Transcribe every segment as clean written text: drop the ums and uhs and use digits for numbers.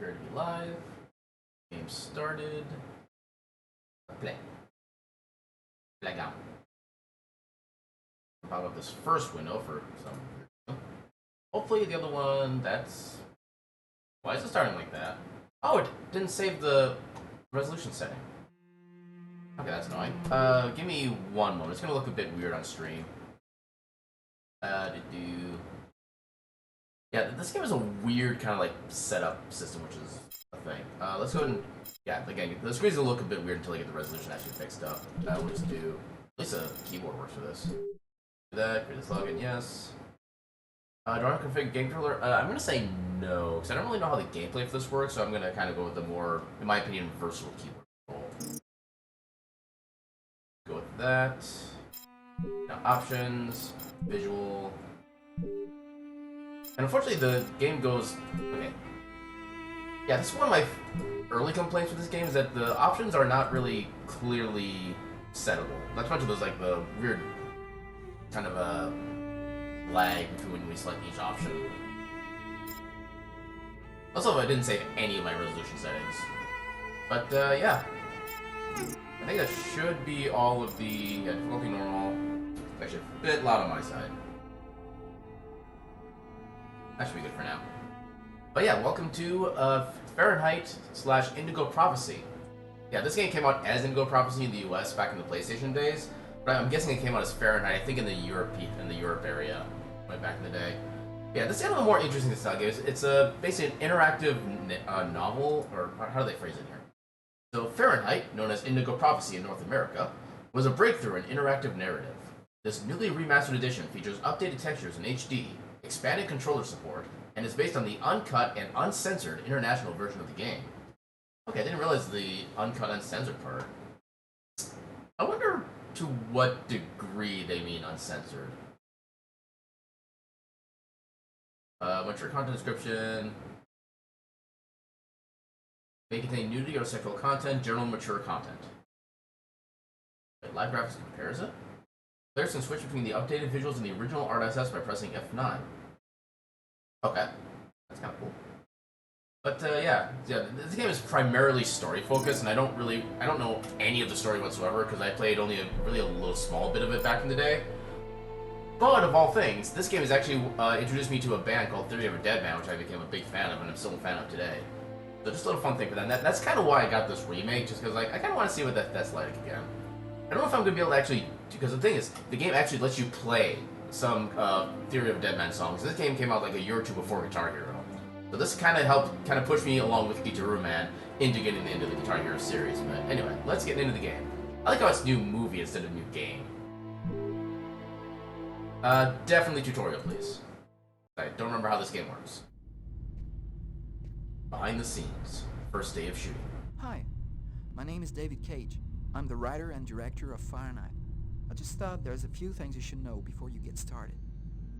Prepare to be live. Game started. Play. Play down. Pop up this first window for some reason. Hopefully the other one, that's... Why is it starting like that? Oh, it didn't save the resolution setting. Okay, that's annoying. Give me one moment. It's gonna look a bit weird on stream. Yeah, this game is a weird kind of like setup system, which is a thing. Let's go ahead and... Yeah, again, the screen's gonna look a bit weird until I get the resolution actually fixed up. We'll just do... At least a keyboard works for this. Do that, create this login, yes. Do I want to configure game controller? I'm gonna say no, because I don't really know how the gameplay for this works, so I'm gonna kind of go with the more, in my opinion, versatile keyboard control. Go with that. Now, options, visual. And unfortunately, the game goes... Okay. Yeah, this is one of my early complaints with this game, is that the options are not really clearly settable. Not much of those, like, the weird kind of a lag between when we select each option. Also, I didn't save any of my resolution settings. But, yeah. I think that should be all of the difficulty normal. Actually, a bit loud on my side. That should be good for now. But yeah, welcome to Fahrenheit/Indigo Prophecy. Yeah, this game came out as Indigo Prophecy in the US back in the PlayStation days, but I'm guessing it came out as Fahrenheit, I think in the Europe area, way back in the day. Yeah, this is kind of a more interesting style game. It's basically an interactive novel, or how do they phrase it here? So Fahrenheit, known as Indigo Prophecy in North America, was a breakthrough in interactive narrative. This newly remastered edition features updated textures in HD, expanded controller support, and is based on the uncut and uncensored international version of the game. Okay, I didn't realize the uncut, uncensored part. I wonder to what degree they mean uncensored. Mature content description. May contain nudity or sexual content, general mature content. Wait, live graphics comparison? Players can switch between the updated visuals and the original art assets by pressing F9. Okay, that's kind of cool. But yeah, this game is primarily story focused, and I don't know any of the story whatsoever because I played only a little small bit of it back in the day. But of all things, this game has actually introduced me to a band called Theory of a Deadman, which I became a big fan of, and I'm still a fan of today. So just a little fun thing for them. That's kind of why I got this remake, just because like I kind of want to see what that's like again. I don't know if I'm gonna be able to actually, because the thing is, the game actually lets you play some Theory of a Deadman songs. This game came out like a year or two before Guitar Hero. So this kind of helped push me along with Guitar Man into getting into the Guitar Hero series. But anyway, let's get into the game. I like how it's new movie instead of new game. Definitely tutorial, please. I don't remember how this game works. Behind the scenes, first day of shooting. Hi, my name is David Cage. I'm the writer and director of Fahrenheit. I just thought there's a few things you should know before you get started.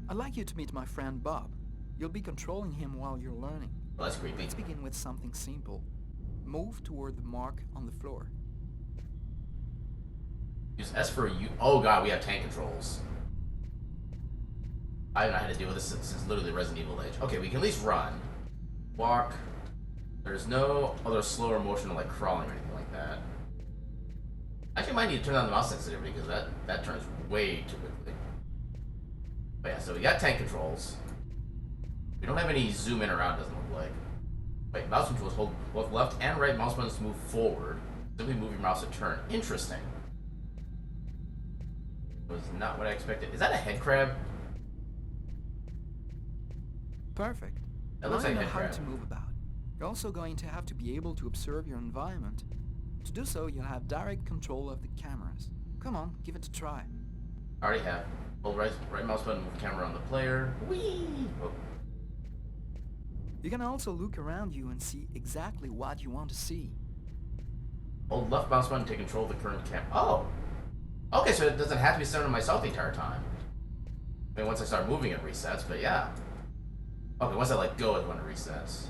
I'd like you to meet my friend Bob. You'll be controlling him while you're learning. Well, that's creepy. Let's begin with something simple. Move toward the mark on the floor. Use S for you. Oh god, we have tank controls. I don't know how to deal with this since literally Resident Evil age. Okay, we can at least run. Walk. There's no other slower motion like crawling or anything like that. Actually, I might need to turn on the mouse sensitivity because that turns way too quickly. But yeah, so we got tank controls. We don't have any zoom in or out, doesn't look like. Wait, mouse controls hold both left and right mouse buttons to move forward. Simply move your mouse to turn. Interesting. Was not what I expected. Is that a head crab? Perfect. That looks now like you know a how head to crab. move about. You're also going to have to be able to observe your environment. To do so, you'll have direct control of the cameras. Come on, give it a try. I already have. Hold right mouse button, move camera on the player. Whee! Oh. You can also look around you and see exactly what you want to see. Hold left mouse button to take control of the current cam. Oh! Okay, so it doesn't have to be centered on myself the entire time. I mean, once I start moving, it resets, but yeah. Okay, once I let go is when it resets.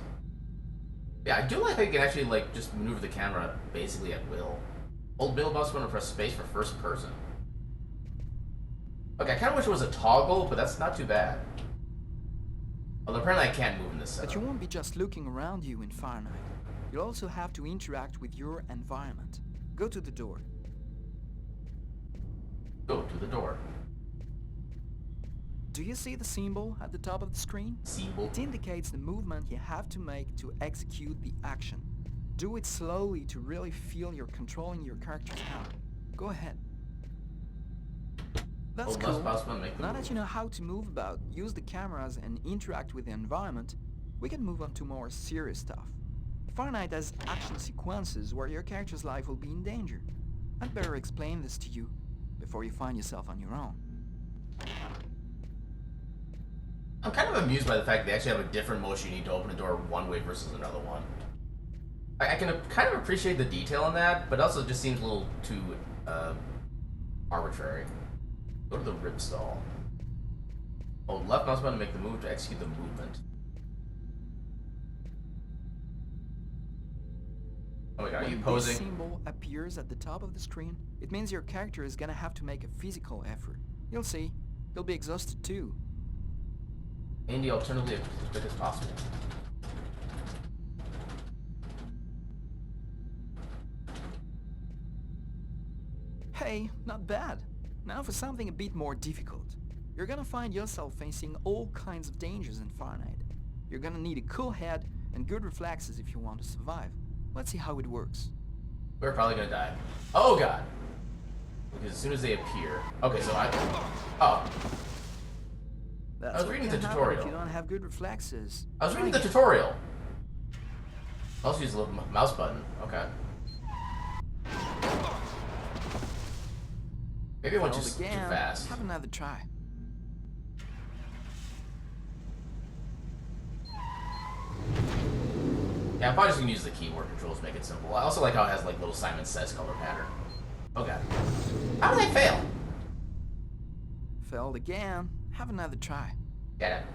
Yeah, I do like how you can actually, like, just maneuver the camera basically at will. Hold middle mouse button and press space for first person. Okay, I kind of wish it was a toggle, but that's not too bad. Well, apparently I can't move in this But setup. you won't be just looking around you in Fahrenheit. You'll also have to interact with your environment. Go to the door. Go to the door. Do you see the symbol at the top of the screen? Symbol? It indicates the movement you have to make to execute the action. Do it slowly to really feel you're controlling your character's hand. Go ahead. That's cool. Now that you know how to move about, use the cameras and interact with the environment, we can move on to more serious stuff. Fahrenheit has action sequences where your character's life will be in danger. I'd better explain this to you before you find yourself on your own. I'm kind of amused by the fact they actually have a different motion you need to open a door one way versus another one. I can kind of appreciate the detail in that, but also it just seems a little too arbitrary. Go to the rib stall. Hold left mouse button to make the move to execute the movement. Oh my god, are you posing? When this symbol appears at the top of the screen, it means your character is gonna have to make a physical effort. You'll see, you'll be exhausted too. And the alternative as quick as possible. Hey, not bad. Now for something a bit more difficult. You're gonna find yourself facing all kinds of dangers in Fahrenheit. You're gonna need a cool head and good reflexes if you want to survive. Let's see how it works. We're probably gonna die. Oh god! Because as soon as they appear... Okay, so Oh. That's I was reading the tutorial. If you don't have good reflexes. I was reading the tutorial. I'll also use a little mouse button. Okay. Maybe I went just too fast. Have another try. Yeah, I'm probably just gonna use the keyboard controls to make it simple. I also like how it has like little Simon Says color pattern. Okay. How did I fail? Failed again. Have another try. Get it.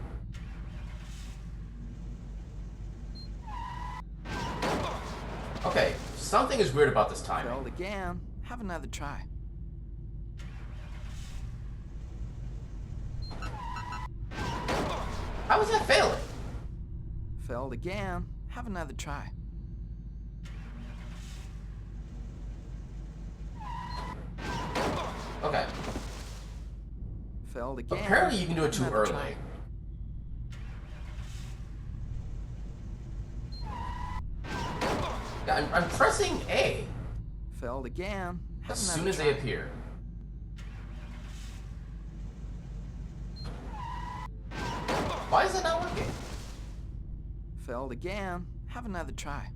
Okay, something is weird about this timing. Failed again. Have another try. How was that failing? Failed again. Have another try. Okay. Failed again. Apparently you can do it too early. Try. Yeah, I'm pressing A. Failed again. Have As soon another as try. they appear. Why is it not working? Failed again. Have another try.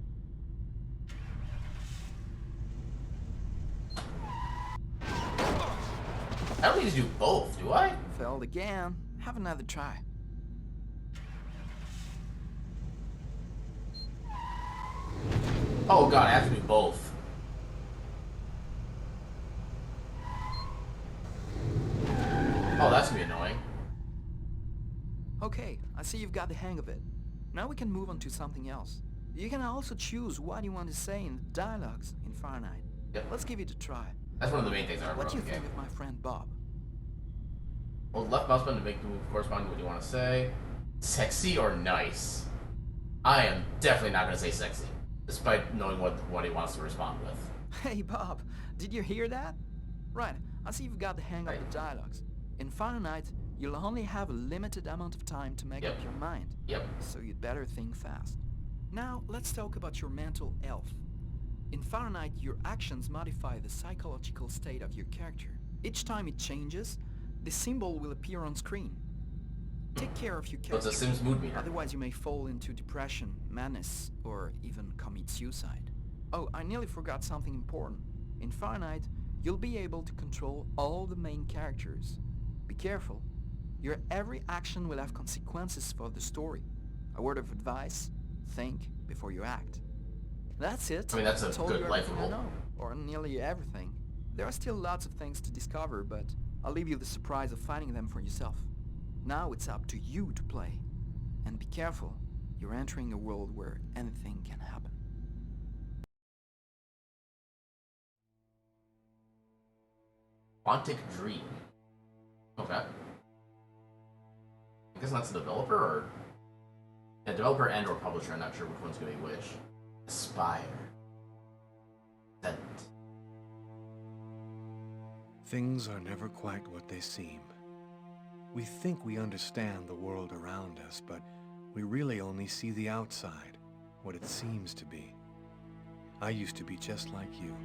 I don't need to do both, do I? Failed again. Have another try. Oh god, I have to do both. Oh, that's gonna be annoying. Okay, I see you've got the hang of it. Now we can move on to something else. You can also choose what you want to say in the dialogues in Fahrenheit. Yep. Let's give it a try. That's one of the main things I remember What do you about the think game. of my friend Bob? Hold left mouse button to make the move corresponding to what you want to say. Sexy or nice? I am definitely not going to say sexy, despite knowing what he wants to respond with. Hey Bob, did you hear that? Right, I see you've got the hang of the dialogues. In Fahrenheit, you'll only have a limited amount of time to make up your mind. Yep. So you'd better think fast. Now, let's talk about your mental health. In Fahrenheit, your actions modify the psychological state of your character. Each time it changes, the symbol will appear on screen. Take care of your character. So it's a Sims mood meter. Otherwise you may fall into depression, madness, or even commit suicide. Oh, I nearly forgot something important. In Fahrenheit, you'll be able to control all the main characters. Be careful. Your every action will have consequences for the story. A word of advice, think before you act. That's it. I mean, that's a told good you life everything I rule. know, or nearly everything. There are still lots of things to discover, but I'll leave you the surprise of finding them for yourself. Now it's up to you to play. And be careful, you're entering a world where anything can happen. Quantic Dream. Okay. I guess that's the developer, or... Yeah, developer and or publisher. I'm not sure which one's gonna be which. Aspire. That. Things are never quite what they seem. We think we understand the world around us, but we really only see the outside, what it seems to be. I used to be just like you.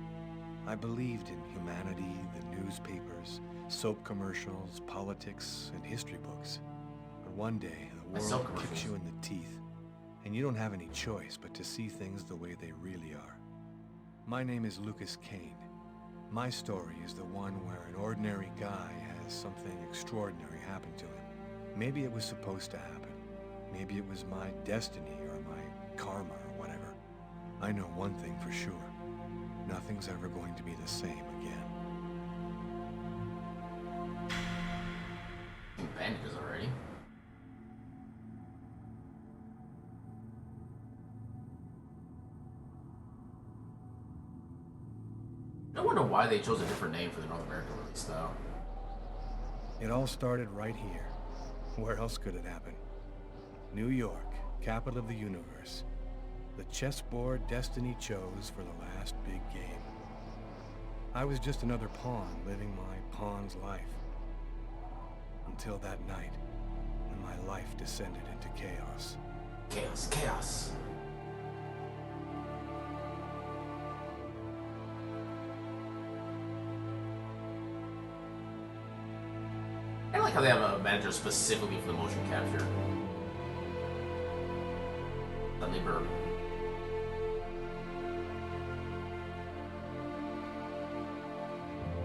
I believed in humanity, the newspapers, soap commercials, politics, and history books. But one day, the world kicks you in the teeth, and you don't have any choice but to see things the way they really are. My name is Lucas Kane. My story is the one where an ordinary guy has something extraordinary happen to him. Maybe it was supposed to happen. Maybe it was my destiny or my karma or whatever. I know one thing for sure. Nothing's ever going to be the same again. Bandages already. I wonder why they chose a different name for the North American release, though. It all started right here. Where else could it happen? New York, capital of the universe. The chessboard destiny chose for the last big game. I was just another pawn living my pawn's life. Until that night, when my life descended into chaos. Chaos, chaos. I like how they have a manager specifically for the motion capture. Dudley Burke.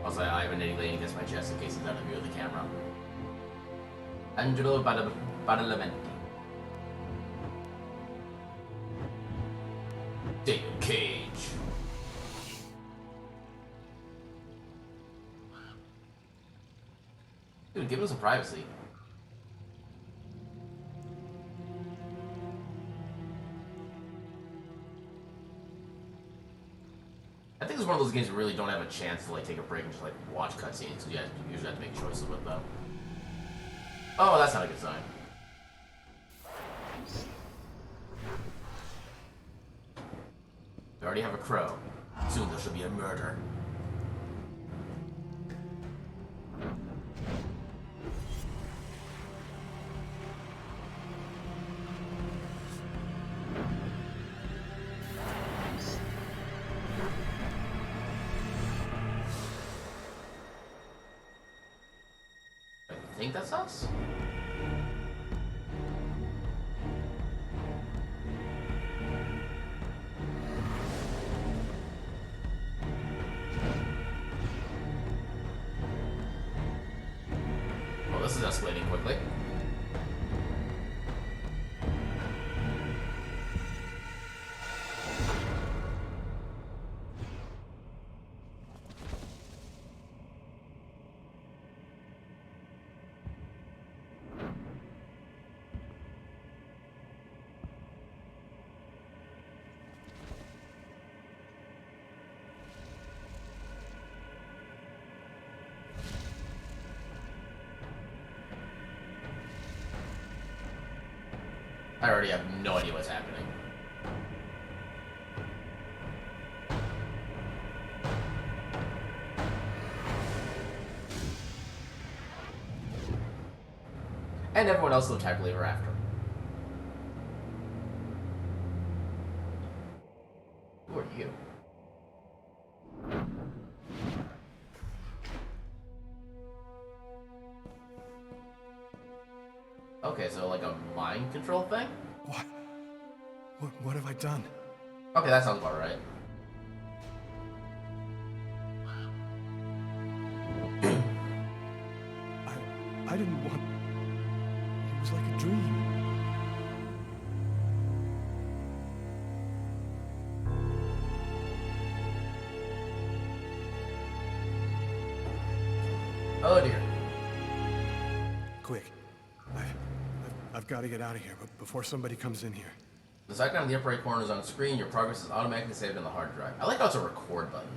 Also, I have an laying against my chest in case he's out of view of the camera. Angelo Badalamenti. David Cage. Dude, give him some privacy. I think it's one of those games you really don't have a chance to like take a break and just like watch cutscenes because you usually have to make choices with them. Oh, that's not a good sign. We already have a crow. Soon there should be a murder. I think that's us? Well, this is escalating quickly. I already have no idea what's happening. And everyone else lived happily ever after. Who are you? Okay, so like a mind control thing? What? What have I done? Okay, that sounds about right. I didn't want... It was like a dream. Oh dear. Quick. I've got to get out of here, but before somebody comes in here. This icon in the upper right corner is on screen. Your progress is automatically saved on the hard drive. I like how it's a record button.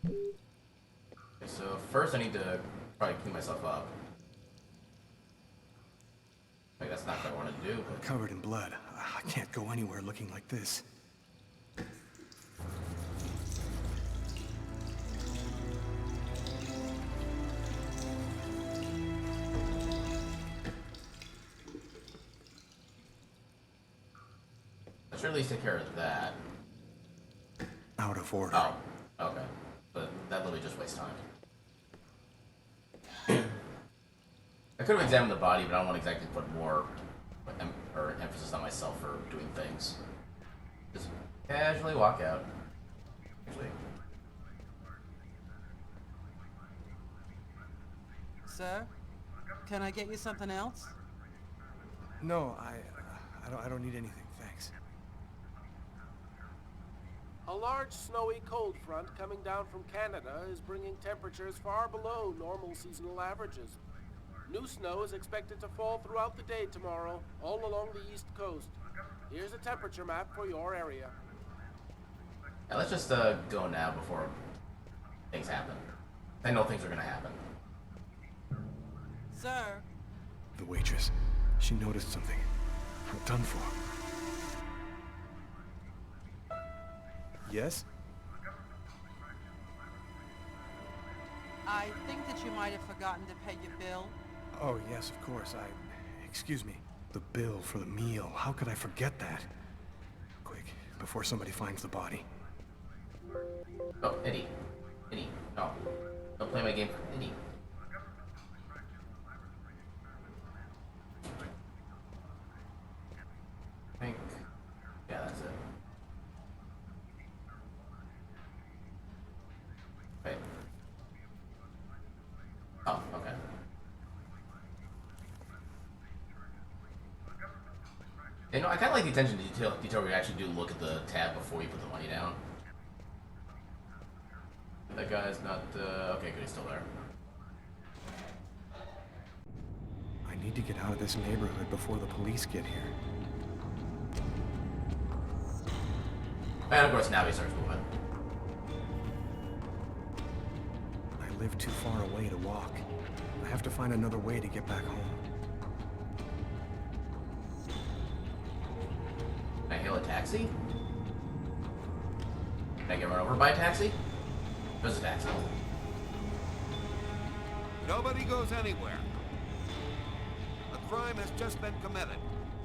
Okay, so first I need to probably clean myself up. Like that's That's not what I wanted to do, but... Covered in blood. I can't go anywhere looking like this. I should at least take care of that. Out of order. Oh, okay. But that literally just wastes time. I could have examined the body, but I don't want to exactly put more emphasis on myself for doing things. Just casually walk out. Actually. Sir, can I get you something else? No, I don't need anything, thanks. A large snowy cold front coming down from Canada is bringing temperatures far below normal seasonal averages. New snow is expected to fall throughout the day tomorrow, all along the east coast. Here's a temperature map for your area. Yeah, let's just go now before things happen. I know things are gonna happen. Sir? The waitress. She noticed something. I'm done for. Yes? I think that you might have forgotten to pay your bill. Oh, yes, of course. Excuse me. The bill for the meal. How could I forget that? Quick, before somebody finds the body. Oh, Eddie. Eddie. No. Don't play my game for Eddie. I think... Yeah, that's it. Wait. Oh, okay. You know, I kind of like the attention to detail where you actually do look at the tab before you put the money down. That guy's not, okay, good, he's still there. I need to get out of this neighborhood before the police get here. And of course, now he starts moving. I live too far away to walk. I have to find another way to get back home. Can I hail a taxi? Can I get run over by a taxi? There's a taxi. Nobody goes anywhere. A crime has just been committed.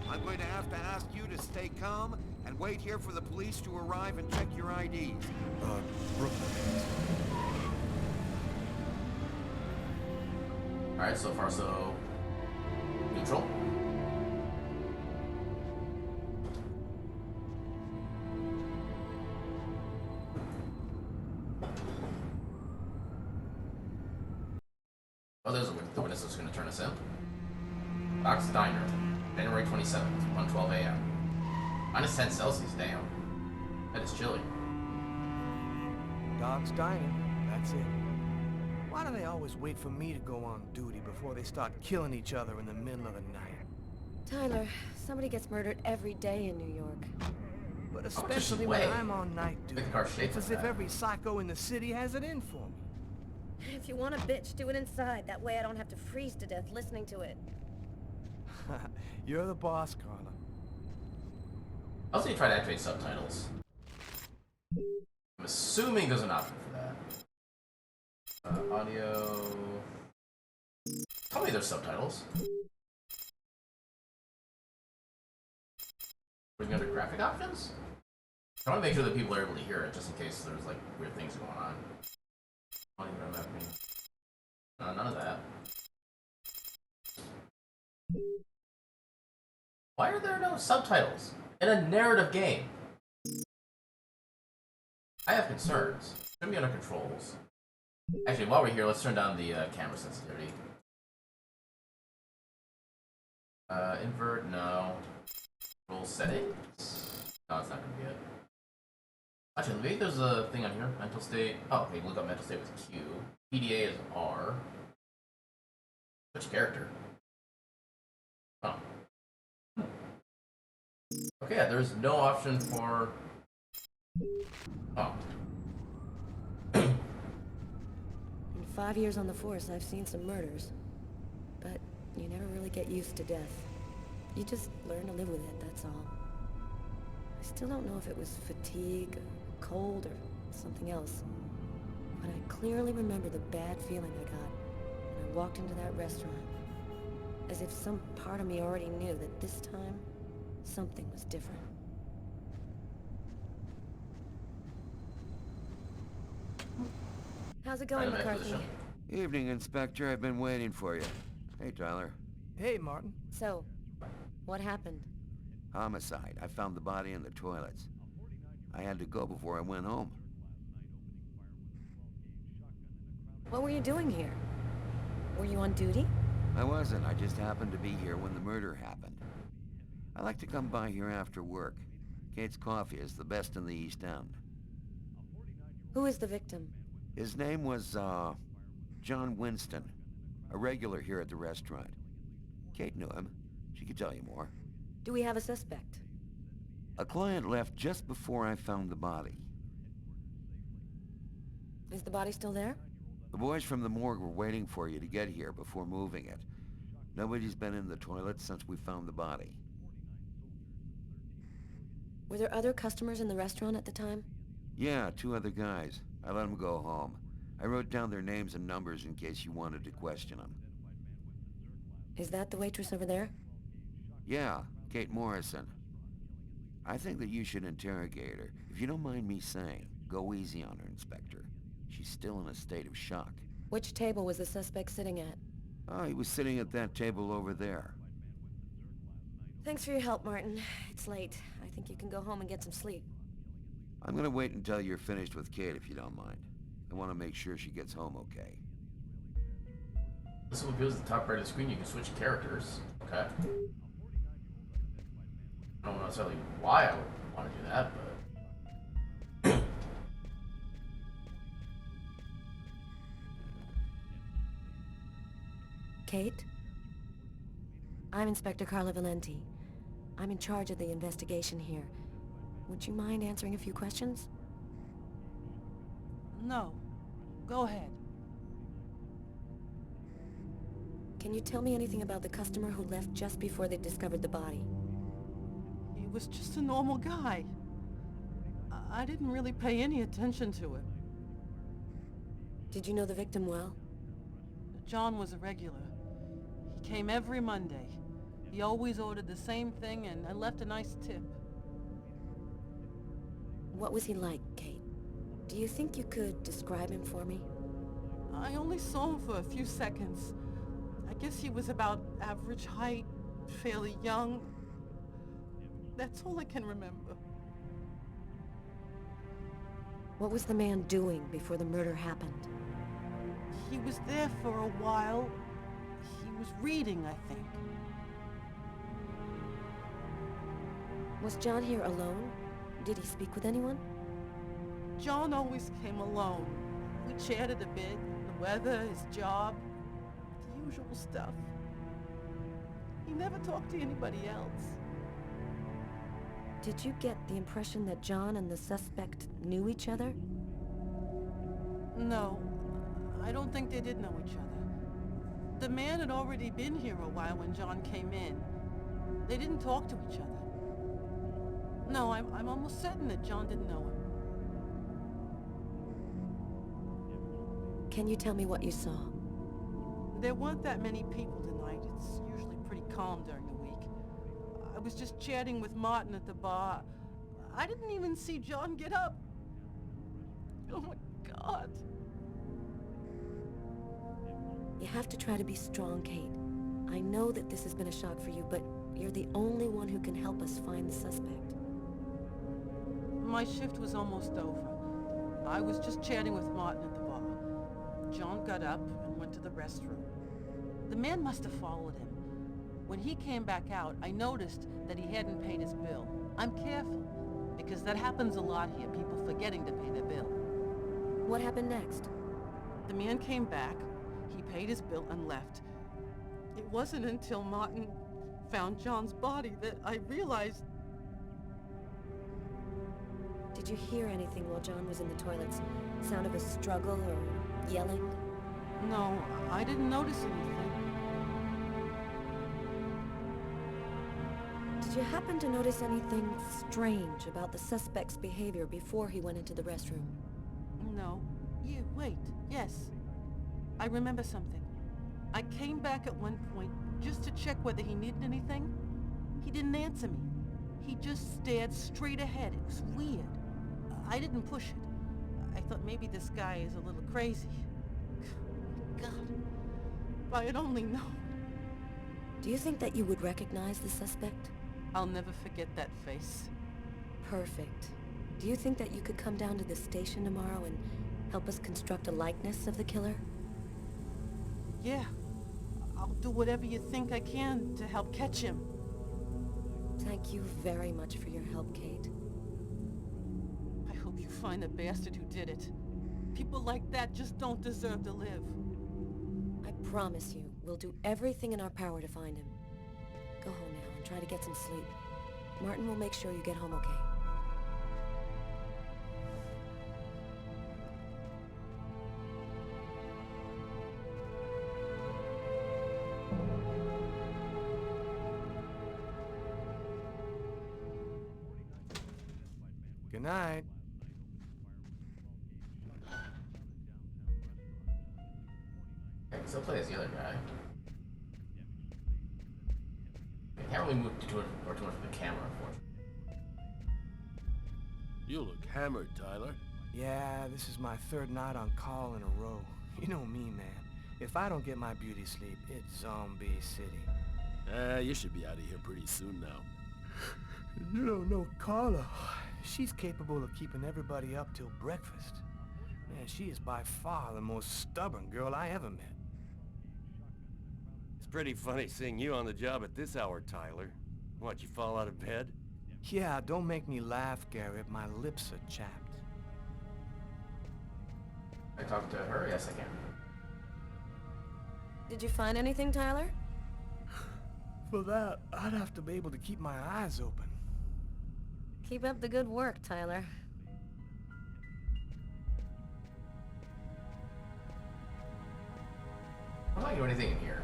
I'm going to have to ask you to stay calm and wait here for the police to arrive and check your IDs. Brooklyn. Alright, so far so... neutral. Oh, there's the witness that's going to turn us in. Doc's Diner, January 27th, 1:12 a.m. Minus 10 Celsius, damn. That is chilly. Doc's Diner, that's it. Why do they always wait for me to go on duty before they start killing each other in the middle of the night? Tyler, somebody gets murdered every day in New York. But just especially wait. when I'm on night duty. Make the car shake It's as like if that. every psycho in the city has it in for me. If you want a bitch, do it inside. That way I don't have to freeze to death listening to it. You're the boss, Carla. Also, you try to activate subtitles. I'm assuming there's an option for that. Audio... Tell me there's subtitles. Bring under graphic options? I want to make sure that people are able to hear it, just in case there's, like, weird things going on. None of that. Why are there no subtitles in a narrative game? I have concerns. Shouldn't be under controls. Actually, while we're here, let's turn down the camera sensitivity. Invert, no. Control settings? No, it's not gonna be it. Actually, maybe there's a thing on here. Mental state. Oh, okay, look up mental state with Q. PDA is R. Which character? Oh. Okay, yeah, there's no option for... Oh. In 5 years on the force, I've seen some murders. But you never really get used to death. You just learn to live with it, that's all. I still don't know if it was fatigue, cold, or something else. But I clearly remember the bad feeling I got when I walked into that restaurant. As if some part of me already knew that this time, something was different. How's it going, Random McCarthy? exposition. Evening, Inspector. I've been waiting for you. Hey, Tyler. Hey, Martin. So, what happened? Homicide. I found the body in the toilets. I had to go before I went home. What were you doing here? Were you on duty? I wasn't. I just happened to be here when the murder happened. I like to come by here after work. Kate's Coffee is the best in the East End. Who is the victim? His name was, John Winston. A regular here at the restaurant. Kate knew him. She could tell you more. Do we have a suspect? A client left just before I found the body. Is the body still there? The boys from the morgue were waiting for you to get here before moving it. Nobody's been in the toilet since we found the body. Were there other customers in the restaurant at the time? Yeah, 2 other guys. I let them go home. I wrote down their names and numbers in case you wanted to question them. Is that the waitress over there? Yeah, Kate Morrison. I think that you should interrogate her. If you don't mind me saying, go easy on her, Inspector. She's still in a state of shock. Which table was the suspect sitting at? Oh, he was sitting at that table over there. Thanks for your help, Martin. It's late. I think you can go home and get some sleep. I'm gonna wait until you're finished with Kate, if you don't mind. I want to make sure she gets home okay. This will appeals at the top right of the screen. You can switch characters. Okay. I don't know necessarily why I would want to do that, but... Kate? I'm Inspector Carla Valenti. I'm in charge of the investigation here. Would you mind answering a few questions? No. Go ahead. Can you tell me anything about the customer who left just before they discovered the body? He was just a normal guy. I didn't really pay any attention to him. Did you know the victim well? John was a regular. He came every Monday. He always ordered the same thing and left a nice tip. What was he like, Kate? Do you think you could describe him for me? I only saw him for a few seconds. I guess he was about average height, fairly young. That's all I can remember. What was the man doing before the murder happened? He was there for a while. He was reading, I think. Was John here alone? Did he speak with anyone? John always came alone. We chatted a bit, the weather, his job, the usual stuff. He never talked to anybody else. Did you get the impression that John and the suspect knew each other? No, I don't think they did know each other. The man had already been here a while when John came in. They didn't talk to each other. No, I'm almost certain that John didn't know him. Can you tell me what you saw? There weren't that many people tonight. It's usually pretty calm during the week. I was just chatting with Martin at the bar. I didn't even see John get up. Oh my God. You have to try to be strong, Kate. I know that this has been a shock for you, but you're the only one who can help us find the suspect. My shift was almost over. I was just chatting with Martin at the bar. John got up and went to the restroom. The man must have followed him. When he came back out, I noticed that he hadn't paid his bill. I'm careful, because that happens a lot here, people forgetting to pay their bill. What happened next? The man came back, he paid his bill and left. It wasn't until Martin found John's body that I realized... Did you hear anything while John was in the toilets? Sound of a struggle or yelling? No, I didn't notice anything. you happen to notice anything strange about the suspect's behavior before he went into the restroom? No. Wait. Yes. I remember something. I came back at one point just to check whether he needed anything. He didn't answer me. He just stared straight ahead. It was weird. I didn't push it. I thought maybe this guy is a little crazy. God. If I had only known. Do you think that you would recognize the suspect? I'll never forget that face. Perfect. Do you think that you could come down to the station tomorrow and help us construct a likeness of the killer? Yeah. I'll do whatever you think I can to help catch him. Thank you very much for your help, Kate. I hope you find the bastard who did it. People like that just don't deserve to live. I promise you, we'll do everything in our power to find him. Go home now and try to get some sleep. Martin will make sure you get home okay. Good night. I can still play as the other guy. I can't really move too much with the camera, unfortunately. You look hammered, Tyler. Yeah, this is my third night on call in a row. You know me, man. If I don't get my beauty sleep, it's Zombie City. You should be out of here pretty soon now. You don't know Carla. She's capable of keeping everybody up till breakfast. Man, she is by far the most stubborn girl I ever met. It's pretty funny seeing you on the job at this hour, Tyler. What, you fall out of bed? Yeah, don't make me laugh, Garrett. My lips are chapped. I talked to her? Yes, I can. Did you find anything, Tyler? For that, I'd have to be able to keep my eyes open. Keep up the good work, Tyler. I'm not doing anything in here.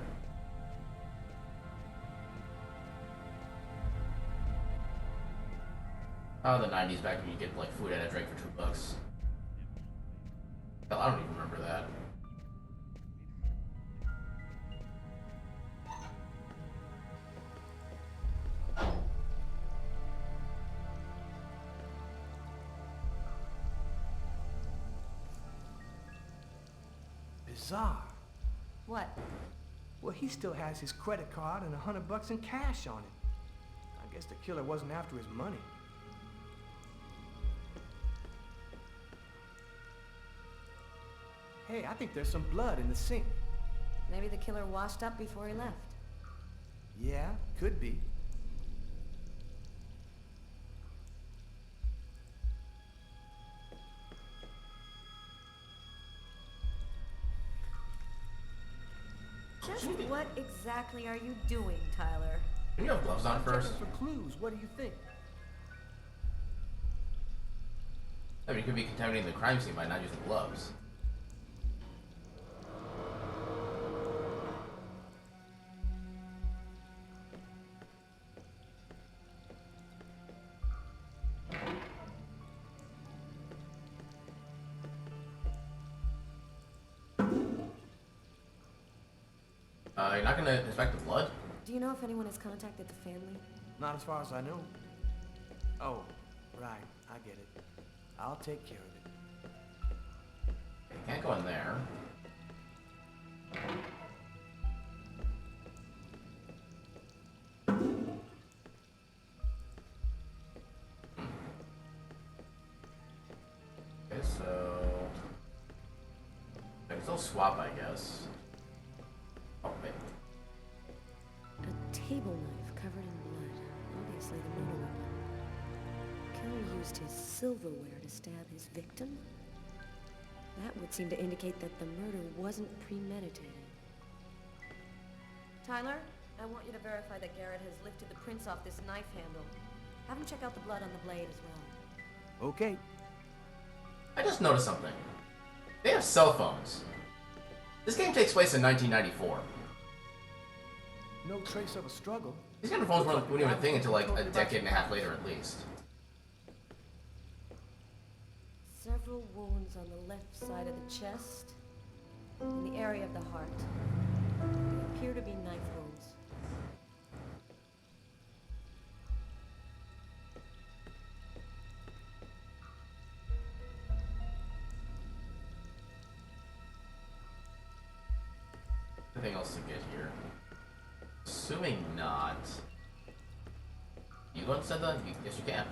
Oh, the 90s back when you get like food and a drink for $2. Hell, I don't even remember that. Bizarre. What? Well, he still has his credit card and $100 in cash on it. I guess the killer wasn't after his money. Hey, I think there's some blood in the sink. Maybe the killer washed up before he left. Yeah, could be. Just what exactly are you doing, Tyler? Can you have gloves on first? Checking for clues. What do you think? I mean, you could be contaminating the crime scene by not using gloves. You're not gonna inspect the blood? Do you know if anyone has contacted the family? Not as far as I know. Oh, right. I get it. I'll take care of it. You can't go in there. Okay, so I can still swap, I guess. Oh, wait. A table knife covered in blood. Obviously the murder weapon. Killer used his silverware to stab his victim? That would seem to indicate that the murder wasn't premeditated. Tyler, I want you to verify that Garrett has lifted the prints off this knife handle. Have him check out the blood on the blade as well. Okay. I just noticed something. They have cell phones. This game takes place in 1994. No trace of a struggle. These kind of phones wouldn't even think until like a decade and a half later at least. Several wounds on the left side of the chest, in the area of the heart. They appear to be knife wounds. Anything else to get here? Assuming not. You go and send that? Yes, you can.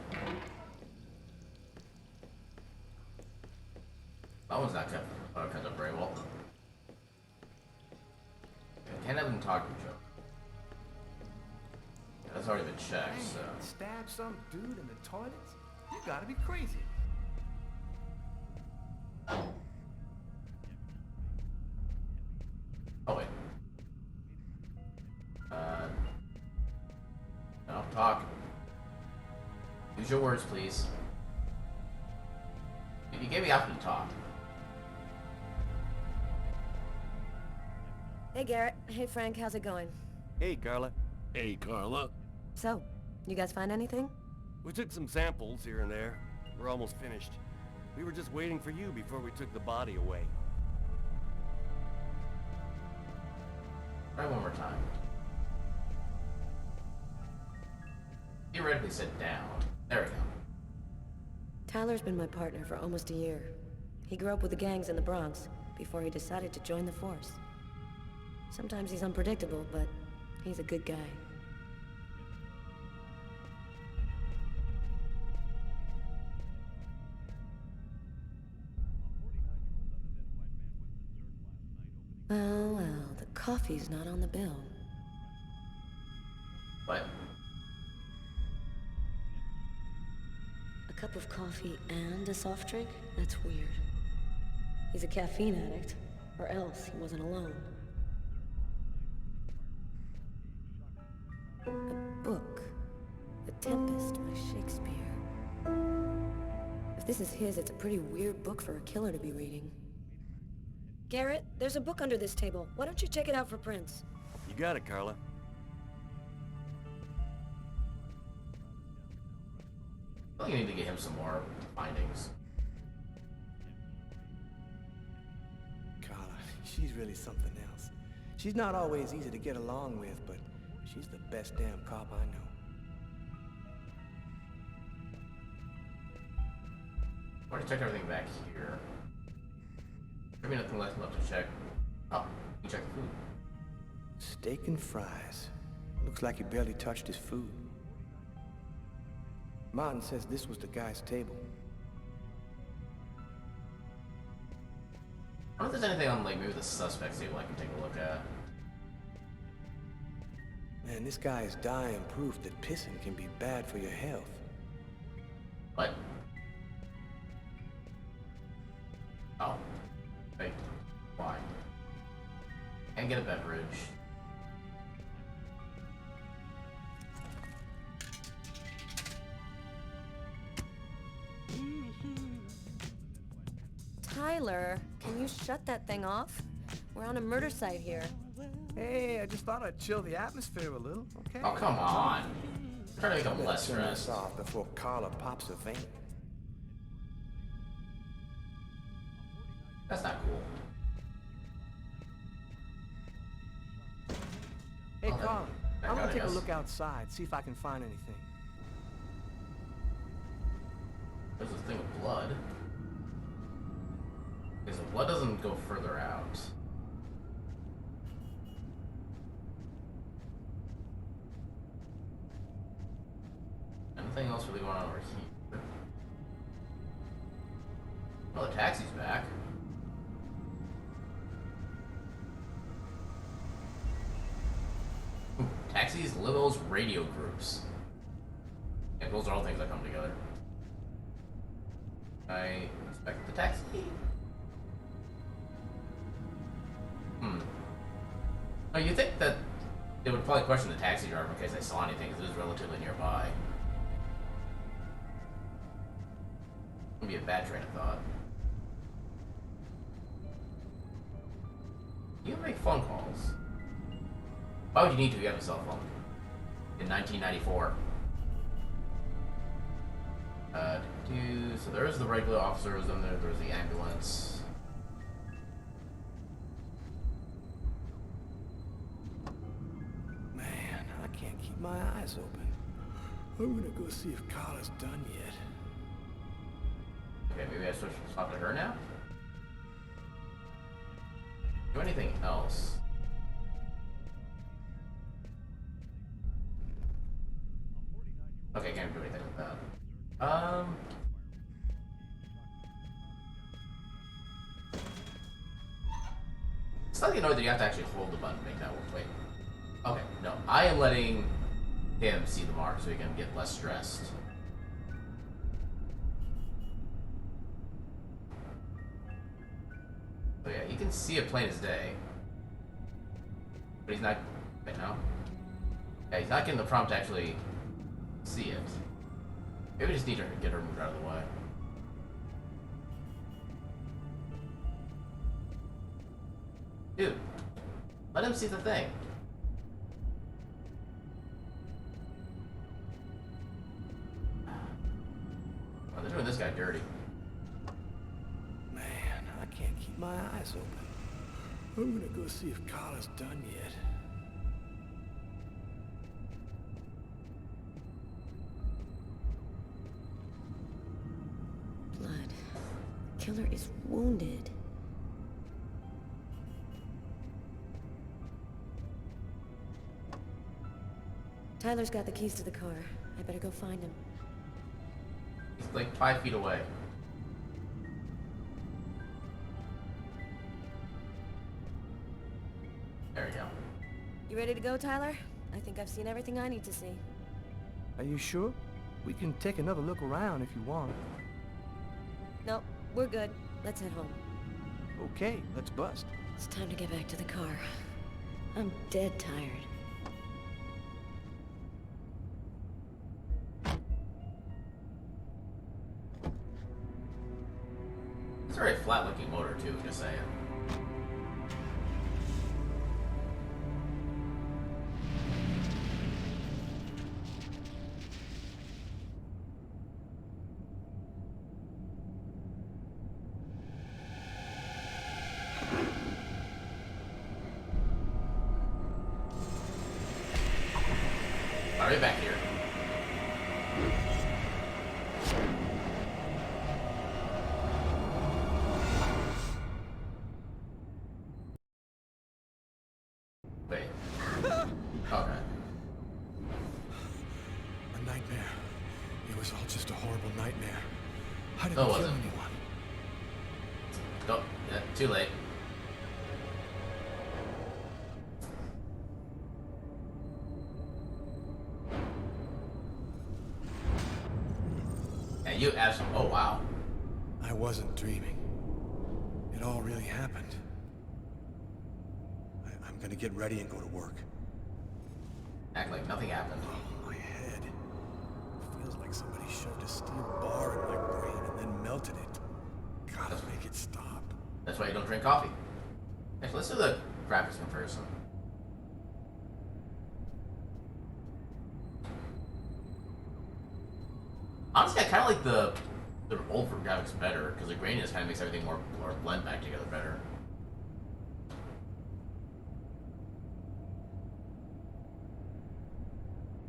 That one's not kept up very well. I can't have them talk to each other. Yeah, that's already been checked, so. Stab some dude in the toilets? You gotta be crazy. Oh, wait. No, talk. Use your words, please. You gave me option to talk. Hey, Garrett. Hey, Frank. How's it going? Hey, Carla. Hey, Carla. So, you guys find anything? We took some samples here and there. We're almost finished. We were just waiting for you before we took the body away. Try one more time. Theoretically sit down. There we go. Tyler's been my partner for almost a year. He grew up with the gangs in the Bronx before he decided to join the force. Sometimes he's unpredictable, but he's a good guy. Well, well, the coffee's not on the bill. What? A cup of coffee and a soft drink? That's weird. He's a caffeine addict, or else he wasn't alone. A book. The Tempest by Shakespeare. If this is his, it's a pretty weird book for a killer to be reading. Garrett, there's a book under this table. Why don't you check it out for prints? You got it, Carla. I think you need to get him some more findings. Carla, she's really something else. She's not always easy to get along with, but she's the best damn cop I know. I already checked everything back here. Maybe nothing left to check. Oh, you check the food. Steak and fries. Looks like he barely touched his food. Martin says this was the guy's table. I wonder if there's anything on, like, maybe the suspect's table I can take a look at. Man, this guy is dying proof that pissing can be bad for your health. What? Oh. Wait. Why? And get a beverage. Tyler, can you shut that thing off? We're on a murder site here. Hey, I just thought I'd chill the atmosphere a little, okay? Oh, come on. I'm trying to make him less Turn this stressed. off before Carla pops a vein. That's not cool. Hey, Oh, Carla, that I'm guy, gonna I take a guess. look outside, see if I can find anything. There's a thing of blood. Because the blood doesn't go further out. Anything else really going on over here? Oh, the taxi's back. Ooh, taxis, limos, radio groups. Yeah, those are all things that come together. I inspect the taxi. Oh, you think that they would probably question the taxi driver in case they saw anything, because it was relatively nearby. Would be a bad train of thought. You make phone calls. Why would you need to? You have a cell phone. In 1994. So there's the regular officers, and there's the ambulance. Man, I can't keep my eyes open. I'm gonna go see if Carla's done yet. Okay, maybe I swap to her now? Do anything else? Okay, can't do anything with that. Slightly annoyed that you have to actually hold the button to make that work. Wait. Okay, no. I am letting him see the mark so he can get less stressed. So yeah, he can see it plain as day. But he's not... Wait, no? Yeah, he's not getting the prompt to actually see it. Maybe we just need to get her moved out of the way. Dude, let him see the thing. Oh, they're doing this guy dirty. Man, I can't keep my eyes open. I'm gonna go see if Carla's done yet. Blood. The killer is wounded. Tyler's got the keys to the car. I better go find him. He's like 5 feet away. There we go. You ready to go, Tyler? I think I've seen everything I need to see. Are you sure? We can take another look around if you want. No, we're good. Let's head home. Okay, let's bust. It's time to get back to the car. I'm dead tired. It's a very flat-looking motor, too, just saying. All right, back here. Wait. Okay. A nightmare. It was all just a horrible nightmare. How did No, they it kill wasn't. anyone? Oh, yeah, too late. And you absolutely. Oh, wow. I wasn't dreaming. It all really happened. I'm gonna get ready and go to work. Act like nothing happened. Oh, my head. Feels like somebody shoved a steel bar in my brain and then melted it. Gotta make it stop. That's why you don't drink coffee. Actually, let's do the graphics comparison. Honestly, I kind of like the old for graphics better because the graininess kind of makes everything more blend back together better.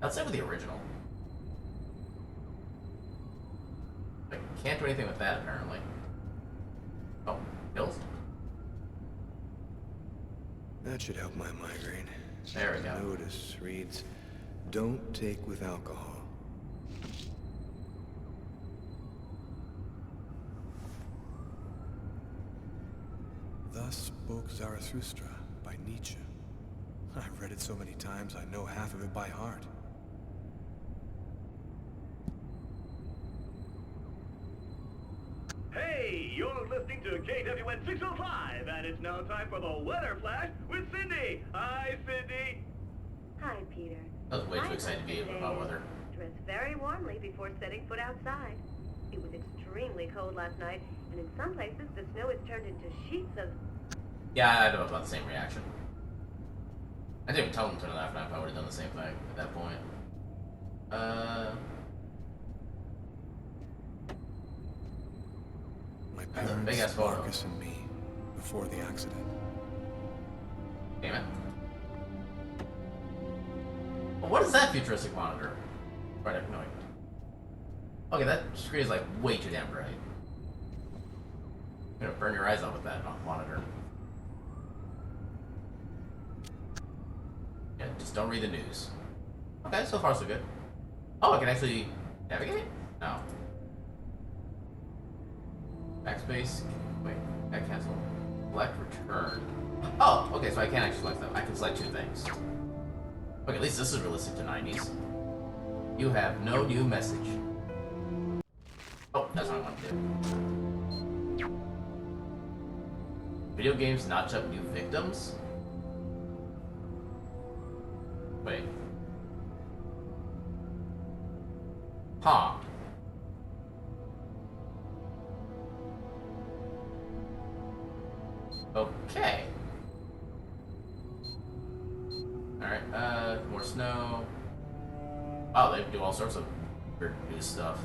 That's it with the original. I can't do anything with that apparently. Oh, pills? That should help my migraine. There we go. Notice reads, don't take with alcohol. Thus spoke Zarathustra by Nietzsche. I've read it so many times I know half of it by heart. Hey, you're listening to KWN 605, and it's now time for the weather flash with Cindy. Hi, Cindy. Hi, Peter. I was way too excited to be about weather. Dress very warmly before setting foot outside. It was extremely cold last night, and in some places the snow has turned into sheets of... Yeah, I know about the same reaction. I didn't even tell him to turn it off. I probably would have done the same thing at that point. My That's a big-ass parents, photo. Marcus and me, before the accident. Damn it. Well, what is that futuristic monitor? Right, no. Okay, that screen is like way too damn bright. You're gonna burn your eyes out with that monitor. Yeah, just don't read the news. Okay, so far so good. Oh, I can actually navigate? No. Backspace. Wait, I cancel. Select return. Oh, okay, so I can actually select them. I can select two things. Okay, at least this is realistic to 90s. You have no new message. Oh, that's what I want to do. Video games notch up new victims? Wait. Huh. Okay. Alright, more snow. Oh, they do all sorts of weird new stuff.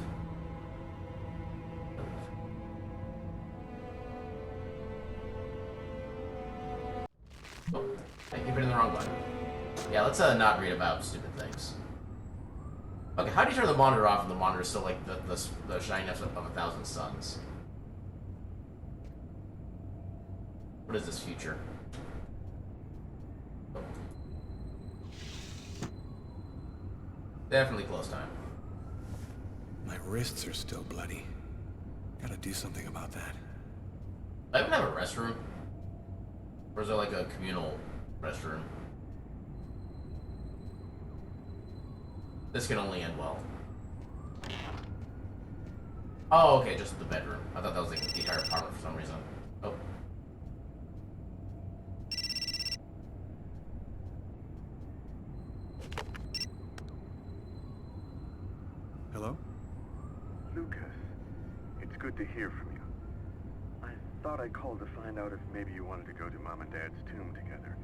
Oh, I keep hitting the wrong button. Yeah, let's not read about stupid things. Okay, how do you turn the monitor off and the monitor is still like the shininess of 1,000 suns? What is this future? Oh. Definitely close time. My wrists are still bloody. Gotta do something about that. I even have a restroom. Or is there like a communal restroom? This can only end well. Oh, okay, just the bedroom. I thought that was like the entire apartment for some reason. Oh. Hello? Lucas, it's good to hear from you. I thought I'd call to find out if maybe you wanted to go to Mom and Dad's tomb together.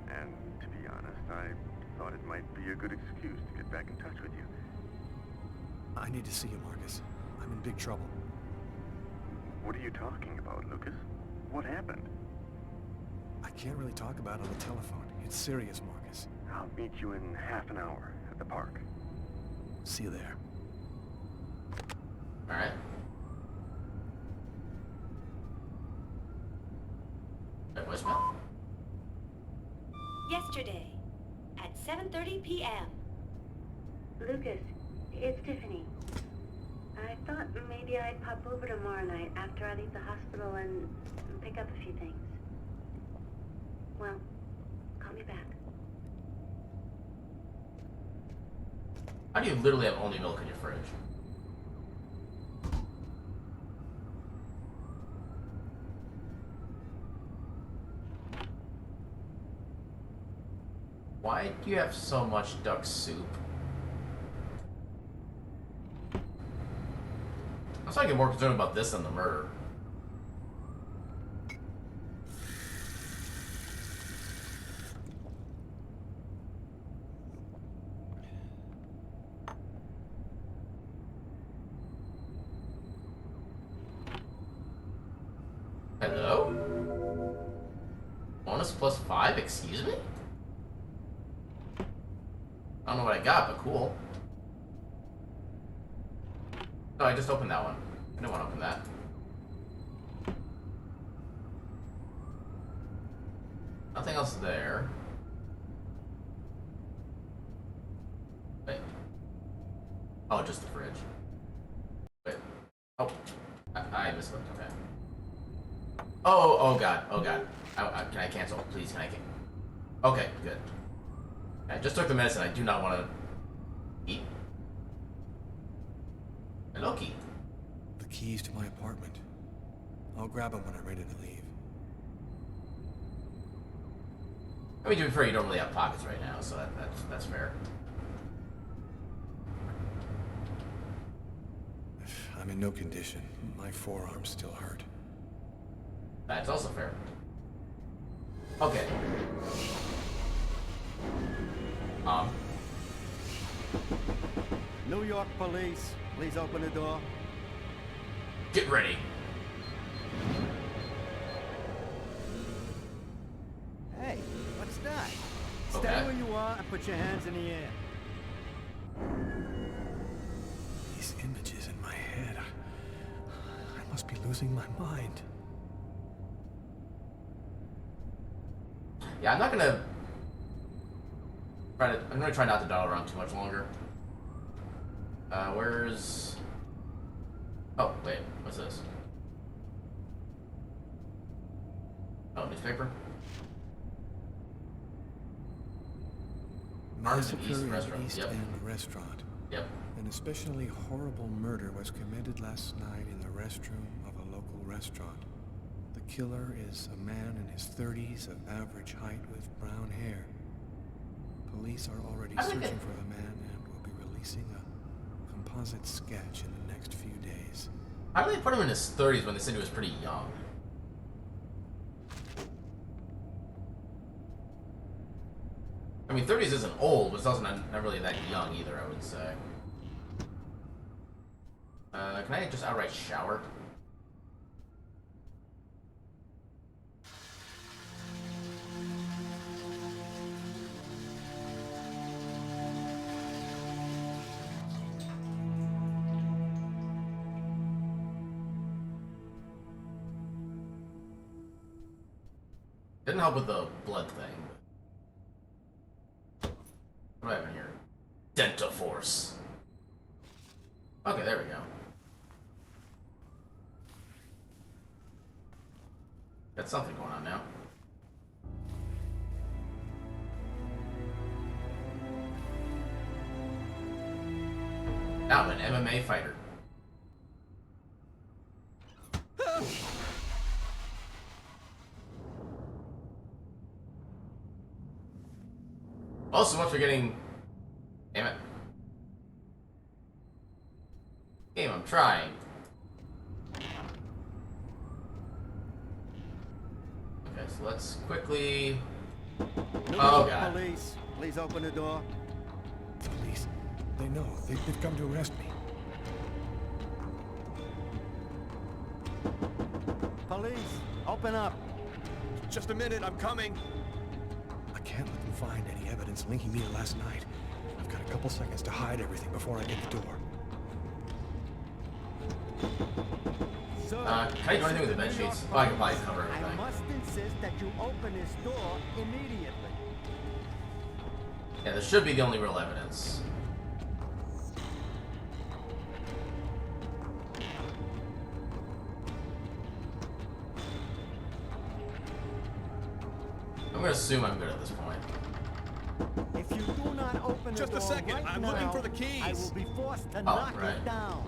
And to be honest, I thought it might be a good excuse to get back in touch with you. I need to see you, Marcus. I'm in big trouble. What are you talking about, Lucas? What happened? I can't really talk about it on the telephone. It's serious, Marcus. I'll meet you in half an hour at the park. See you there. Alright. That voicemail? Yesterday, at 7:30 p.m. Lucas, it's Tiffany. I thought maybe I'd pop over tomorrow night after I leave the hospital and pick up a few things. Well, call me back. How do you literally have only milk in your fridge? Why do you have so much duck soup? I'm starting to get more concerned about this than the murder. Hello? Bonus +5? Excuse me? I don't know what I got, but cool. No, I just opened that one. I didn't want to open that. Nothing else there. Wait. Oh, just the fridge. Wait. Oh. I mislooked. Okay. Oh god. Oh god. Can I cancel? Please, can I cancel? Okay, good. I just took the medicine. I do not want to eat. Hello, key. The keys to my apartment. I'll grab them when I'm ready to leave. I mean, to be fair, you don't really have pockets right now, so that's fair. I'm in no condition. My forearms still hurt. That's also fair. Okay. New York police, please open the door. Get ready. Hey, what's that? Okay. Stay where you are and put your hands in the air. These images in my head. I must be losing my mind. Yeah, I'm gonna try not to dawdle around too much longer. Where's... Oh, wait, what's this? Oh, newspaper? Massacre East in Restaurant. East Yep. End Restaurant. Yep. An especially horrible murder was committed last night in the restroom of a local restaurant. The killer is a man in his 30s of average height with brown hair. Police are already searching for the man and will be releasing a composite sketch in the next few days. How did they put him in his 30s when they said he was pretty young? I mean, 30s isn't old, but it's also not really that young either, I would say. Can I just outright shower? Didn't help with the blood thing. What do I have in here? Dentaforce. Okay, there we go. Got something going on now. Now I'm an MMA fighter. Oh, so much for getting... Damn it. Game, I'm trying. Okay, so let's quickly... Oh, God. Police, please open the door. Police, they know. They've come to arrest me. Police, open up. Just a minute, I'm coming. I can't let them find any evidence linking me to last night. I've got a couple seconds to hide everything before I get the door. Can I do anything with the bed sheets? Oh, I can probably cover I everything. must insist that you open this door immediately. Yeah, this should be the only real evidence. I'm gonna assume I'm good at this point. If you do not open the Just a door second, right I'm now, looking for the keys. I will be forced to Oh, knock right. it down.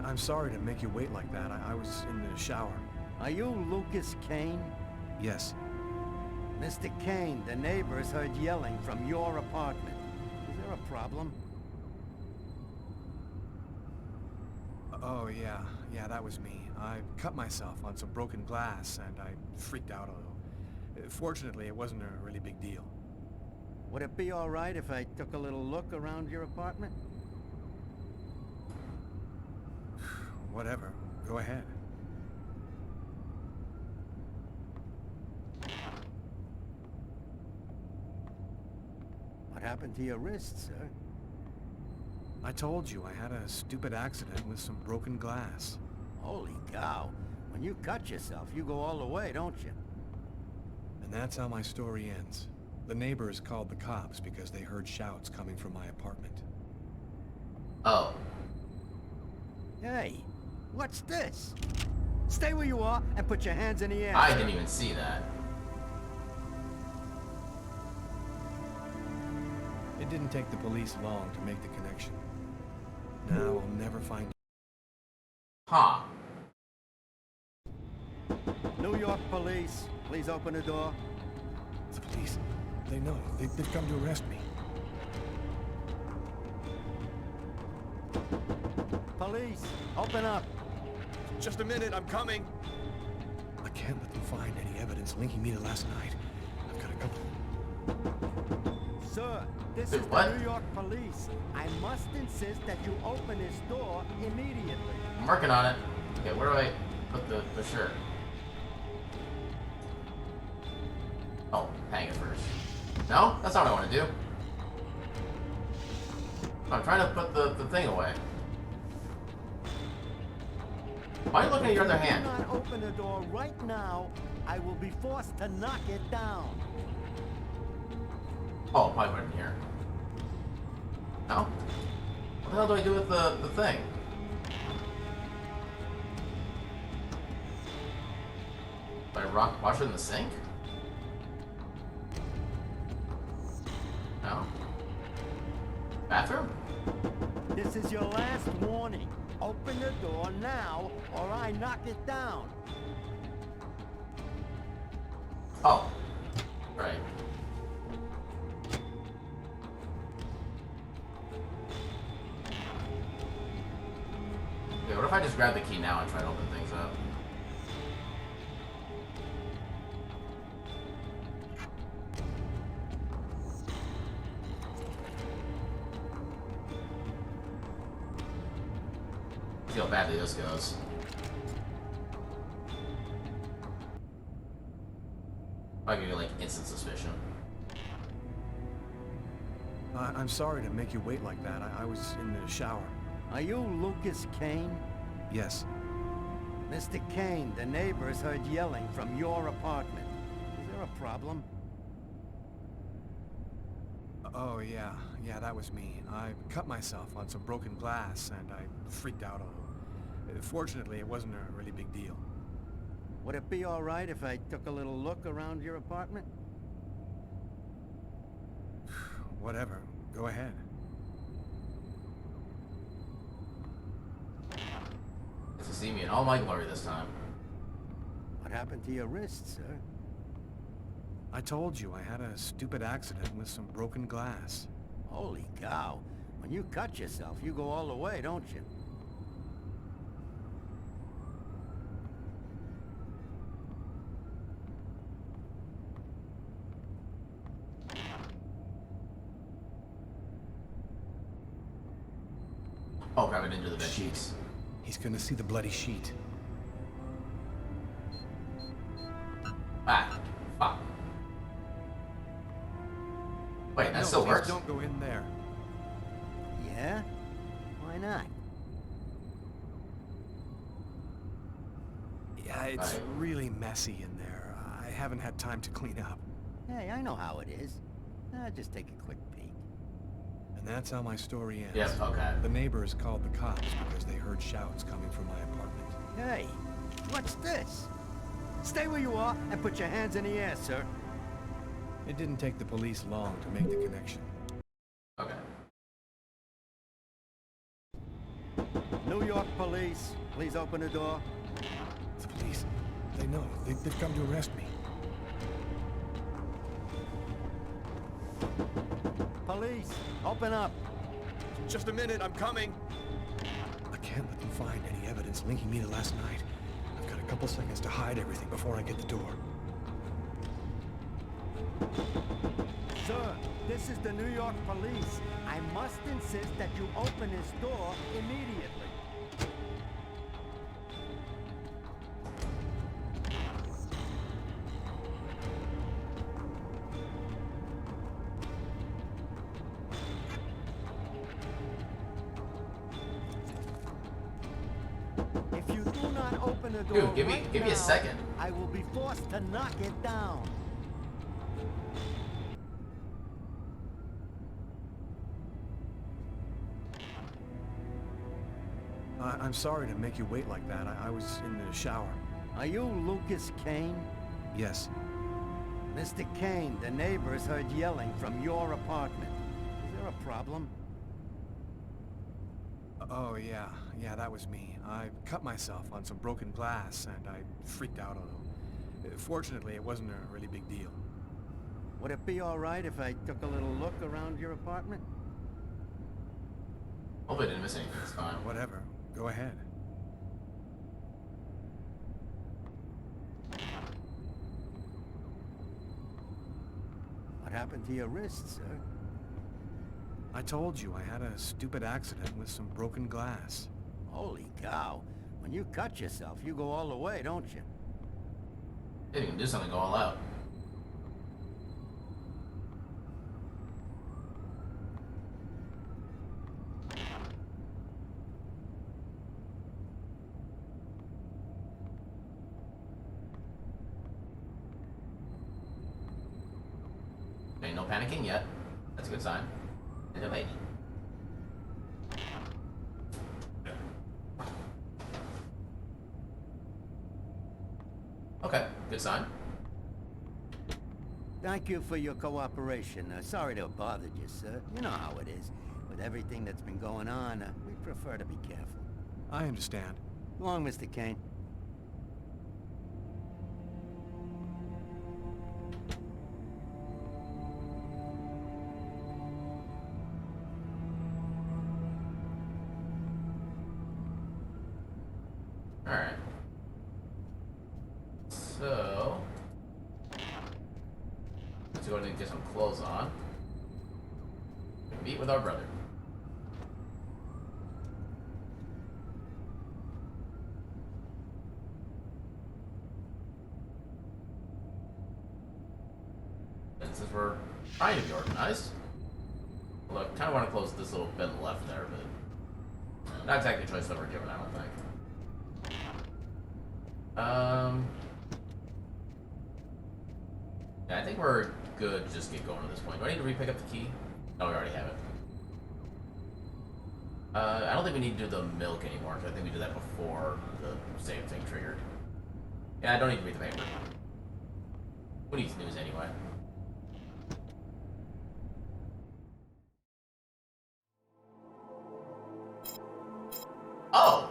I'm sorry to make you wait like that. I was in the shower. Are you Lucas Kane? Yes. Mr. Kane, the neighbors heard yelling from your apartment. Is there a problem? Oh, yeah. Yeah, that was me. I cut myself on some broken glass, and I freaked out a little. Fortunately, it wasn't a really big deal. Would it be all right if I took a little look around your apartment? Whatever. Go ahead. What happened to your wrist, sir? I told you I had a stupid accident with some broken glass. Holy cow. When you cut yourself, you go all the way, don't you? And that's how my story ends. The neighbors called the cops because they heard shouts coming from my apartment. Oh. Hey, what's this? Stay where you are and put your hands in the air. I didn't even see that. It didn't take the police long to make the connection. Now I'll never find... Huh. New York police, please open the door. The police. They know. They've come to arrest me. Police, open up. Just a minute, I'm coming. I can't let them find any evidence linking me to last night. I've got a couple... Sir, this Wait, is what? the New York police. I must insist that you open this door immediately. I'm working on it. Okay, where do I put the shirt? Oh, hang it first. No? That's not what I want to do. I'm trying to put the thing away. Why are you looking at your other hand? If you do not open the door right now, I will be forced to knock it down. Oh, probably put it in here. No? What the hell do I do with the thing? Do I wash it in the sink? No? Bathroom? This is your last warning. Open the door now, or I knock it down. Oh. Right. Okay, what if I just grab the key now and try to open things up? See how badly this goes. I'll give you like instant suspicion. I'm sorry to make you wait like that. I was in the shower. Are you Lucas Kane? Yes. Mr. Kane, the neighbors heard yelling from your apartment. Is there a problem? Oh, yeah. Yeah, that was me. I cut myself on some broken glass, and I freaked out a little. Fortunately, it wasn't a really big deal. Would it be all right if I took a little look around your apartment? Whatever. Go ahead. Nice to see me in all my glory this time. What happened to your wrist, sir? I told you I had a stupid accident with some broken glass. Holy cow. When you cut yourself, you go all the way, don't you? Oh crap, I didn't do the bed sheets. He's gonna see the bloody sheet. Ah, fuck. Wait, that No, still please works? don't go in there. Yeah? Why not? Yeah, it's Right. really messy in there. I haven't had time to clean up. Hey, I know how it is. Just take a quick peek. And that's how my story ends. Yes, okay. The neighbors called the cops because they heard shouts coming from my apartment. Hey, what's this? Stay where you are and put your hands in the air, sir. It didn't take the police long to make the connection. Okay. New York police, please open the door. The police. They know. They've come to arrest me. Police, open up. Just a minute, I'm coming. I can't let them find any evidence linking me to last night. I've got a couple seconds to hide everything before I get the door. Sir, this is the New York police. I must insist that you open this door immediately. If you do not open the door Dude, give me right a now, second. I will be forced to knock it down. I'm sorry to make you wait like that. I was in the shower. Are you Lucas Kane? Yes. Mr. Kane, the neighbors heard yelling from your apartment. Is there a problem? Oh, yeah. Yeah, that was me. I cut myself on some broken glass, and I freaked out a little. Fortunately, it wasn't a really big deal. Would it be all right if I took a little look around your apartment? Hope I didn't miss anything. It's fine. Whatever. Go ahead. What happened to your wrist, sir? I told you I had a stupid accident with some broken glass. Holy cow. When you cut yourself, you go all the way, don't you? Yeah, you can do something, go all out. Okay, no panicking yet. That's a good sign. And a baby. Okay, good sign. Thank you for your cooperation. Sorry to have bothered you, sir. You know how it is. With everything that's been going on, we prefer to be careful. I understand. Go on, Mr. Kane. Alright. So... let's go ahead and get some clothes on. Meet with our brother. And since we're trying to be organized, look, kind of want to close this little bit left there, but not exactly a choice that we're given, I don't think. Yeah, I think we're good to just get going at this point. Do I need to re-pick up the key? No, we already have it. I don't think we need to do the milk anymore, because I think we did that before the same thing triggered. Yeah, I don't need to read the paper. Who needs news anyway? Oh!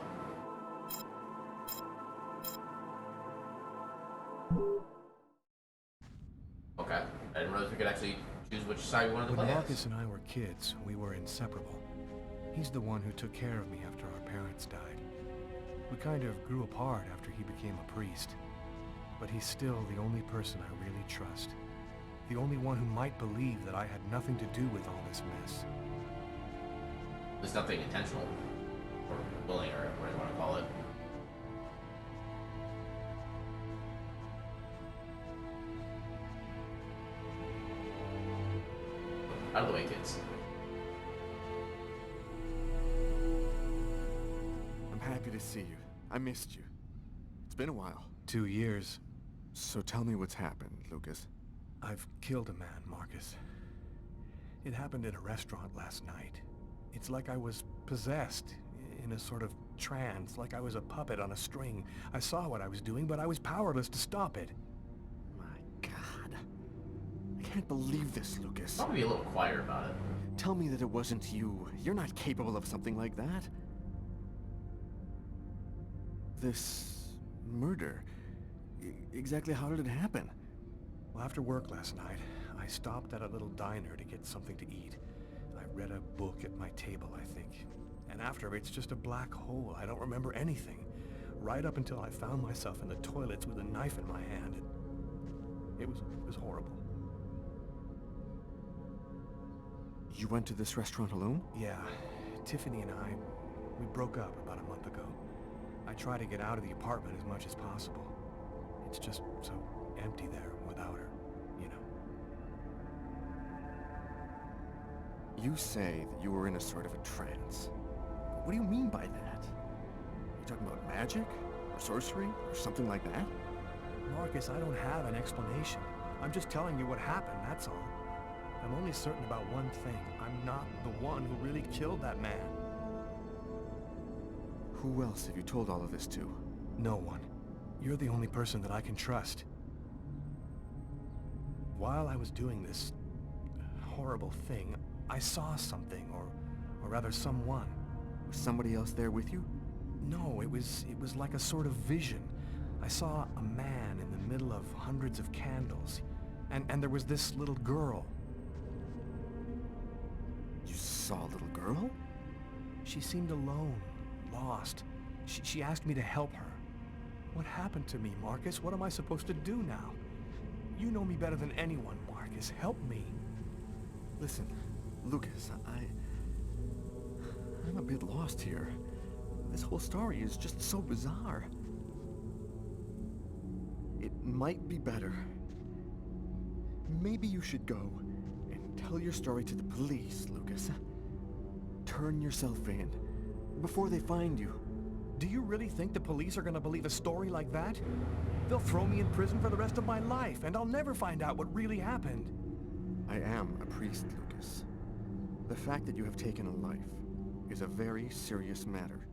Okay, I didn't realize we could actually choose which side we wanted to When play as. Marcus and I were kids, we were inseparable. He's the one who took care of me after our parents died. We kind of grew apart after he became a priest. But he's still the only person I really trust. The only one who might believe that I had nothing to do with all this mess. There's nothing intentional. Or willing, or whatever you want to call it. Out of the way, kids. I'm happy to see you. I missed you. It's been a while. 2 years. So tell me what's happened, Lucas. I've killed a man, Marcus. It happened in a restaurant last night. It's like I was possessed, in a sort of trance, like I was a puppet on a string. I saw what I was doing, but I was powerless to stop it. My God. I can't believe this, Lucas. Probably be a little quieter about it. Tell me that it wasn't you. You're not capable of something like that. This murder. Exactly how did it happen? Well, after work last night, I stopped at a little diner to get something to eat. I read a book at my table, I think. And after, it's just a black hole. I don't remember anything. Right up until I found myself in the toilets with a knife in my hand. It was horrible. You went to this restaurant alone? Yeah. Tiffany and I, we broke up about a month ago. I try to get out of the apartment as much as possible. It's just so empty there without her, you know. You say that you were in a sort of a trance. What do you mean by that? You talking about magic? Or sorcery? Or something like that? Marcus, I don't have an explanation. I'm just telling you what happened, that's all. I'm only certain about one thing. I'm not the one who really killed that man. Who else have you told all of this to? No one. You're the only person that I can trust. While I was doing this horrible thing, I saw something, or rather someone. Was somebody else there with you? No, it was like a sort of vision. I saw a man in the middle of hundreds of candles, and there was this little girl. You saw a little girl? She seemed alone, lost. She asked me to help her. What happened to me, Marcus? What am I supposed to do now? You know me better than anyone, Marcus. Help me. Listen, Lucas, I'm a bit lost here. This whole story is just so bizarre. It might be better. Maybe you should go and tell your story to the police, Lucas. Turn yourself in before they find you. Do you really think the police are gonna believe a story like that? They'll throw me in prison for the rest of my life, and I'll never find out what really happened. I am a priest, Lucas. The fact that you have taken a life is a very serious matter.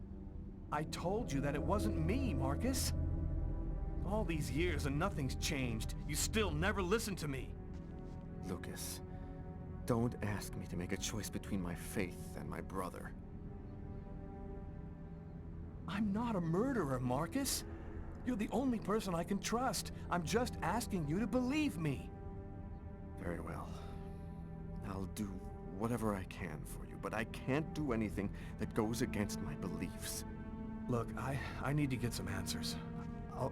I told you that it wasn't me, Marcus. All these years and nothing's changed. You still never listen to me. Lucas, don't ask me to make a choice between my faith and my brother. I'm not a murderer, Marcus. You're the only person I can trust. I'm just asking you to believe me. Very well. I'll do whatever I can for you, but I can't do anything that goes against my beliefs. Look, I need to get some answers.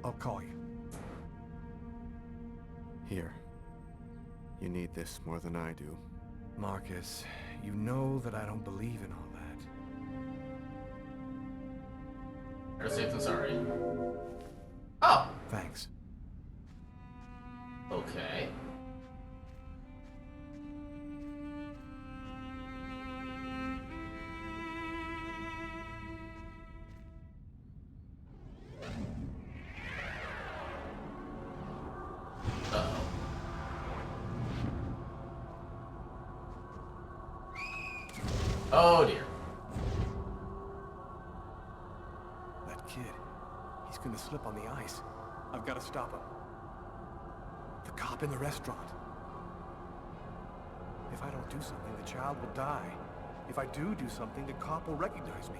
I'll call you. Here. You need this more than I do. Marcus, you know that I don't believe in all that. Better safe than sorry. Oh! Thanks. Okay. Uh-oh. Oh dear. That kid, he's gonna slip on the ice. I've got to stop him. The cop in the restaurant. If I don't do something, the child will die. If I do something, the cop will recognize me.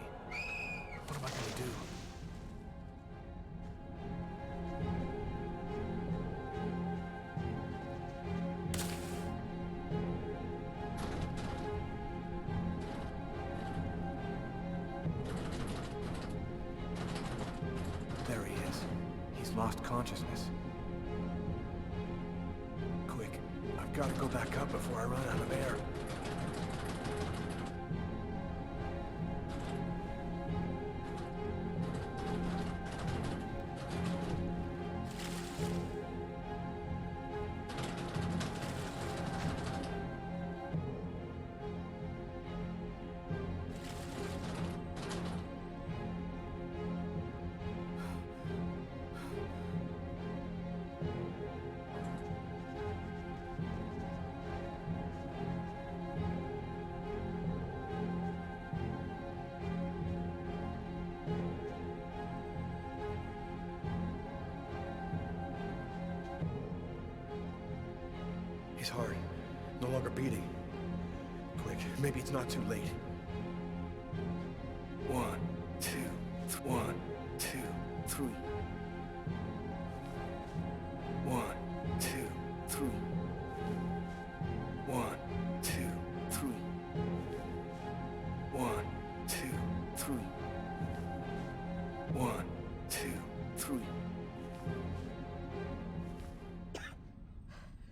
What am I gonna do? There he is. He's lost consciousness. Quick, I've got to go back up before I run out of air. His heart, no longer beating. Quick, maybe it's not too late. 1, 2, 1, 2, 3. 1, 2, 3. 1, 2, 3. 1, 2, 3. 1, 2, 3.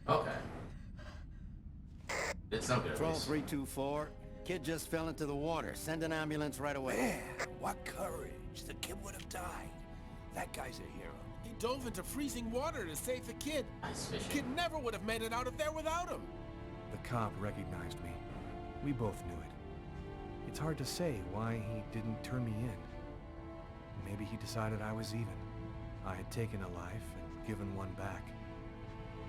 Okay. It's not good. Control 324. Kid just fell into the water. Send an ambulance right away. Man, what courage. The kid would have died. That guy's a hero. He dove into freezing water to save the kid. The kid never would have made it out of there without him. The cop recognized me. We both knew it. It's hard to say why he didn't turn me in. Maybe he decided I was even. I had taken a life and given one back.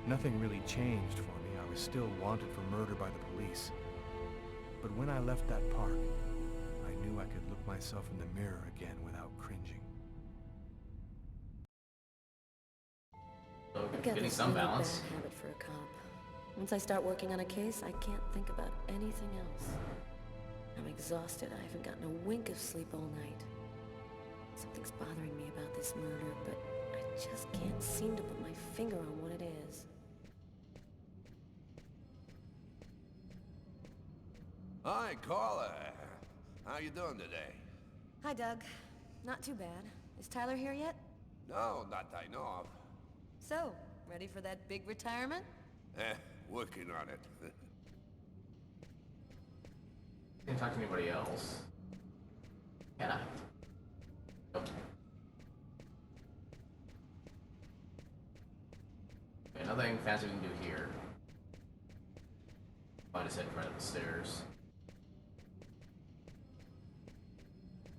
Nothing really changed for me. I was still wanted for murder by the police. But when I left that park, I knew I could look myself in the mirror again without cringing. So I've got getting this some really balance. bad habit for a cop. Once I start working on a case, I can't think about anything else. I'm exhausted. I haven't gotten a wink of sleep all night. Something's bothering me about this murder, but I just can't seem to put my finger on what it is. Hi, Carla. How you doing today? Hi, Doug. Not too bad. Is Tyler here yet? No, not that I know of. So, ready for that big retirement? Working on it. Can't talk to anybody else. Can I? Nope. Okay, nothing fancy we can do here. I just head right up the stairs.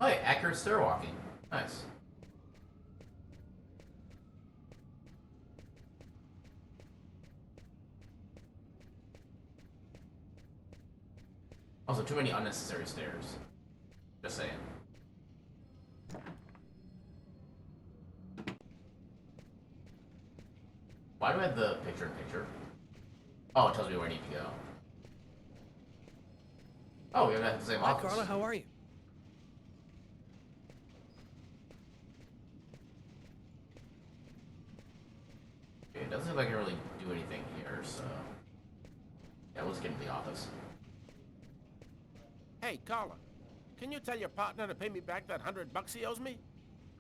Oh, yeah, accurate stair walking. Nice. Also, too many unnecessary stairs. Just saying. Why do I have the picture-in-picture? Oh, it tells me where I need to go. Oh, we have the same office. Hi, Carla. How are you? Okay, it doesn't look like I can really do anything here, so... Yeah, let's get into the office. Hey, Carla, can you tell your partner to pay me back that $100 he owes me?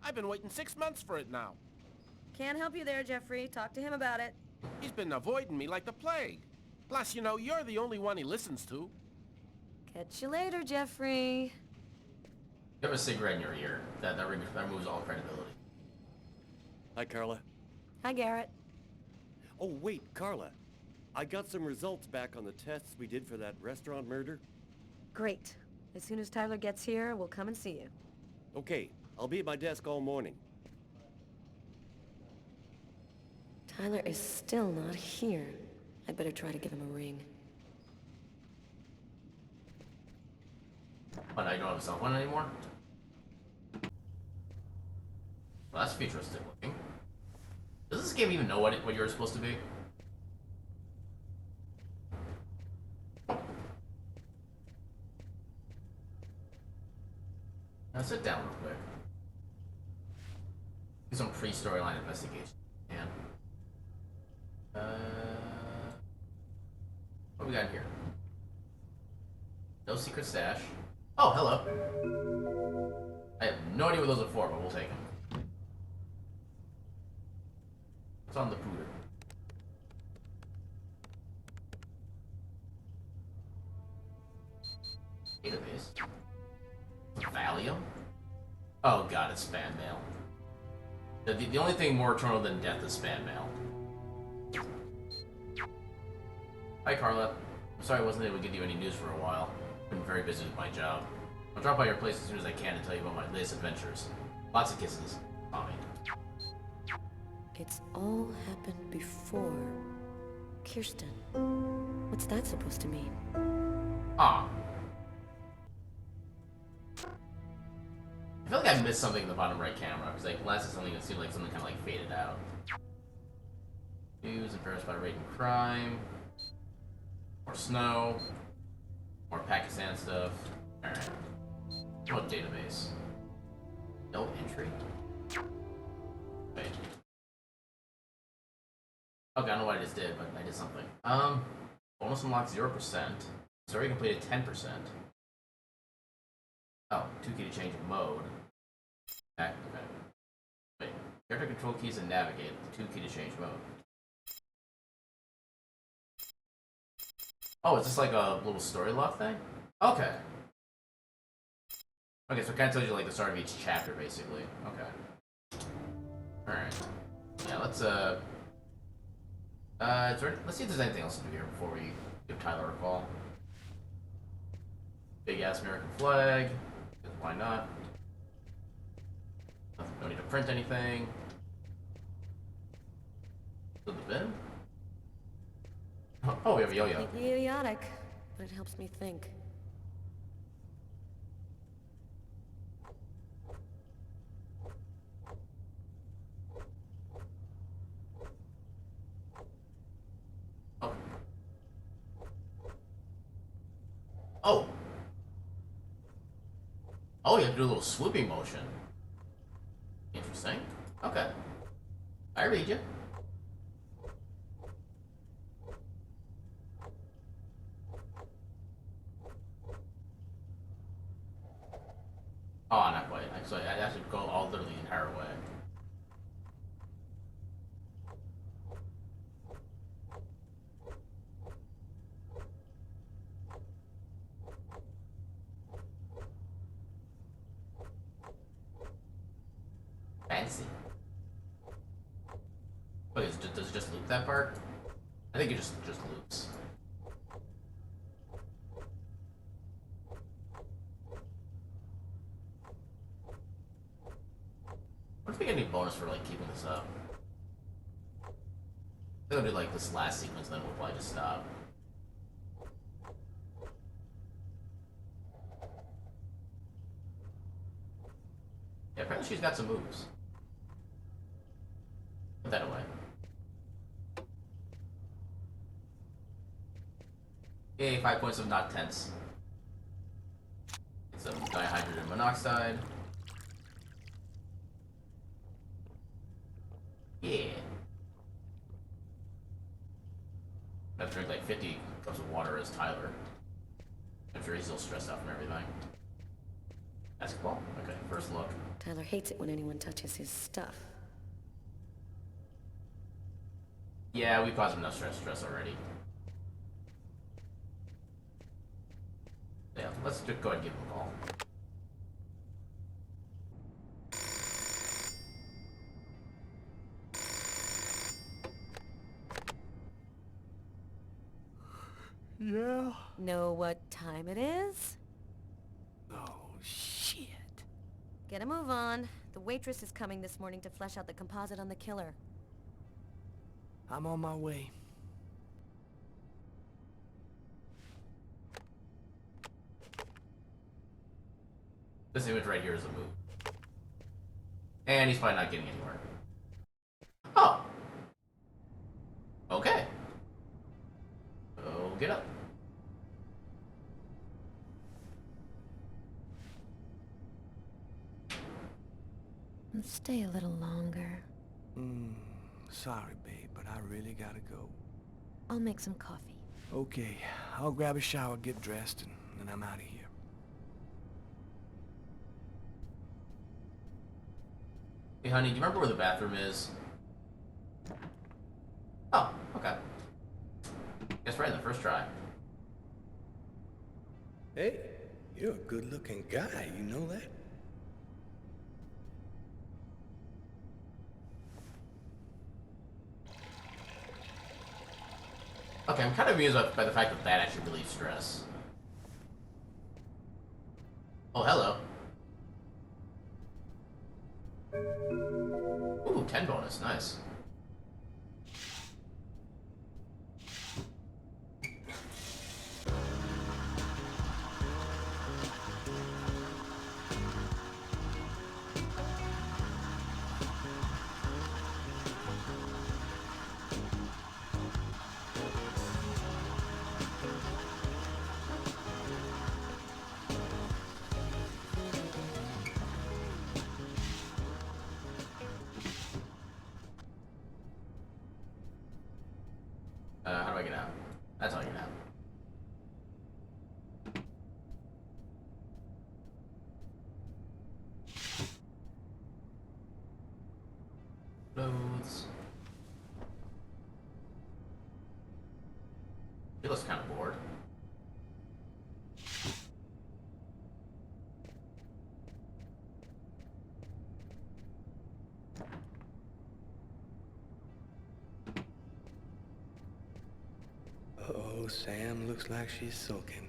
I've been waiting 6 months for it now. Can't help you there, Jeffrey. Talk to him about it. He's been avoiding me like the plague. Plus, you know, you're the only one he listens to. Catch you later, Jeffrey. You have a cigarette in your ear. That removes all credibility. Hi, Carla. Hi, Garrett. Oh, wait, Carla. I got some results back on the tests we did for that restaurant murder. Great. As soon as Tyler gets here, we'll come and see you. Okay, I'll be at my desk all morning. Tyler is still not here. I'd better try to give him a ring. Oh, now you don't have a cell phone anymore? Well, that's futuristic looking. Does this game even know what you're supposed to be? Now sit down real quick. Do some pre-storyline investigation. Man. What we got here? No secret stash. Oh, hello. I have no idea what those are for, but we'll take them. What's on the pooter? Database. Valium? Oh god, it's spam mail. The only thing more eternal than death is spam mail. Hi, Carla. I'm sorry I wasn't able to give you any news for a while. I've been very busy with my job. I'll drop by your place as soon as I can to tell you about my latest adventures. Lots of kisses. Tommy. It's all happened before. Kirsten. What's that supposed to mean? Ah. I feel like I missed something in the bottom right camera, because like last time something that seemed like something kind of like faded out. News, embarrassed by rate and crime. More snow. More Pakistan stuff. Alright. What database? No entry? Wait. Okay, I don't know what I just did, but I did something. Bonus unlocked 0%. Story completed 10%. Oh, 2 key to change mode. Okay. Wait. Character control keys and navigate. 2 key to change mode. Oh, it's just like a little story lock thing? Okay. Okay, so it kind of tells you like the start of each chapter, basically. Okay. Alright. Yeah, let's see if there's anything else to do here before we give Tyler a call. Big ass American flag. Why not? No need to print anything. To the bin? Oh, we have a yo-yo. Completely idiotic, but it helps me think. Oh. Oh! Oh, you have to do a little swooping motion. Interesting. Okay. I read you. Oh, not quite. Actually, I have to go all literally the entire way. Fancy. Wait, does it just loop that part? I think it just loops. What if we get any bonus for like keeping this up? I think I'll do like this last sequence, then we'll probably just stop. Yeah, apparently she's got some moves. Put that away. Yay, 5 points of not tense. Some dihydrogen monoxide. Yeah. I have to drink like 50 cups of water as Tyler. I'm sure he's still stressed out from everything. Basketball? Okay, first look. Tyler hates it when anyone touches his stuff. Yeah, we caused him enough stress already. Yeah, let's just go ahead and give him a call. Yeah? Know what time it is? Oh, shit. Get a move on. The waitress is coming this morning to flesh out the composite on the killer. I'm on my way. This image right here is a move. And he's probably not getting anywhere. Oh! Okay. Oh, get up. Stay a little longer. Sorry, babe, but I really gotta go. I'll make some coffee. Okay, I'll grab a shower, get dressed, and then I'm out of here. Hey, honey, do you remember where the bathroom is? Oh, okay. Guess right in the first try. Hey, you're a good-looking guy, you know that? Okay, I'm kind of amused by the fact that that actually relieves stress. Oh, hello. Ooh, 10 bonus, nice. How do I get out? That's how I get out. Clothes. He looks kind of bored. Uh-oh, Sam looks like she's sulking.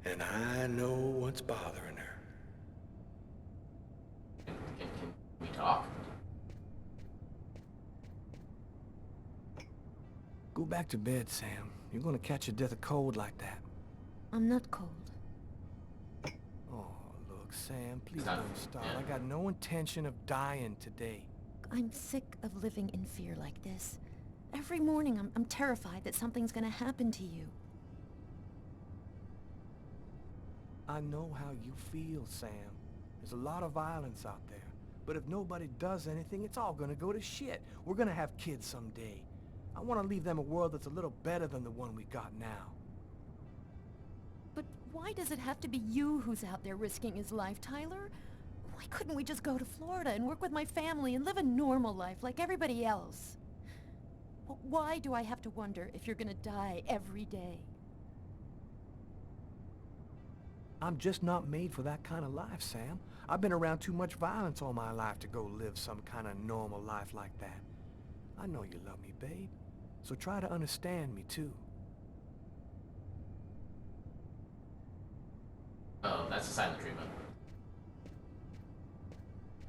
And I know what's bothering her. Can we talk? Go back to bed, Sam. You're gonna catch your death of cold like that. I'm not cold. Oh, look, Sam, please Stop. don't start. Yeah. I got no intention of dying today. I'm sick of living in fear like this. Every morning I'm terrified that something's gonna happen to you. I know how you feel, Sam. There's a lot of violence out there. But if nobody does anything, it's all gonna go to shit. We're gonna have kids someday. I want to leave them a world that's a little better than the one we got now. But why does it have to be you who's out there risking his life, Tyler? Why couldn't we just go to Florida and work with my family and live a normal life like everybody else? Why do I have to wonder if you're gonna die every day? I'm just not made for that kind of life, Sam. I've been around too much violence all my life to go live some kind of normal life like that. I know you love me, babe. So try to understand me, too. Oh, that's a silent treatment.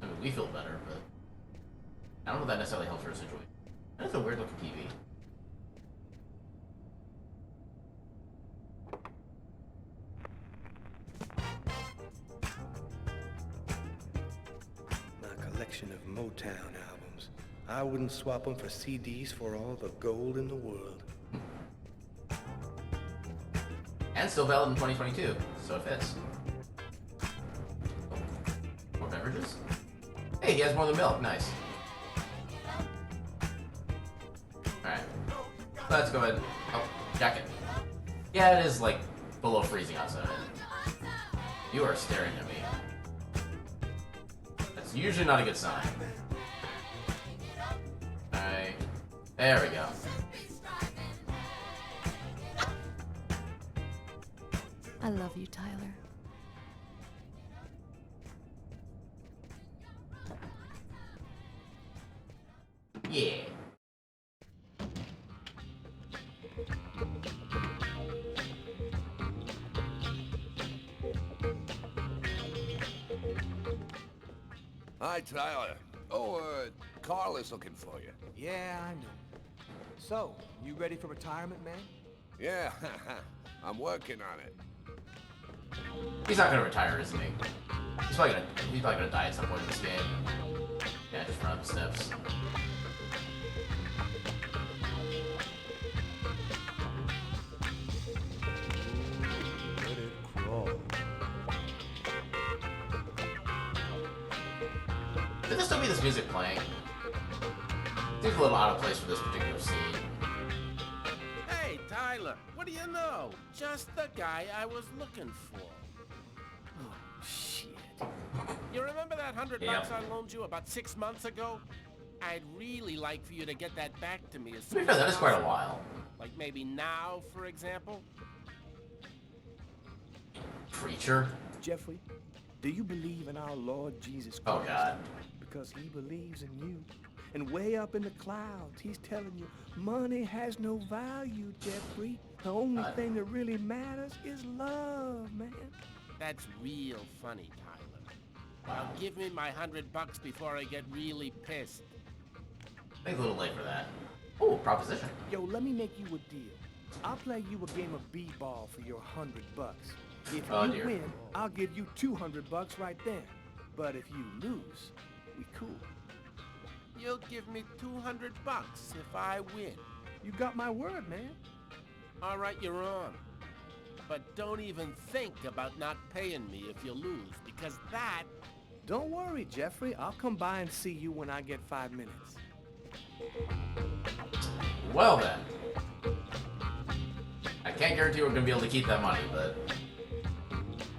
I mean, we feel better, but I don't know if that necessarily helps her situation. That's a weird looking TV. My collection of Motown albums. I wouldn't swap them for CDs for all the gold in the world. And still valid in 2022, so it fits. More beverages? Hey, he has more than milk, nice. Alright. Let's go ahead. Oh, jacket. Yeah, it is like below freezing outside. You are staring at me. That's usually not a good sign. Alright. There we go. I love you, Tyler. Yeah. Hi, Tyler. Oh, Carl is looking for you. Yeah, I know. So, you ready for retirement, man? Yeah, I'm working on it. He's not gonna retire, isn't he? He's probably gonna die at some point in this game. Yeah, just run up the steps. Let it crawl. Could there still be this music playing? Seems a little out of place for this particular scene. Hey, Tyler, what do you know? Just the guy I was looking for. Oh, shit. You remember that $100 Yep. I loaned you about 6 months ago? I'd really like for you to get that back to me as To soon be fair, as that is quite a possible. while. Like maybe now, for example? Preacher? Jeffrey, do you believe in our Lord Jesus Oh Christ? god. Because he believes in you. And way up in the clouds, he's telling you, money has no value, Jeffrey. The only thing that really matters is love, man. That's real funny, Tyler. Now give me my $100 before I get really pissed. I think a little late for that. Ooh, proposition. Yo, let me make you a deal. I'll play you a game of b-ball for your $100. If Oh, you dear. win, I'll give you $200 right then. But if you lose, we cool. You'll give me $200 if I win. You got my word, man. All right, you're on. But don't even think about not paying me if you lose, because that... Don't worry, Jeffrey. I'll come by and see you when I get 5 minutes. Well then. I can't guarantee we're gonna be able to keep that money, but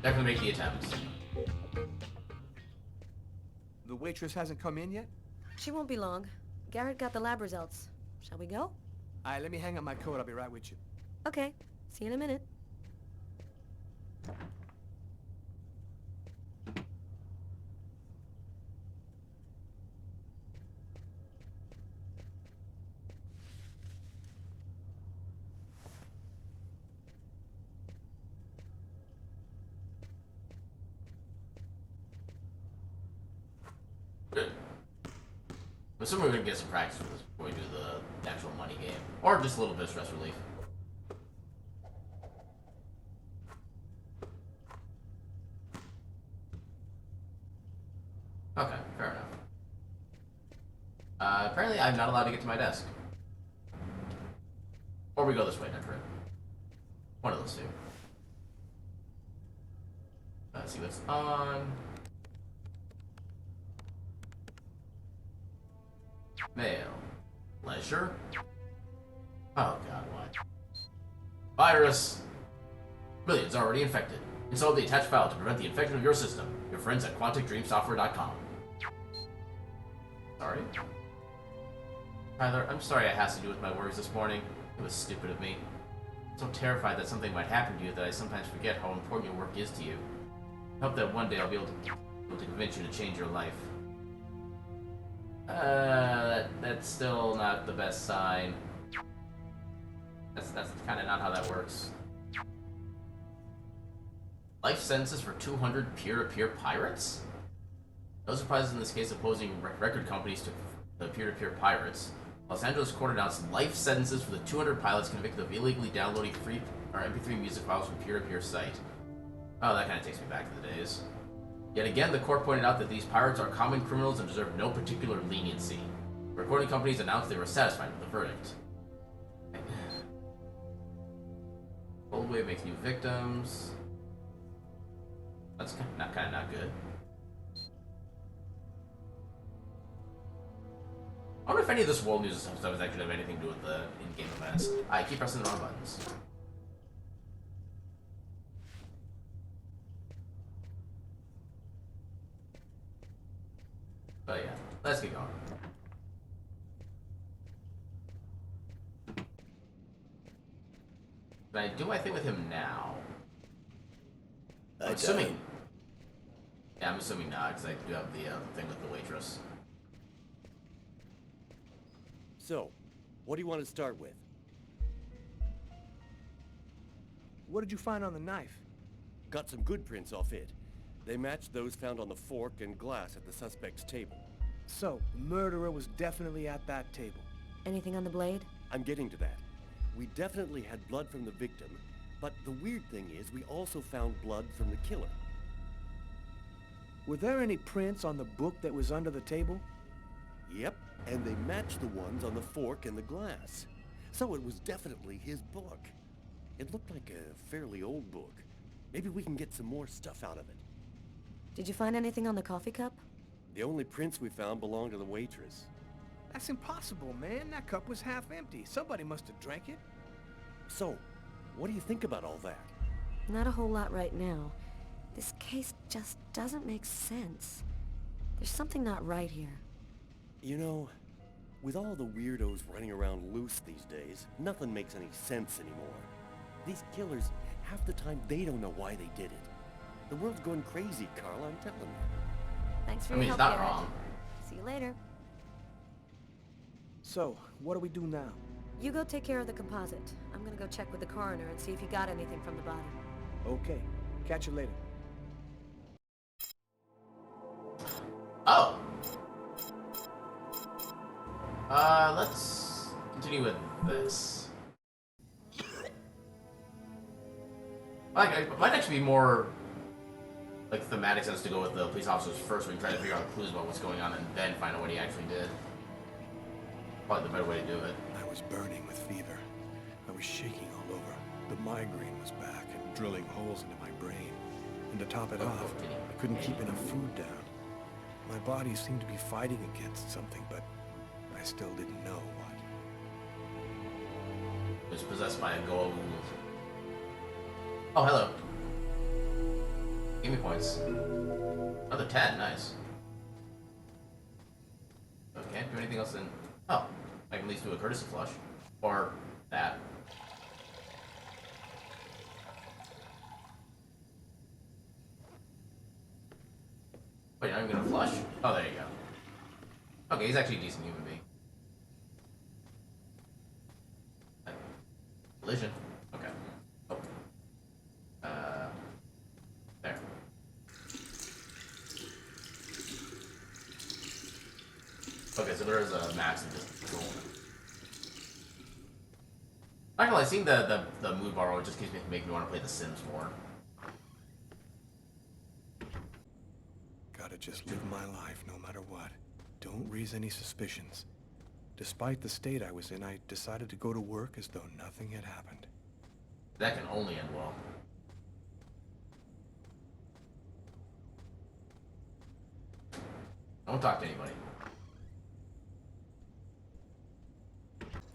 definitely make the attempt. The waitress hasn't come in yet? She won't be long. Garrett got the lab results. Shall we go? All right, let me hang up my coat. I'll be right with you. Okay. See you in a minute. Good. I'm assuming we're gonna get some practice with this before we do the actual money game. Or just a little bit of stress relief. Okay, fair enough. Apparently I'm not allowed to get to my desk. Or we go this way, Metroid. One of those two. Let's see what's on. Mail. Leisure? Oh god, what? Virus! Millions already infected. Install the attached file to prevent the infection of your system. Your friends at QuanticDreamSoftware.com. Sorry? Tyler, I'm sorry I had to do with my worries this morning. It was stupid of me. I'm so terrified that something might happen to you that I sometimes forget how important your work is to you. I hope that one day I'll be able to convince you to change your life. That's still not the best sign. That's kind of not how that works. Life sentences for 200 peer-to-peer pirates? No surprises in this case opposing record companies to the peer-to-peer pirates. Los Angeles court announced life sentences for the 200 pilots convicted of illegally downloading free or MP3 music files from peer-to-peer site. Oh, that kind of takes me back to the days. Yet again, the court pointed out that these pirates are common criminals and deserve no particular leniency. The recording companies announced they were satisfied with the verdict. Old Wave makes new victims. That's kind of not good. I wonder if any of this world news stuff is actually have anything to do with the in-game events. I keep pressing the wrong buttons. But yeah, let's get going. Can I do my thing with him now? I'm assuming. Yeah, I'm assuming not, because I do have the thing with the waitress. So, what do you want to start with? What did you find on the knife? Got some good prints off it. They matched those found on the fork and glass at the suspect's table. So, the murderer was definitely at that table. Anything on the blade? I'm getting to that. We definitely had blood from the victim, but the weird thing is we also found blood from the killer. Were there any prints on the book that was under the table? Yep, and they matched the ones on the fork and the glass. So it was definitely his book. It looked like a fairly old book. Maybe we can get some more stuff out of it. Did you find anything on the coffee cup? The only prints we found belonged to the waitress. That's impossible, man. That cup was half empty. Somebody must have drank it. So, what do you think about all that? Not a whole lot right now. This case just doesn't make sense. There's something not right here. You know, with all the weirdos running around loose these days, nothing makes any sense anymore. These killers, half the time they don't know why they did it. The world's going crazy, Carl, I'm telling you. Thanks for I your mean, help, it's not Garrett. wrong. See you later. So, what do we do now? You go take care of the composite. I'm gonna go check with the coroner and see if he got anything from the body. Okay. Catch you later. Oh! Let's continue with this. Might actually be more like thematic sense to go with the police officers first. We can try to figure out clues about what's going on and then find out what he actually did. Probably the better way to do it. I was burning with fever. I was shaking all over. The migraine was back and drilling holes into my brain. And to top it off, I couldn't keep enough food down. My body seemed to be fighting against something, but I still didn't know what. It was possessed by a ghoul. Oh, hello. Give me points. Another 10, nice. So can't do anything else then. Oh, I can at least do a courtesy flush. Or that. Wait, I'm gonna flush? Oh, there you go. Okay, he's actually a decent human being. Collision. Okay. Oh. There. Okay, so there is a max of this control. Not gonna lie, seeing the mood bar just keeps making me want to play The Sims more. Gotta just live my life no matter what. Don't raise any suspicions. Despite the state I was in, I decided to go to work as though nothing had happened. That can only end well. Don't talk to anybody.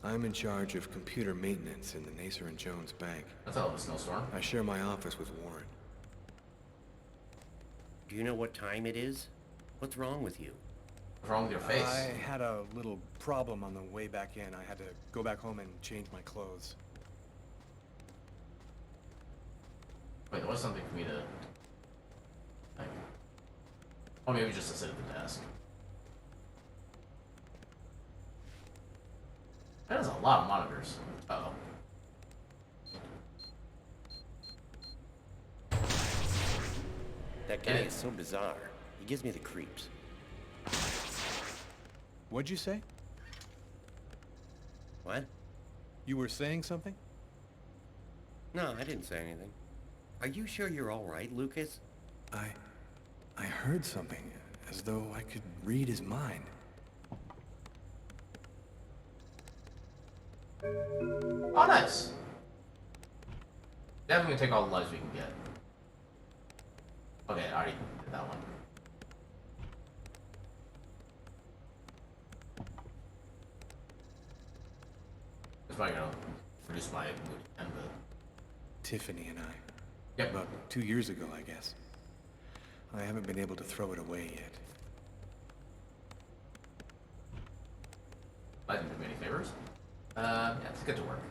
I'm in charge of computer maintenance in the Nacer and Jones bank. That's a hell of a snowstorm. I share my office with Warren. Do you know what time it is? What's wrong with you? What's wrong with your face? I had a little problem on the way back in. I had to go back home and change my clothes. Wait, there was something for me to... like... Oh, maybe just to sit at the desk. That is a lot of monitors. Uh-oh. That guy is so bizarre. He gives me the creeps. What'd you say? What? You were saying something? No, I didn't say anything. Are you sure you're all right, Lucas? I heard something, as though I could read his mind. Oh, nice! Definitely gonna take all the lives we can get. Okay, I already did that one. It's probably gonna reduce my mood and the... Tiffany and I. Yep. About 2 years ago, I guess. I haven't been able to throw it away yet. I didn't do me any favors. Yeah, let's get to work.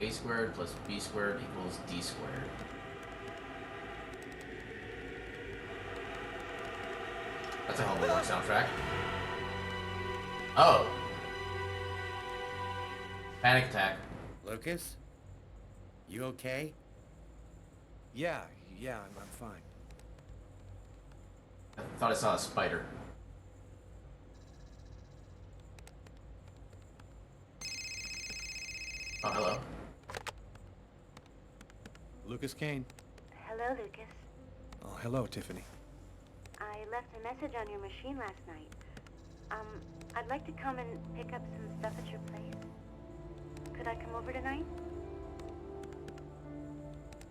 A squared plus B squared equals D squared. That's a hell of a work soundtrack. Oh. Panic attack. Lucas? You okay? Yeah, I'm fine. I thought I saw a spider. Oh, hello. Lucas Kane. Hello, Lucas. Oh, hello, Tiffany. I left a message on your machine last night. I'd like to come and pick up some stuff at your place. Could I come over tonight?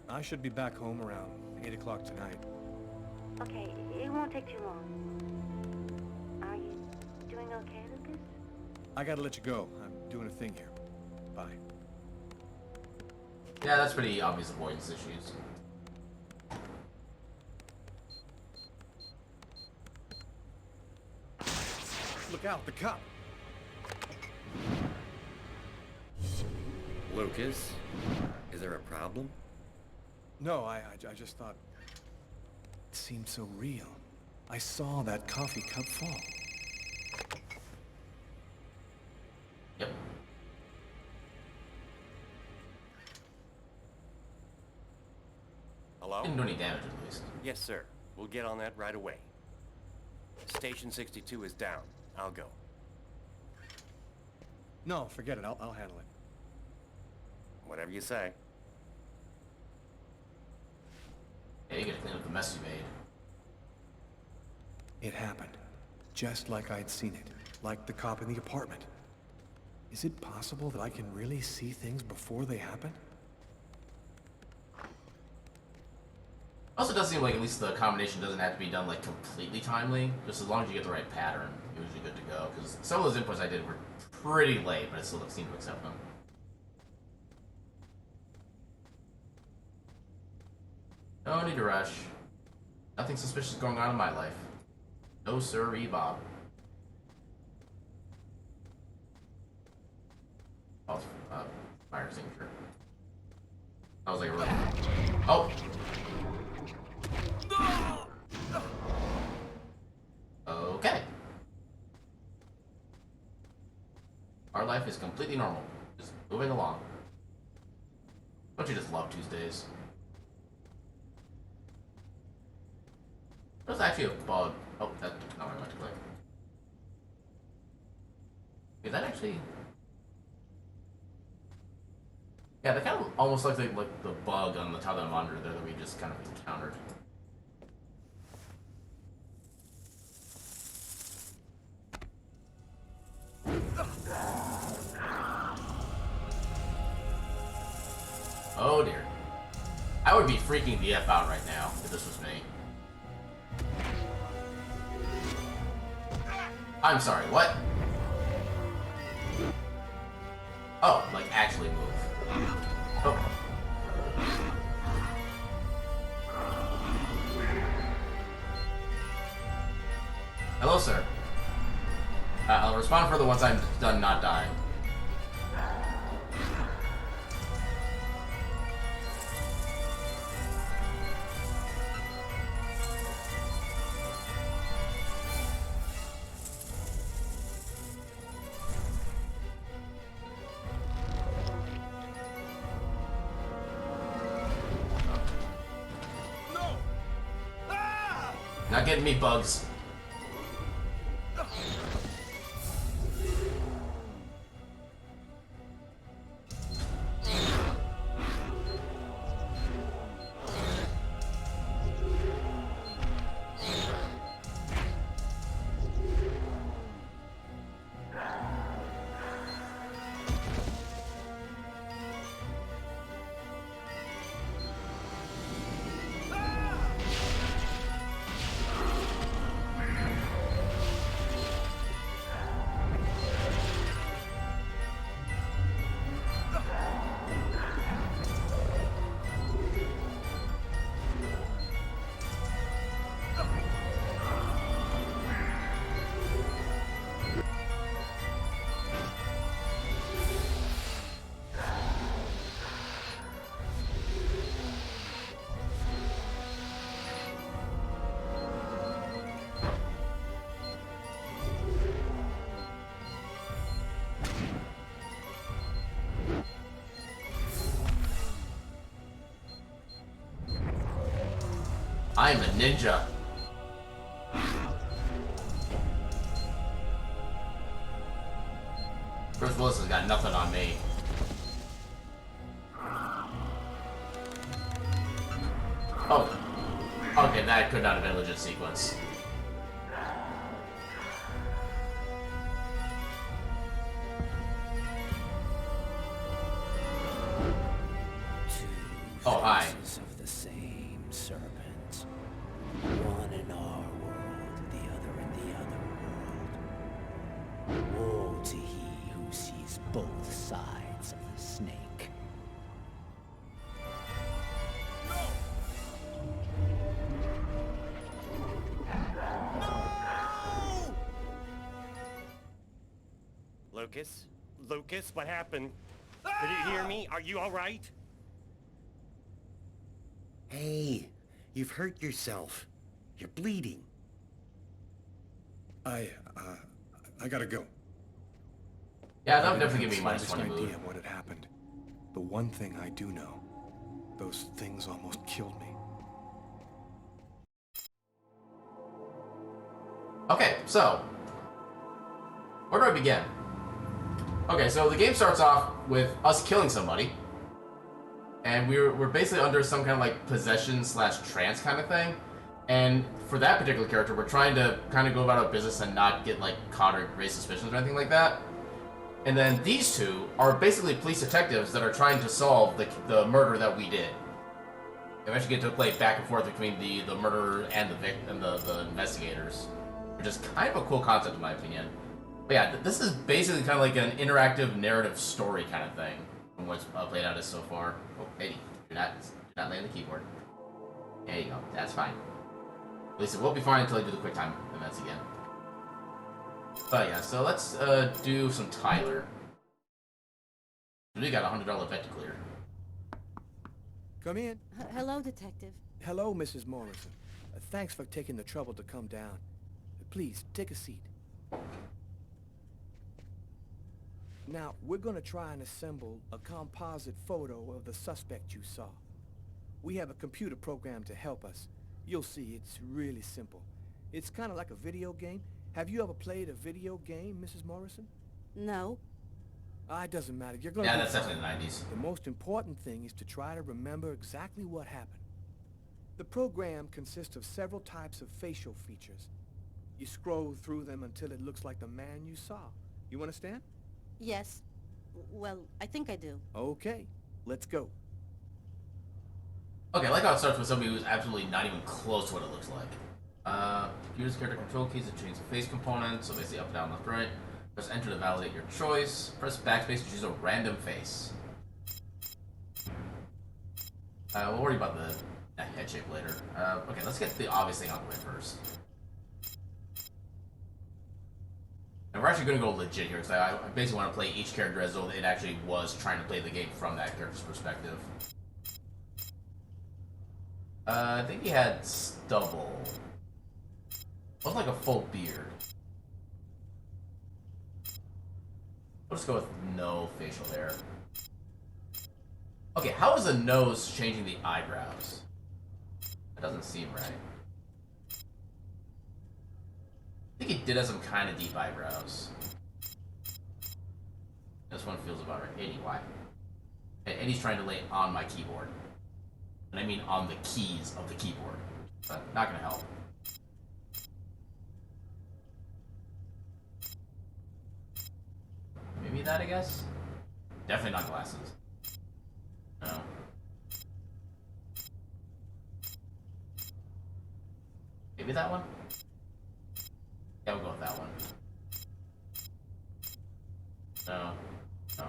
I should be back home around 8 o'clock tonight. Okay, it won't take too long. Are you doing okay, Lucas? I gotta let you go. I'm doing a thing here. Bye. Yeah, that's pretty obvious avoidance issues. Look out, the cop! Lucas? Is there a problem? No, I just thought... It seemed so real. I saw that coffee cup fall. Yep. Hello? Didn't do any damage at least. Yes, sir. We'll get on that right away. Station 62 is down. I'll go. No, forget it. I'll handle it. Whatever you say. Yeah, you gotta clean up the mess you made. It happened. Just like I'd seen it. Like the cop in the apartment. Is it possible that I can really see things before they happen? Also, it does seem like at least the combination doesn't have to be done like completely timely. Just as long as you get the right pattern, you're usually good to go. Because some of those inputs I did were pretty late, but I still seem to accept them. No need to rush. Nothing suspicious going on in my life. No sirree, Bob. Oh, it's, fire extinguisher. I was like, oh! Okay. Our life is completely normal. Just moving along. Don't you just love Tuesdays? There's actually a bug. Oh, that's not where I meant to click. Is that actually... Yeah, that kind of almost looks like the bug on the top of the monitor there that we just kind of encountered. Oh dear. I would be freaking the F out right now if this was me. I'm sorry, what? Oh, like actually move. Oh. Hello, sir. I'll respond further once I'm done not dying. No! Ah! Not getting me, bugs. I am a ninja. Bruce Willis has got nothing on me. Oh. Okay, that could not have been a legit sequence. Oh, hi. Of the same serpent. One in our world, the other in the other world. Woe to he who sees both sides of the snake. Lucas? Lucas, what happened? Did you hear me? Are you alright? Hey, you've hurt yourself. You're bleeding. I gotta go. Yeah, that would definitely give me I minus didn't have 20 the move. slightest idea what had happened. The one thing I do know, those things almost killed me. Okay, so where do I begin? Okay, so the game starts off with us killing somebody, and we're basically under some kind of like possession / trance kind of thing. And for that particular character, we're trying to kind of go about our business and not get like caught or raise suspicions or anything like that. And then these two are basically police detectives that are trying to solve the murder that we did. And we actually get to play back and forth between the murderer and the victim and the investigators, which is kind of a cool concept in my opinion. But yeah, this is basically kind of like an interactive narrative story kind of thing from what's played out as so far. Oh, hey, do not lay on the keyboard. There you go. That's fine. At least it will be fine until I do the quick time events again. But yeah, so let's do some Tyler. We got a $100 bet to clear. Come in. Hello, Detective. Hello, Mrs. Morrison. Thanks for taking the trouble to come down. Please, take a seat. Now, we're going to try and assemble a composite photo of the suspect you saw. We have a computer program to help us. You'll see, it's really simple. It's kind of like a video game. Have you ever played a video game, Mrs. Morrison? No. It doesn't matter. You're going to Yeah, that's definitely the 90s. The most important thing is to try to remember exactly what happened. The program consists of several types of facial features. You scroll through them until it looks like the man you saw. You understand? Yes. Well, I think I do. Okay, let's go. Okay, I like how it starts with somebody who's absolutely not even close to what it looks like. Use character control keys to change the face components, so basically up, down, left, right. Press enter to validate your choice. Press backspace to choose a random face. We'll worry about the head shape later. Okay, let's get the obvious thing out of the way first. And we're actually going to go legit here, because I basically want to play each character as though it actually was trying to play the game from that character's perspective. I think he had stubble. Looked like a full beard. We'll just go with no facial hair. Okay, how is the nose changing the eyebrows? That doesn't seem right. I think he did have some kind of deep eyebrows. This one feels about right. 80, why? And he's trying to lay it on my keyboard. And I mean on the keys of the keyboard. But not gonna help. Maybe that, I guess? Definitely not glasses. No. Maybe that one? Yeah, we'll go with that one. No. No.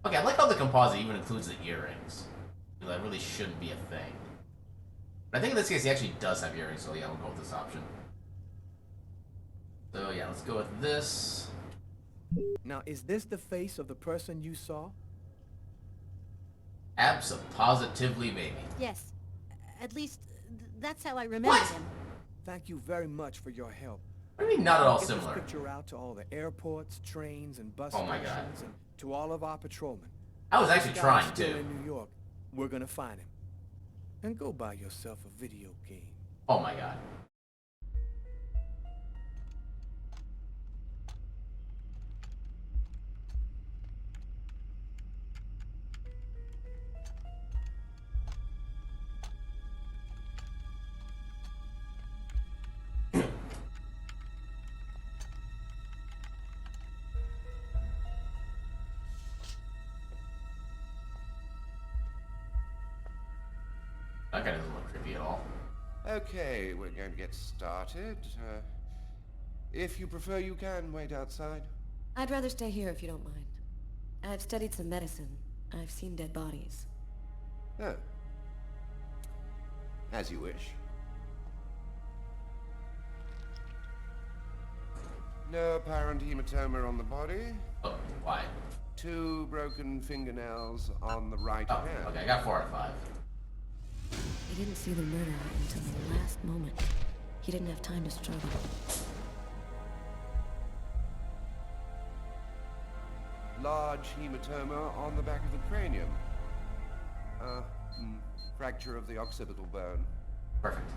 Okay, I like how the composite even includes the earrings. That really shouldn't be a thing. But I think in this case he actually does have earrings, so yeah, we'll go with this option. So yeah, let's go with this. Now, is this the face of the person you saw? Abso-positively, baby. Yes. At least, that's how I remember him. Thank you very much for your help. What do you mean not at all Get similar? this picture out to all the airports, trains, and bus Oh my God. stations, and to all of our patrolmen. I was actually This guy's trying still to. in New York. We're gonna find him. And go buy yourself a video game. Oh my God. That guy doesn't look creepy at all. Okay, we're going to get started. If you prefer, you can wait outside. I'd rather stay here if you don't mind. I've studied some medicine. I've seen dead bodies. Oh. As you wish. No apparent hematoma on the body. Oh, why? 2 broken fingernails on the right Oh, hand. okay, I got 4 out of 5. He didn't see the murderer until the last moment. He didn't have time to struggle. Large hematoma on the back of the cranium. Fracture of the occipital bone. Perfect.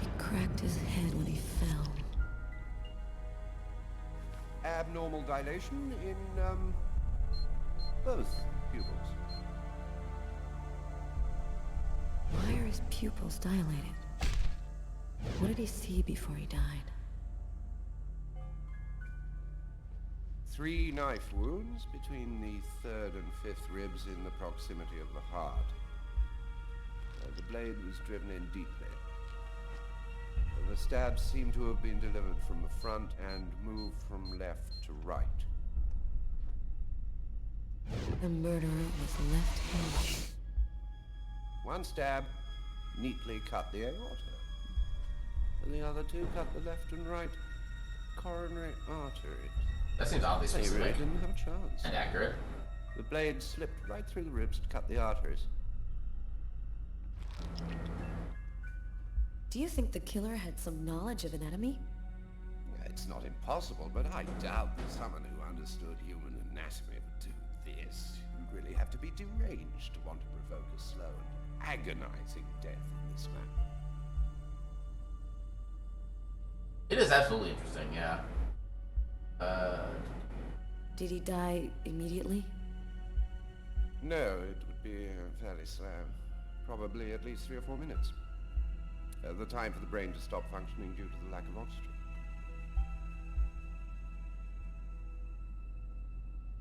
He cracked his head when he fell. Abnormal dilation in, both pupils. Why are his pupils dilated? What did he see before he died? 3 knife wounds between the 3rd and 5th ribs in the proximity of the heart. The blade was driven in deeply. The stabs seem to have been delivered from the front and moved from left to right. The murderer was left-handed. 1 stab neatly cut the aorta, and the other 2 cut the left and right coronary arteries. That seems oddly He really specific. didn't have a chance. And accurate. The blade slipped right through the ribs and cut the arteries. Do you think the killer had some knowledge of anatomy? It's not impossible, but I doubt that someone who understood human anatomy would do this. You'd really have to be deranged to want to provoke a slow and agonizing death in this manner. It is absolutely interesting, yeah. Did he die immediately? No, it would be fairly slow. Probably at least 3 or 4 minutes. The time for the brain to stop functioning due to the lack of oxygen.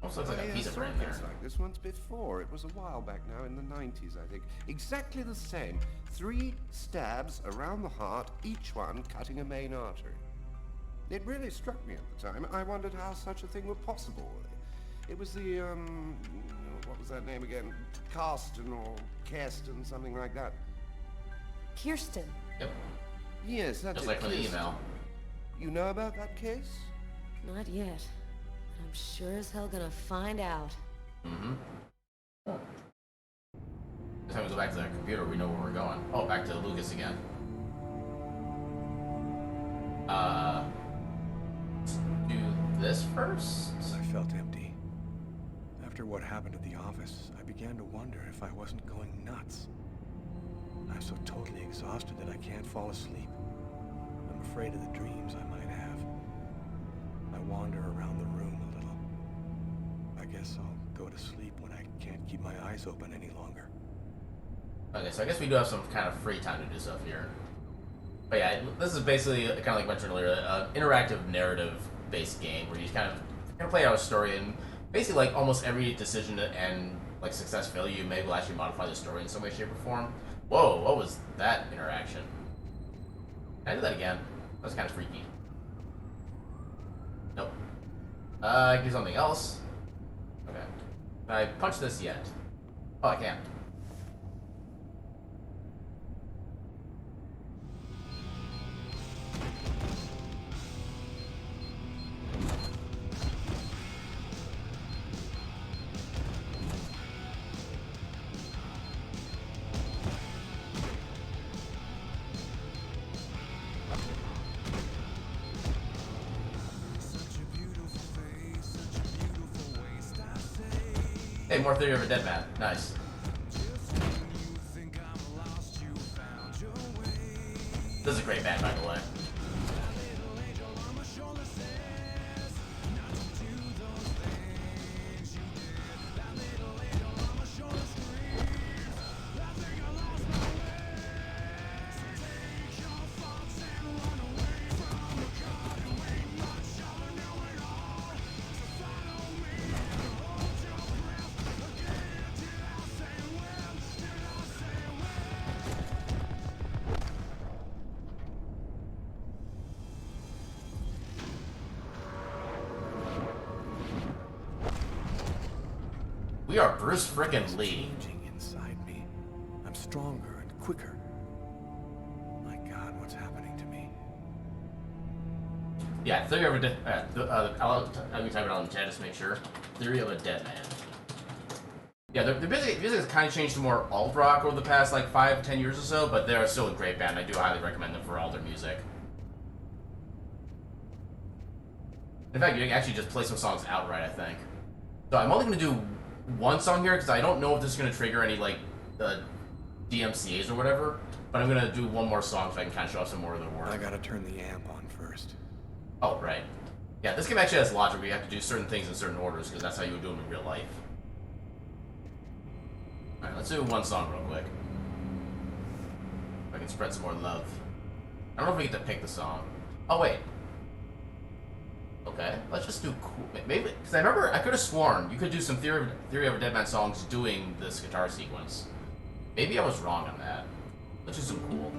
Almost looks like a piece of brain there. It's like this once before. It was a while back now, in the 90s, I think. Exactly the same. 3 stabs around the heart, each one cutting a main artery. It really struck me at the time. I wondered how such a thing were possible. It was the, what was that name again? Karsten or Kirsten, something like that. Kirsten. Yep. Yes, that's just it. like from the email. You know about that case? Not yet. I'm sure as hell gonna find out. Mm-hmm. This time we go back to that computer, we know where we're going. Oh, back to Lucas again. Do this first? I felt empty. After what happened at the office, I began to wonder if I wasn't going nuts. I'm so totally exhausted that I can't fall asleep. I'm afraid of the dreams I might have. I wander around the room a little. I guess I'll go to sleep when I can't keep my eyes open any longer. Okay, so I guess we do have some kind of free time to do stuff here. But yeah, this is basically, kind of like mentioned earlier, an interactive narrative-based game where you kind of play out a story, and basically like almost every decision and like success failure you may will actually modify the story in some way, shape, or form. Whoa, what was that interaction? Can I do that again? That was kind of freaky. Nope. I can do something else. Okay. Can I punch this yet? Oh, I can't. Hey, more Theory of a Dead Man. Nice. This is a great band, by the way. We are Bruce frickin' Lee. Changing inside me. I'm stronger and quicker. My God, what's happening to me? Yeah, Theory of a Dead. I'll type it on the chat just to make sure. Theory of a Dead Man. Yeah, the music has kind of changed to more alt rock over the past like 5-10 years or so, but they're still a great band. I do highly recommend them for all their music. In fact, you can actually just play some songs outright, I think. So I'm only going to do one song here because I don't know if this is going to trigger any like DMCAs or whatever, but I'm going to do one more song so I can kind of show off some more of their work. I gotta turn the amp on first. Oh, right. Yeah, this game actually has logic where you have to do certain things in certain orders because that's how you would do them in real life. Alright, let's do one song real quick. If I can spread some more love. I don't know if we get to pick the song. Oh, wait. Okay, let's just do cool. Maybe, because I remember I could have sworn you could do some Theory of a Dead Man songs doing this guitar sequence. Maybe I was wrong on that. Let's do some cool.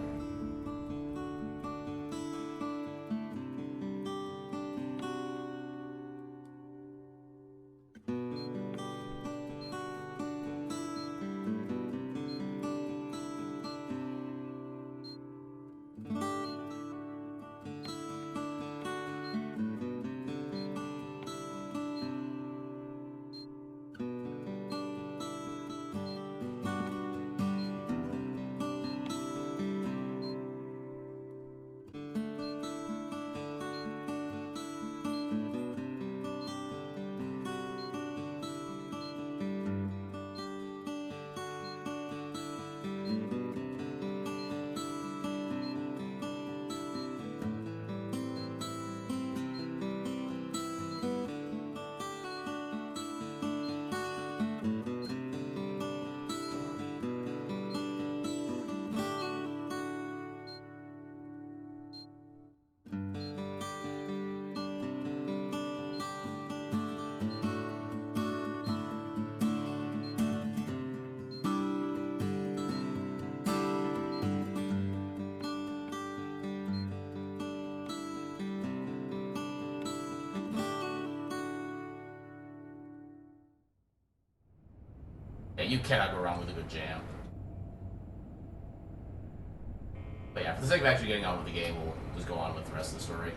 you cannot go wrong with a good jam. But yeah, for the sake of actually getting on with the game, we'll just go on with the rest of the story.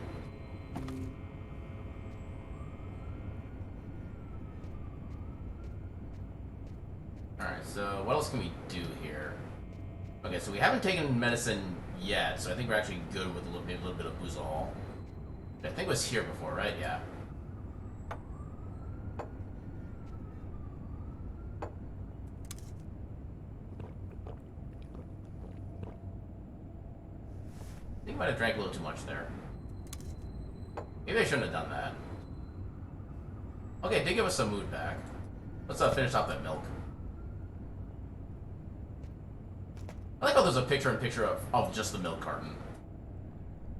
Alright, so what else can we do here? Okay, so we haven't taken medicine yet, so I think we're actually good with a little bit of Boozle. I think it was here before, right? Yeah. I think I might have drank a little too much there. Maybe I shouldn't have done that. Okay, it did give us some mood back. Let's finish off that milk. I like how there's a picture-in-picture of just the milk carton.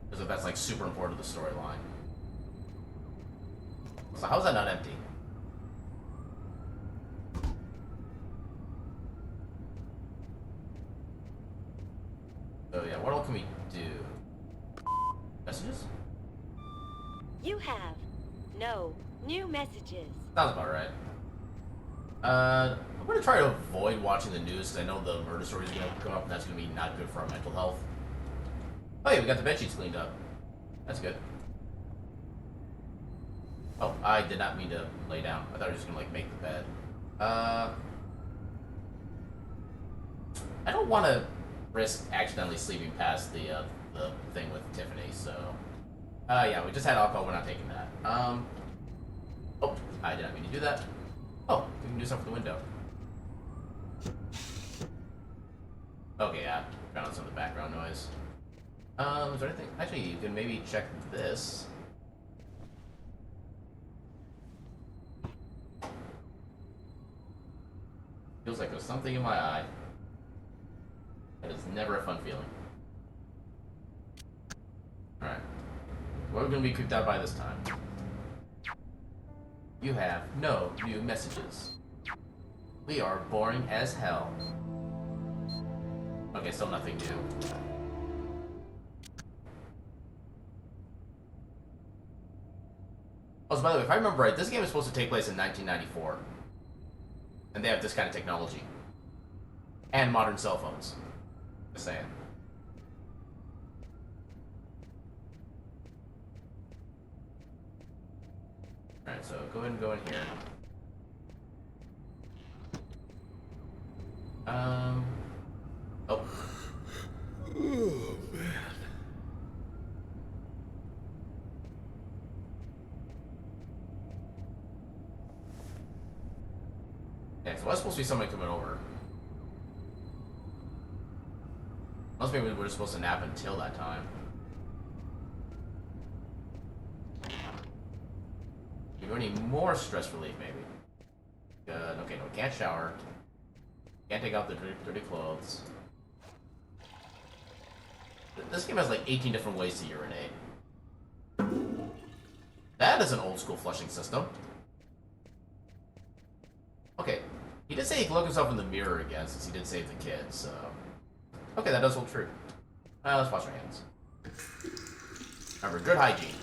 Because that's like super important to the storyline. So how's that not empty? So yeah, what else can we do? Messages? You have no new messages. Sounds about right. I'm gonna try to avoid watching the news because I know the murder story is gonna come up and that's gonna be not good for our mental health. Oh yeah, we got the bedsheets cleaned up. That's good. Oh, I did not mean to lay down. I thought I was just gonna like make the bed. I don't want to risk accidentally sleeping past the thing with Tiffany, so yeah, we just had alcohol. We're not taking that. Oh, I did not mean to do that. Oh, we can do something for the window. Okay, yeah, found some of the background noise. Is there anything? Actually, you can maybe check this. Feels like there's something in my eye. That is never a fun feeling. Alright. What are we going to be creeped out by this time? You have no new messages. We are boring as hell. Okay, still nothing new. Oh, so by the way, if I remember right, this game is supposed to take place in 1994. And they have this kind of technology. And modern cell phones. Just saying. Alright, so go ahead and go in here. Oh. Oh, man. Yeah, so that's supposed to be somebody coming over. Unless maybe we're supposed to nap until that time. You need more stress relief, maybe. Good. Okay, no, we can't shower. Can't take out the dirty clothes. This game has like 18 different ways to urinate. That is an old school flushing system. Okay, he did say he could look himself in the mirror again since he did save the kids, so... Okay, that does hold true. Let's wash our hands. Remember, good hygiene.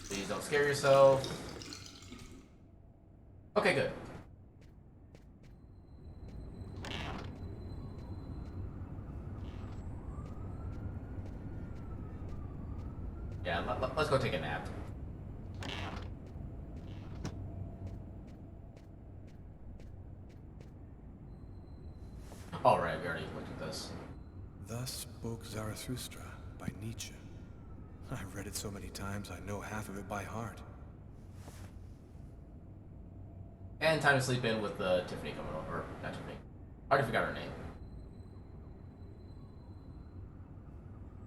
Please don't scare yourself. Okay, good. Yeah, let's go take a nap. Alright, we already looked at this. Thus spoke Zarathustra by Nietzsche. I've read it so many times I know half of it by heart. And time to sleep in with Tiffany coming over. Not Tiffany. I already forgot her name.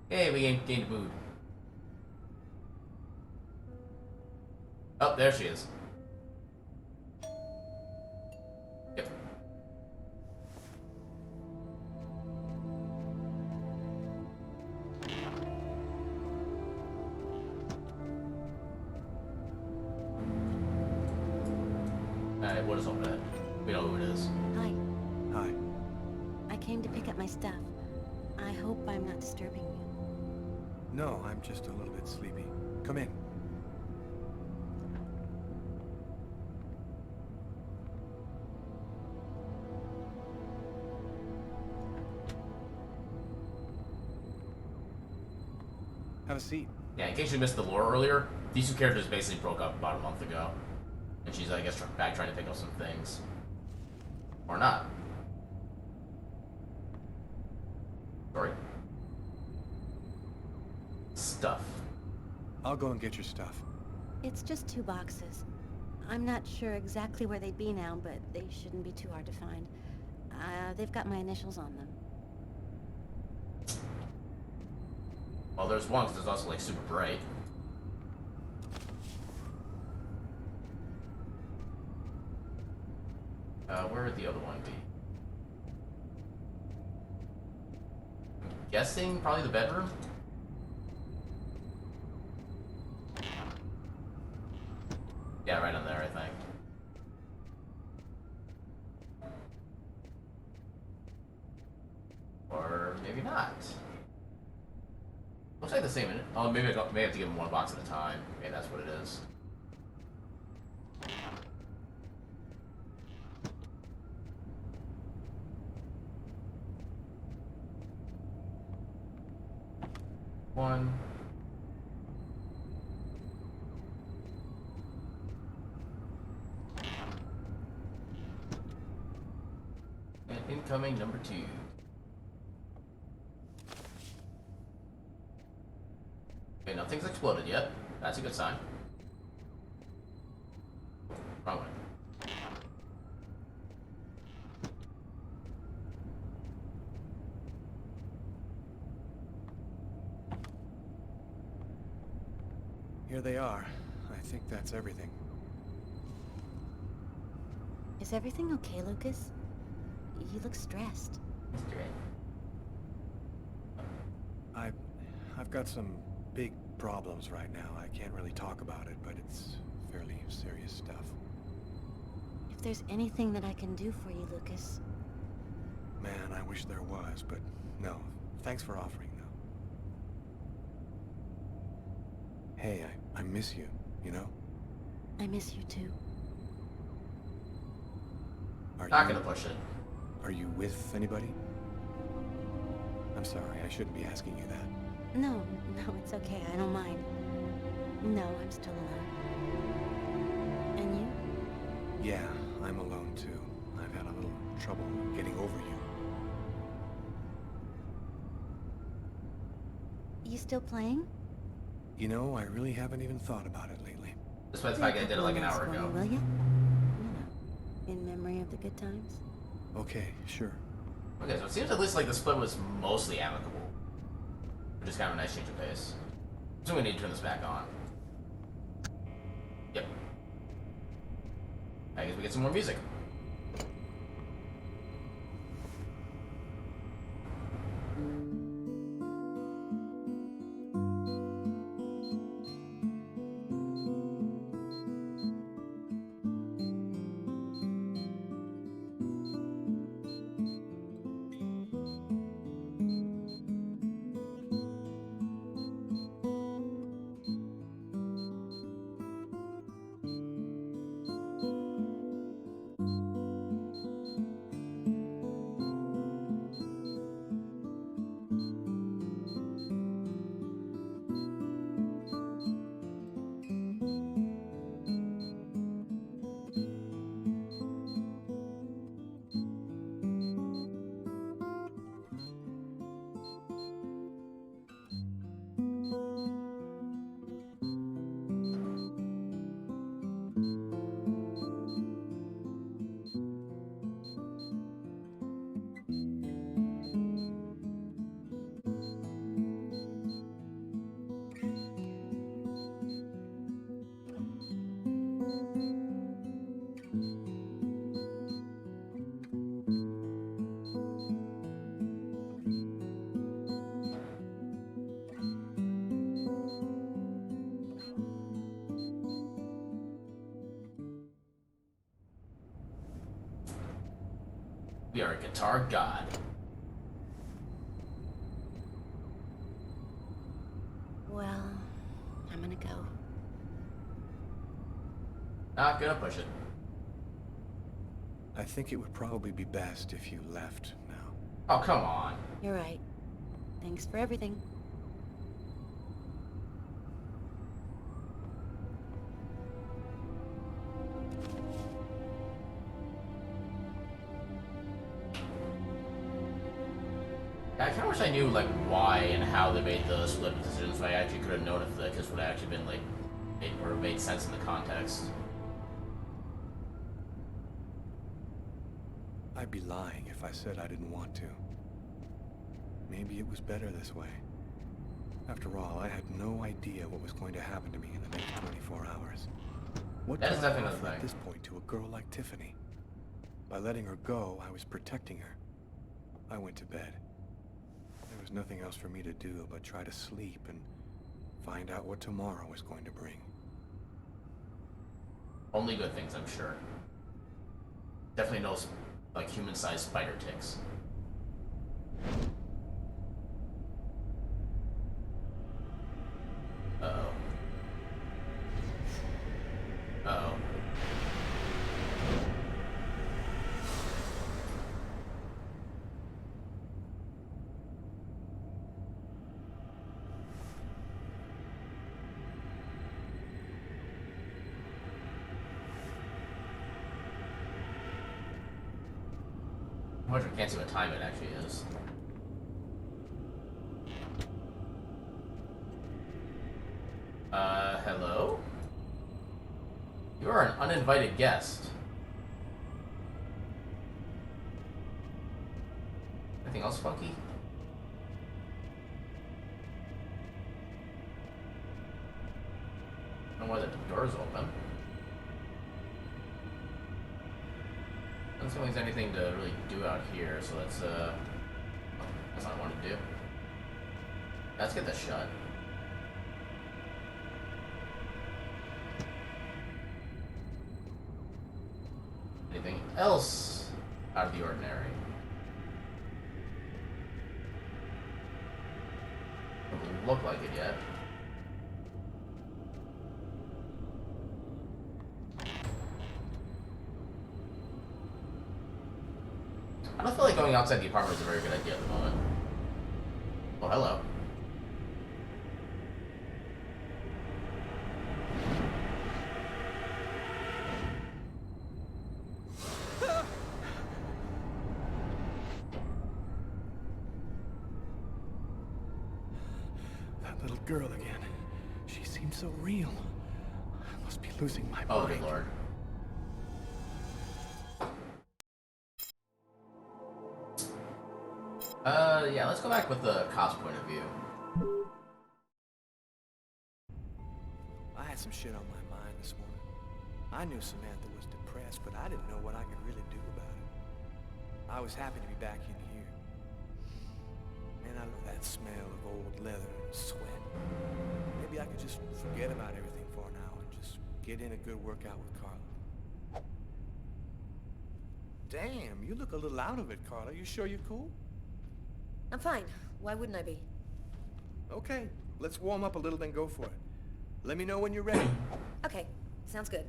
Hey, we gained mood. Oh, there she is. Yep. Alright, what is all that? We know who it is. Hi. Hi. I came to pick up my stuff. I hope I'm not disturbing you. No, I'm just a little bit sleepy. Come in. Have a seat. Yeah, in case you missed the lore earlier, these two characters basically broke up about a month ago. And she's, I guess, back trying to pick up some things. Or not. Sorry. Stuff. I'll go and get your stuff. It's just 2 boxes. I'm not sure exactly where they'd be now, but they shouldn't be too hard to find. They've got my initials on them. Well, there's one, because there's also, like, super bright. Where would the other one be? I'm guessing probably the bedroom? Yeah, right on there, I think. Or maybe not. Looks like the same. Oh, maybe I may have to give him 1 box at a time. Maybe that's what it is. One. And incoming number 2. Okay, nothing's exploded yet. That's a good sign. Wrong way. Here they are. I think that's everything. Is everything okay, Lucas? You look stressed. I've got some big problems right now. I can't really talk about it, but it's fairly serious stuff. If there's anything that I can do for you, Lucas. Man, I wish there was, but no. Thanks for offering, though. Hey, I miss you, you know? I miss you too. Not gonna push it. Are you with anybody? I'm sorry, I shouldn't be asking you that. No, it's okay. I don't mind. No, I'm still alone. And you? Yeah, I'm alone too. I've had a little trouble getting over you. You still playing? You know, I really haven't even thought about it lately. Despite the fact I did it like an hour ago. Will you? You know, in memory of the good times. Okay, sure. Okay, so it seems at least like the split was mostly amicable. Which is kind of a nice change of pace. So we need to turn this back on. Yep. I guess we get some more music. We are a guitar god. Well, I'm gonna go. Not gonna push it. I think it would probably be best if you left now. Oh, come on. You're right. Thanks for everything. I kind of wish I knew like why and how they made the split decisions, so I actually could have known if the kiss would have actually been like made sense in the context. I'd be lying if I said I didn't want to. Maybe it was better this way. After all, I had no idea what was going to happen to me in the next 24 hours. What That is could I definitely offer another at this point to a girl like Tiffany? By letting her go, I was protecting her. I went to bed. There was nothing else for me to do but try to sleep and find out what tomorrow was going to bring. Only good things, I'm sure. Definitely no like human-sized spider ticks. Uh-oh. Uh-oh. I can't see what time it actually is. Hello? You are an uninvited guest. Anything else funky? I don't know why the door's open. Doesn't seem like there's anything to really do out here, so that's not what I want to do. Let's get this shut. Anything else out of the ordinary? Doesn't look like it yet. I don't feel like going outside the apartment is a very good idea at the moment. Oh, hello. That little girl again. She seems so real. I must be losing my mind. Oh, good lord. Yeah, let's go back with the cop's point of view. I had some shit on my mind this morning. I knew Samantha was depressed, but I didn't know what I could really do about it. I was happy to be back in here. Man, I love that smell of old leather and sweat. Maybe I could just forget about everything for now and just get in a good workout with Carla. Damn, you look a little out of it, Carla. You sure you're cool? I'm fine. Why wouldn't I be? Okay, let's warm up a little, then go for it. Let me know when you're ready. Okay, sounds good.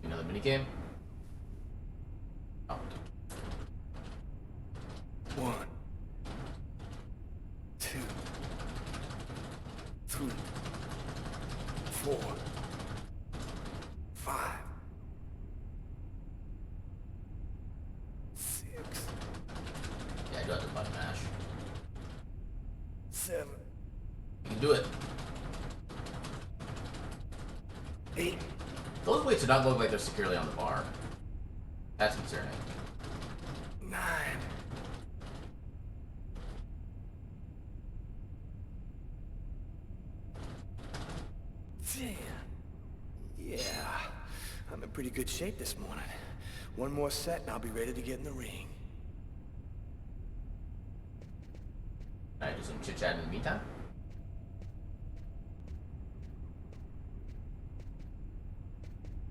Another minigame? Oh. 1, 2, 3, 4, 5, 6. Yeah, I do have to button mash. 7. You can do it. 8. Those weights do not look like they're securely on the bar. That's concerning. 9. 10. Yeah, I'm in pretty good shape this morning. One more set and I'll be ready to get in the ring. Can I do some chit-chat in the meantime?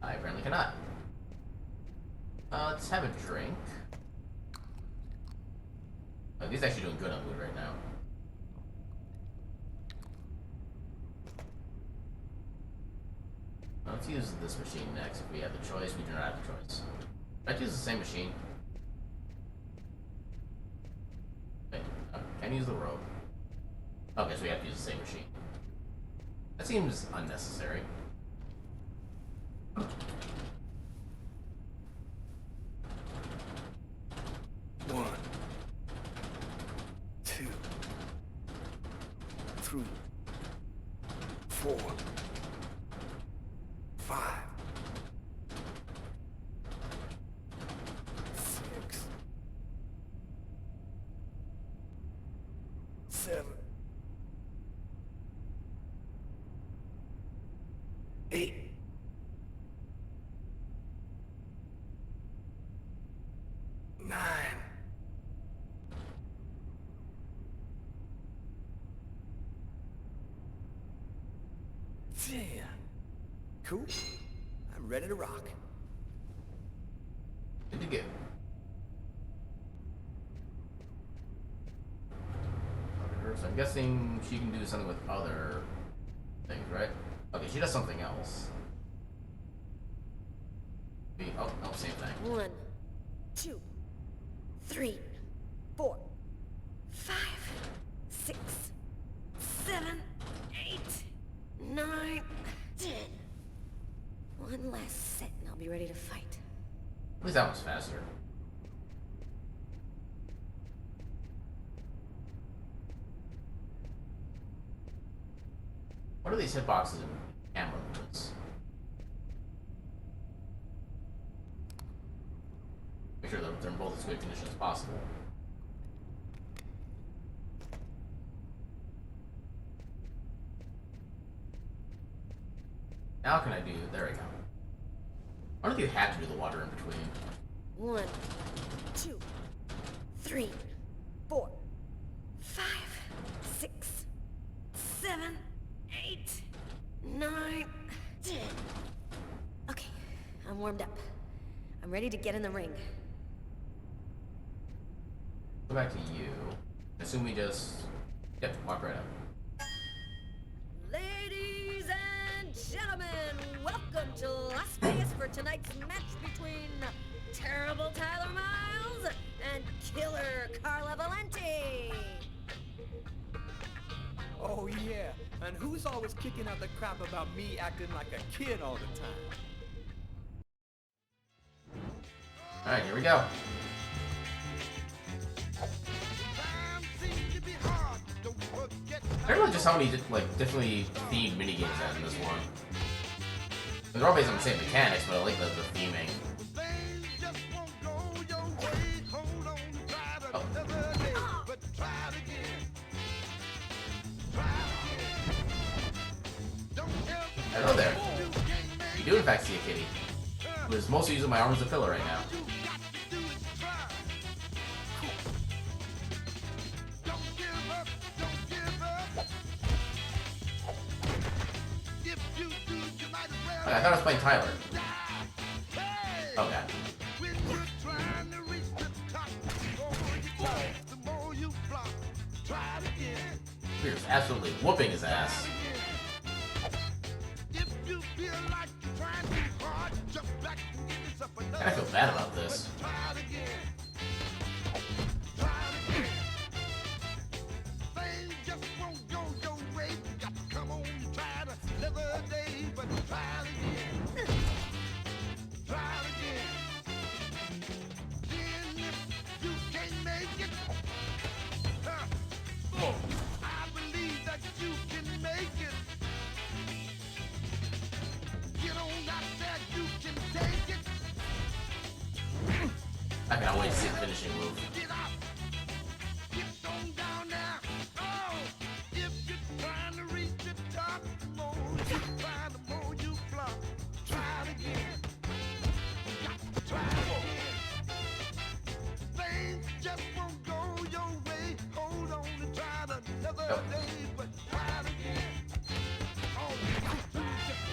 I apparently cannot. Let's have a drink. Oh, he's actually doing good on food right now. Let's use this machine next. If we have the choice, we do not have the choice. I'd use the same machine. Wait, can I use the rope? Okay, so we have to use the same machine. That seems unnecessary. One, two, three, 4, 5, 6, 7, 8, 9. Yeah. Cool. I'm ready to rock. Good to go. So I'm guessing she can do something with other things, right? Okay, she does something else. Oh, same thing. 1, 2, 3, 4, 5, 6, 7, 8, 9, 10. One last set and I'll be ready to fight. At least that was faster. What are these hitboxes and camera movements? Make sure that they're in both as good condition as possible. Now can I do? There we go. I wonder if you have to do the water in between. 1, 2, 3, 4, 5, 6, 7, 8, 9, 10. Okay, I'm warmed up. I'm ready to get in the ring. Go back to you. Assume we just... Yep, walk right up. Ladies and gentlemen, welcome to Las Vegas for tonight's match between Terrible Tyler Miles and Killer Carla Valenti. Oh yeah, and who's always kicking out the crap about me acting like a kid all the time? Alright, here we go. I don't know just how many differently themed minigames are in this one. They're all based on the same mechanics, but I like the theming. Oh. Hello there. You do in fact see a kitty, who is mostly using my arm as a pillow right now. I thought I was playing Tyler. Okay. We're just absolutely whooping his ass. I feel bad about this. I can always see the finishing move.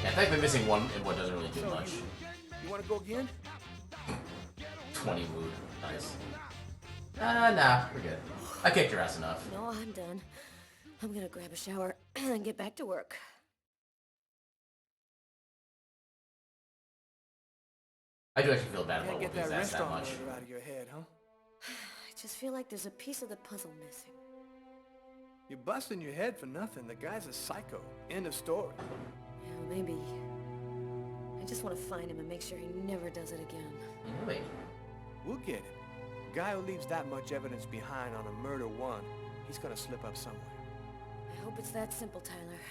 Yeah, I think we're missing one in what doesn't really do much. You want to go again? 20 mood. Nice. Nah, we're good. I kicked your ass enough. No, I'm done. I'm gonna grab a shower and get back to work. I do actually feel bad about Can't get whooping that his ass that restaurant much. order out of your head, huh? I just feel like there's a piece of the puzzle missing. You're busting your head for nothing. The guy's a psycho. End of story. Yeah, maybe I just want to find him and make sure he never does it again. Wait. We'll get him. Guy who leaves that much evidence behind on a murder one, he's gonna slip up somewhere. I hope it's that simple, Tyler.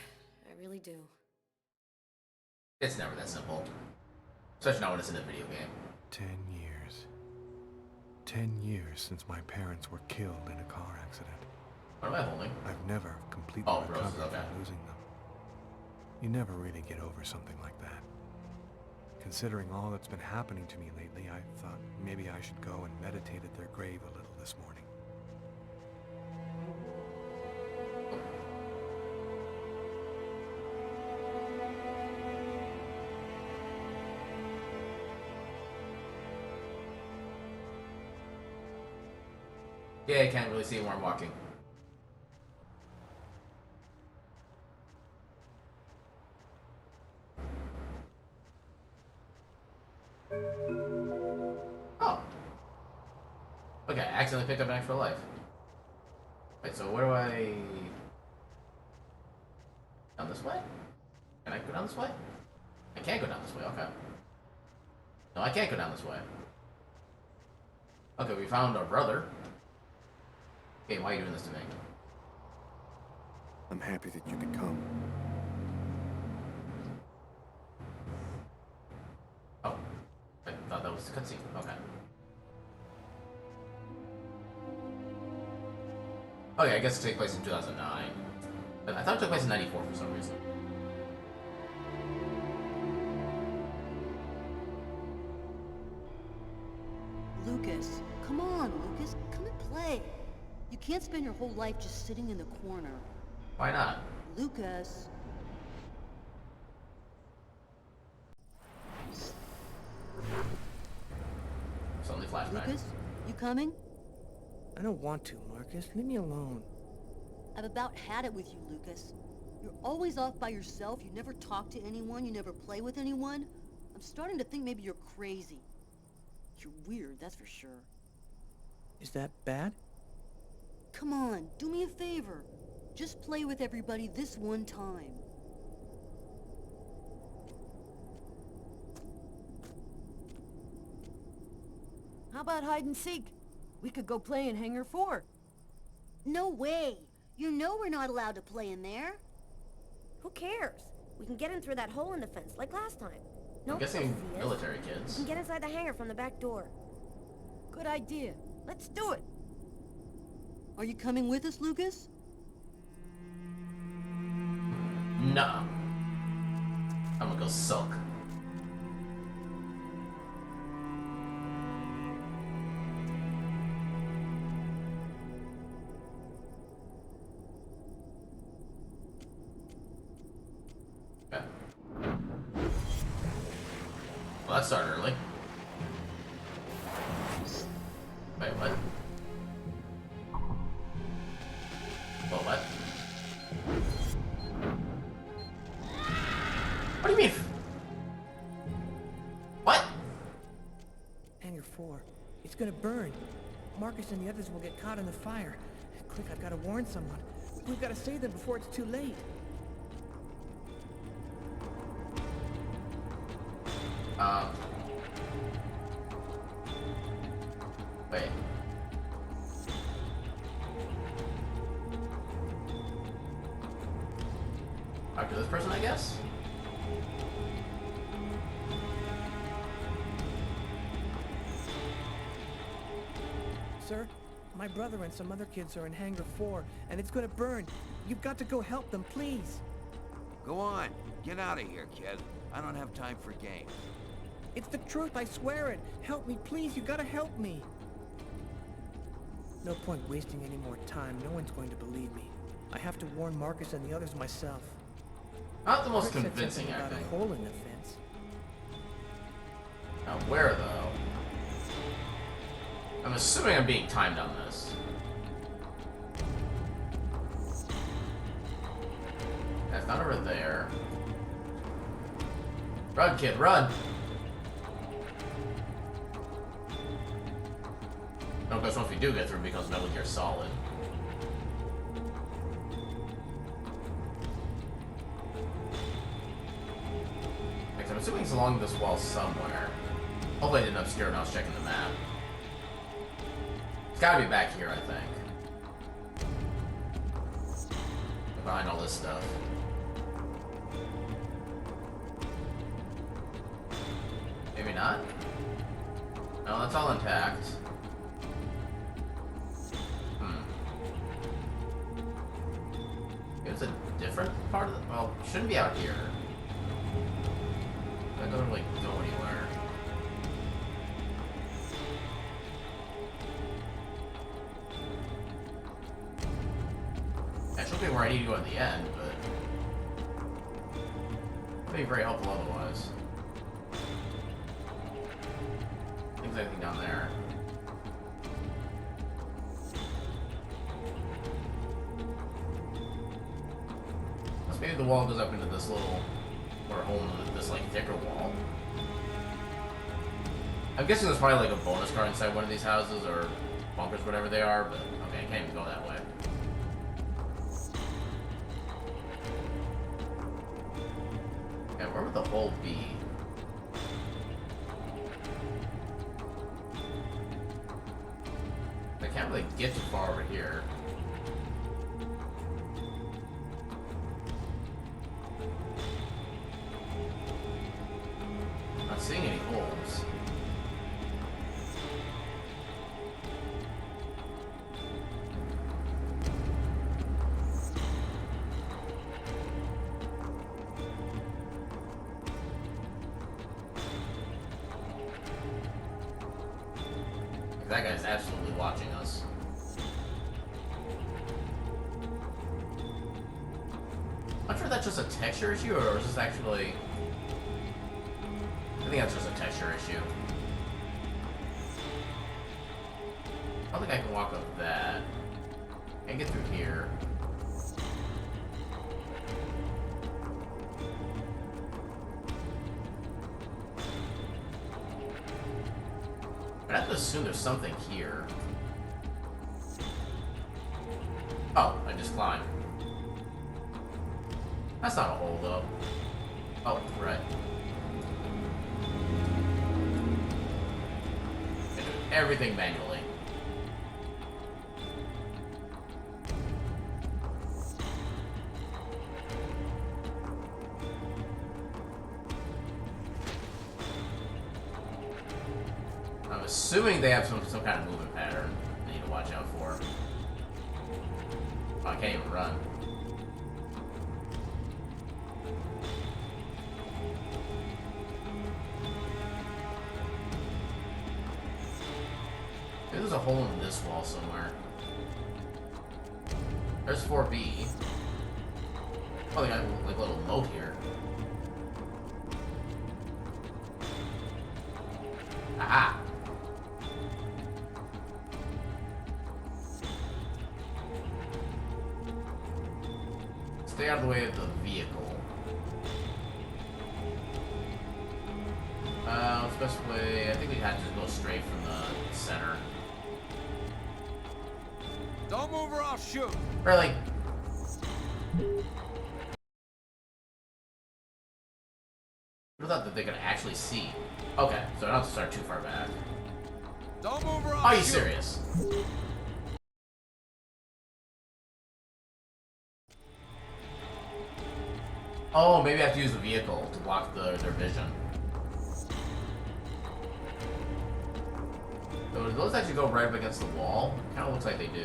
I really do. It's never that simple. Especially not when it's in a video game. 10 years. 10 years since my parents were killed in a car accident. What am I holding? I've never completely roses, recovered okay. from losing them. You never really get over something like that. Considering all that's been happening to me lately, I thought maybe I should go and meditate at their grave a little this morning. Yeah, I can't really see where I'm walking. Oh. Okay, I accidentally picked up an extra life. Wait, so where do I... Down this way? Can I go down this way? I can't go down this way, okay. No, I can't go down this way. Okay, we found our brother. Okay, why are you doing this to me? I'm happy that you could come. Oh, I thought that was the cutscene. Okay. Okay, I guess it took place in 2009. But I thought it took place in 94 for some reason. Lucas, come on, Lucas. Come and play. You can't spend your whole life just sitting in the corner. Why not? Lucas. Suddenly flashback. Lucas, you coming? I don't want to, Marcus. Leave me alone. I've about had it with you, Lucas. You're always off by yourself. You never talk to anyone. You never play with anyone. I'm starting to think maybe you're crazy. You're weird, that's for sure. Is that bad? Come on, do me a favor. Just play with everybody this one time. How about hide and seek? We could go play in Hangar 4. No way! You know we're not allowed to play in there. Who cares? We can get in through that hole in the fence, like last time. I'm guessing military We kids. can get inside the hangar from the back door. Good idea. Let's do it. Are you coming with us, Lucas? Nuh-uh. I'm gonna go sulk. Okay. Well, that started early. Wait, what? Well, what? What do you mean? What? Hangar 4. It's gonna burn. Marcus and the others will get caught in the fire. Quick, I've gotta warn someone. We've gotta save them before it's too late. Wait. Talk to this person, I guess? Sir, my brother and some other kids are in Hangar 4, and it's gonna burn. You've got to go help them, please. Go on. Get out of here, kid. I don't have time for games. It's the truth, I swear it. Help me, please. You gotta help me. No point wasting any more time. No one's going to believe me. I have to warn Marcus and the others myself. Not the most Rick said convincing something about acting. a hole in the fence. Now, where though? I'm assuming I'm being timed on this. That's not over there. Run, kid, run! No, because once we do get through, it becomes Metal Gear Solid. Next time assuming it's along this wall somewhere. Hopefully I didn't obscure when I was checking the map. It's gotta be back here, I think. Behind all this stuff. Maybe not? No, that's all intact. It's a different part of the... Well, it shouldn't be out here. That doesn't really go anywhere. That should be where I need to go at the end, but... That'd be very helpful otherwise. I think there's anything down there. Maybe the wall goes up into this little, or hole in this like thicker wall. I'm guessing there's probably like a bonus card inside one of these houses or bunkers, whatever they are. But okay, I can't even go that way. Yeah, where would the hole be? I can't really get too far over here. Seeing any holes. That guy's absolutely watching us. I'm not sure if that's just a texture issue or is this actually... I think that's just a texture issue. I don't think I can walk up that. And get through here. I have to assume there's something here. Oh, I just climbed. That's not a hole though. Oh, right. Everything manually. I'm assuming they have some kind of movement pattern I need to watch out for. Oh, I can't even run. Maybe there's a hole in this wall somewhere. There's 4B. Oh, they got like a little moat here. Aha! Stay out of the way of the vehicle. Best way, I think we had to just go straight from the center. Don't move or I'll shoot. Really? I thought that they could actually see. Okay, so I don't have to start too far back. Don't move or I'll Are you shoot. serious? Oh, maybe I have to use the vehicle to block their vision. So do those actually go right up against the wall? Kind of looks like they do.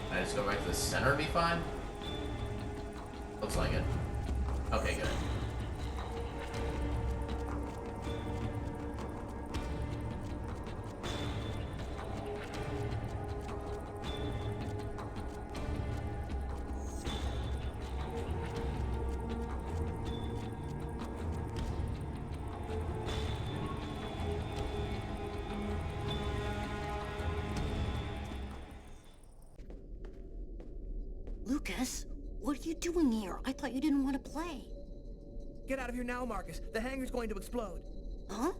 Can I just go right to the center and be fine? Looks like it. Okay, good. Lucas, What are you doing here? I thought you didn't want to play. Get out of here now, Marcus. The hangar's going to explode. Huh?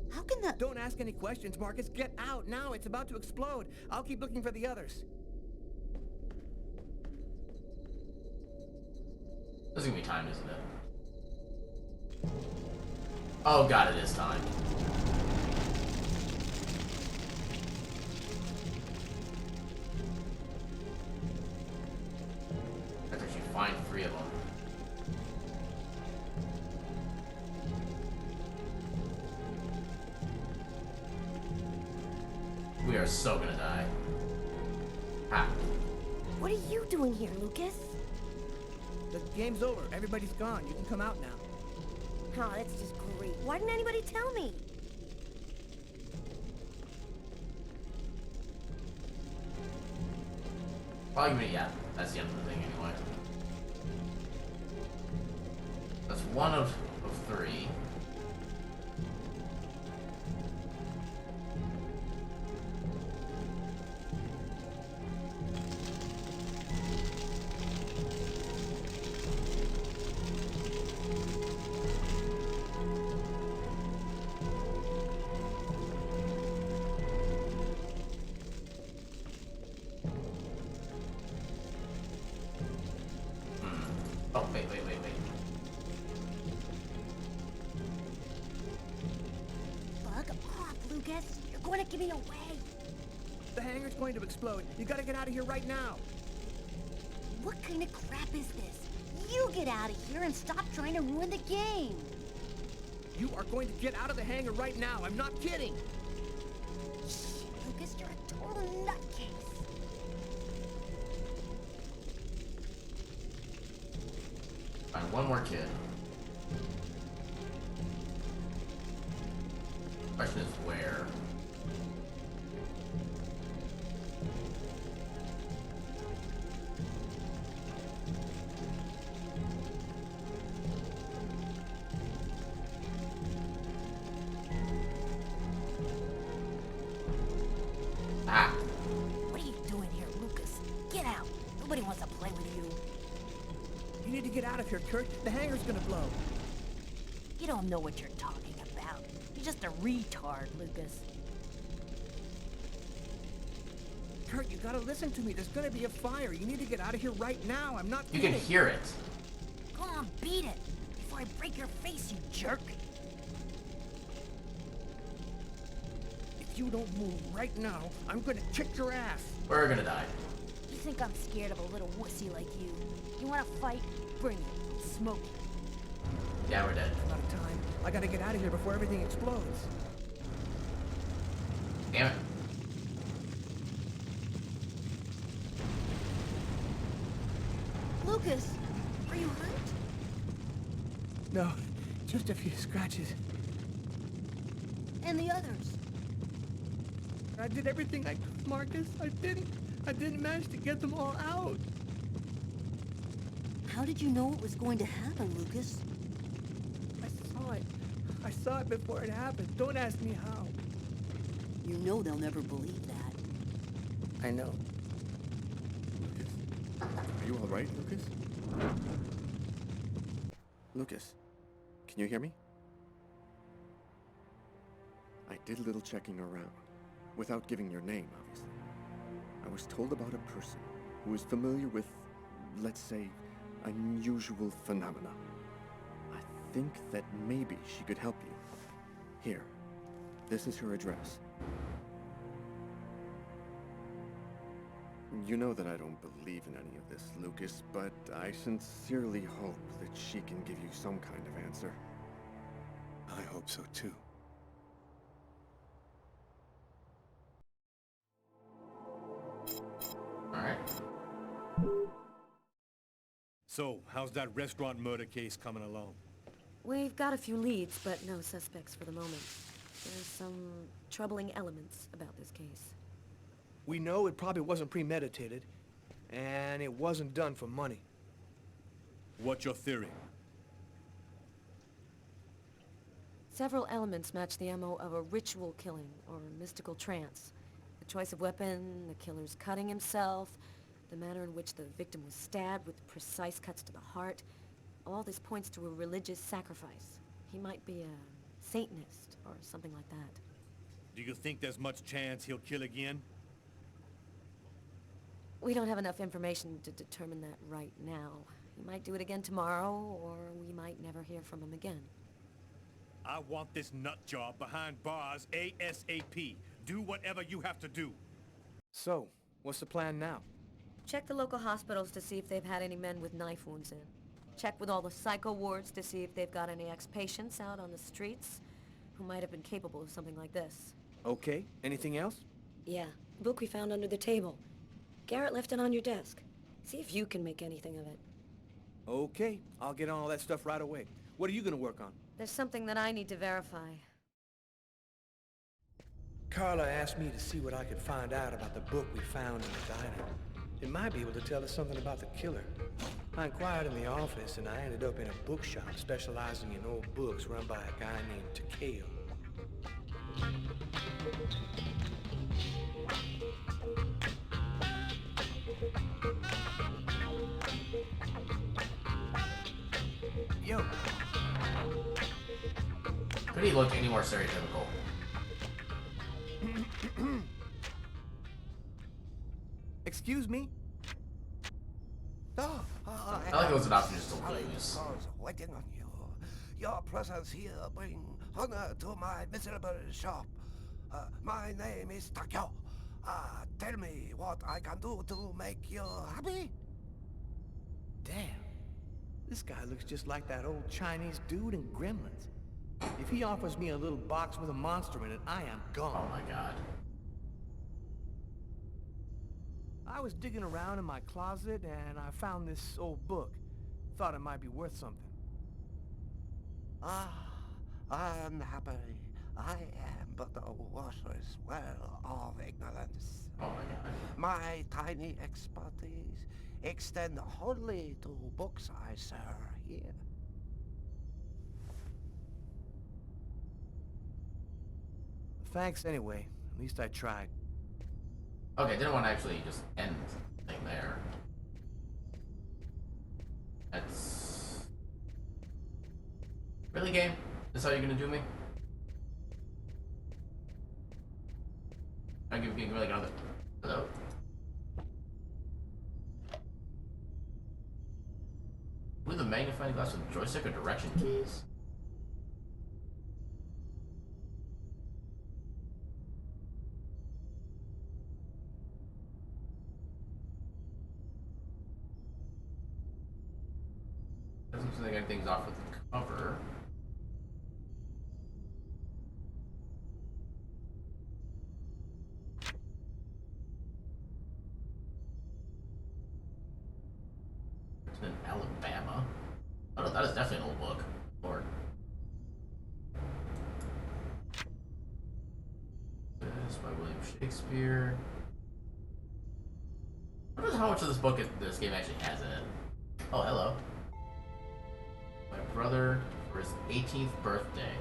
How can that... Don't ask any questions, Marcus. Get out now. It's about to explode. I'll keep looking for the others. This is gonna be time, isn't it? Oh god, it is time. After you find 3 of them. We are so gonna die. Ah. What are you doing here, Lucas? The game's over. Everybody's gone. You can come out now. Oh, that's just great. Why didn't anybody tell me? Probably, yeah, that's the end of the thing anyway. That's 1 of 3. Oh, wait. Bug off, Lucas. You're going to give me away. The hangar's going to explode. You gotta get out of here right now. What kind of crap is this? You get out of here and stop trying to ruin the game. You are going to get out of the hangar right now. I'm not kidding. Shit, Lucas, you're a total nutcase. Find 1 more kid. Question is where? Ah. What are you doing here, Lucas? Get out. Nobody wants to play with you. You need to get out of here, Kurt. The hangar's gonna blow. You don't know what you're talking about. You're just a retard, Lucas. Kurt, you gotta listen to me. There's gonna be a fire. You need to get out of here right now. I'm not You kidding. can hear it. Go on, beat it. Before I break your face, you jerk. If you don't move right now, I'm gonna kick your ass. We're gonna die. You think I'm scared of a little wussy like you? You wanna fight? Bring it. I'll smoke you. Yeah, we're dead. I'm out of time. I gotta get out of here before everything explodes. Damn it. Lucas, are you hurt? No, just a few scratches. And the others? I did everything I could, Marcus. I didn't manage to get them all out. How did you know it was going to happen, Lucas? I saw it before it happened. Don't ask me how. You know they'll never believe that. I know. Lucas? Are you all right, Lucas? Lucas, can you hear me? I did a little checking around, without giving your name, obviously. I was told about a person who is familiar with, let's say, unusual phenomena. I think that maybe she could help you. Here, this is her address. You know that I don't believe in any of this, Lucas, but I sincerely hope that she can give you some kind of answer. I hope so too. Alright. So, how's that restaurant murder case coming along? We've got a few leads, but no suspects for the moment. There's some troubling elements about this case. We know it probably wasn't premeditated, and it wasn't done for money. What's your theory? Several elements match the MO of a ritual killing or mystical trance. The choice of weapon, the killer's cutting himself, The manner in which the victim was stabbed with precise cuts to the heart. All this points to a religious sacrifice. He might be a Satanist or something like that. Do you think there's much chance he'll kill again? We don't have enough information to determine that right now. He might do it again tomorrow, or we might never hear from him again. I want this nut job behind bars ASAP. Do whatever you have to do. So, what's the plan now? Check the local hospitals to see if they've had any men with knife wounds in. Check with all the psycho wards to see if they've got any ex-patients out on the streets who might have been capable of something like this. Okay, anything else? Yeah, book we found under the table. Garrett left it on your desk. See if you can make anything of it. Okay, I'll get on all that stuff right away. What are you gonna work on? There's something that I need to verify. Carla asked me to see what I could find out about the book we found in the diner. It might be able to tell us something about the killer. I inquired in the office and I ended up in a bookshop specializing in old books run by a guy named Takeo. Yo. Could he look any more stereotypical? Excuse me? I like it was an option just to lose. Waiting on you. Your presence here bring honor to my miserable shop. My name is Takeo. Tell me what I can do to make you happy? Damn. This guy looks just like that old Chinese dude in Gremlins. If he offers me a little box with a monster in it, I am gone. Oh my god. I was digging around in my closet and I found this old book. Thought it might be worth something. Unhappily, I am but a worthless well of ignorance. Oh my god. My tiny expertise extend wholly to books I sell here. Thanks anyway. At least I tried. Okay, didn't want to actually just end the thing there. That's... Really, game? This how you're gonna do me? I'm giving like another... Hello? With a magnifying glass with joystick or direction keys? Doesn't seem like anything's off with the cover. It's in Alabama. Oh no, that is definitely an old book. Lord. This by William Shakespeare. I wonder how much of this book this game actually has in it. Oh, hello. My brother for his 18th birthday.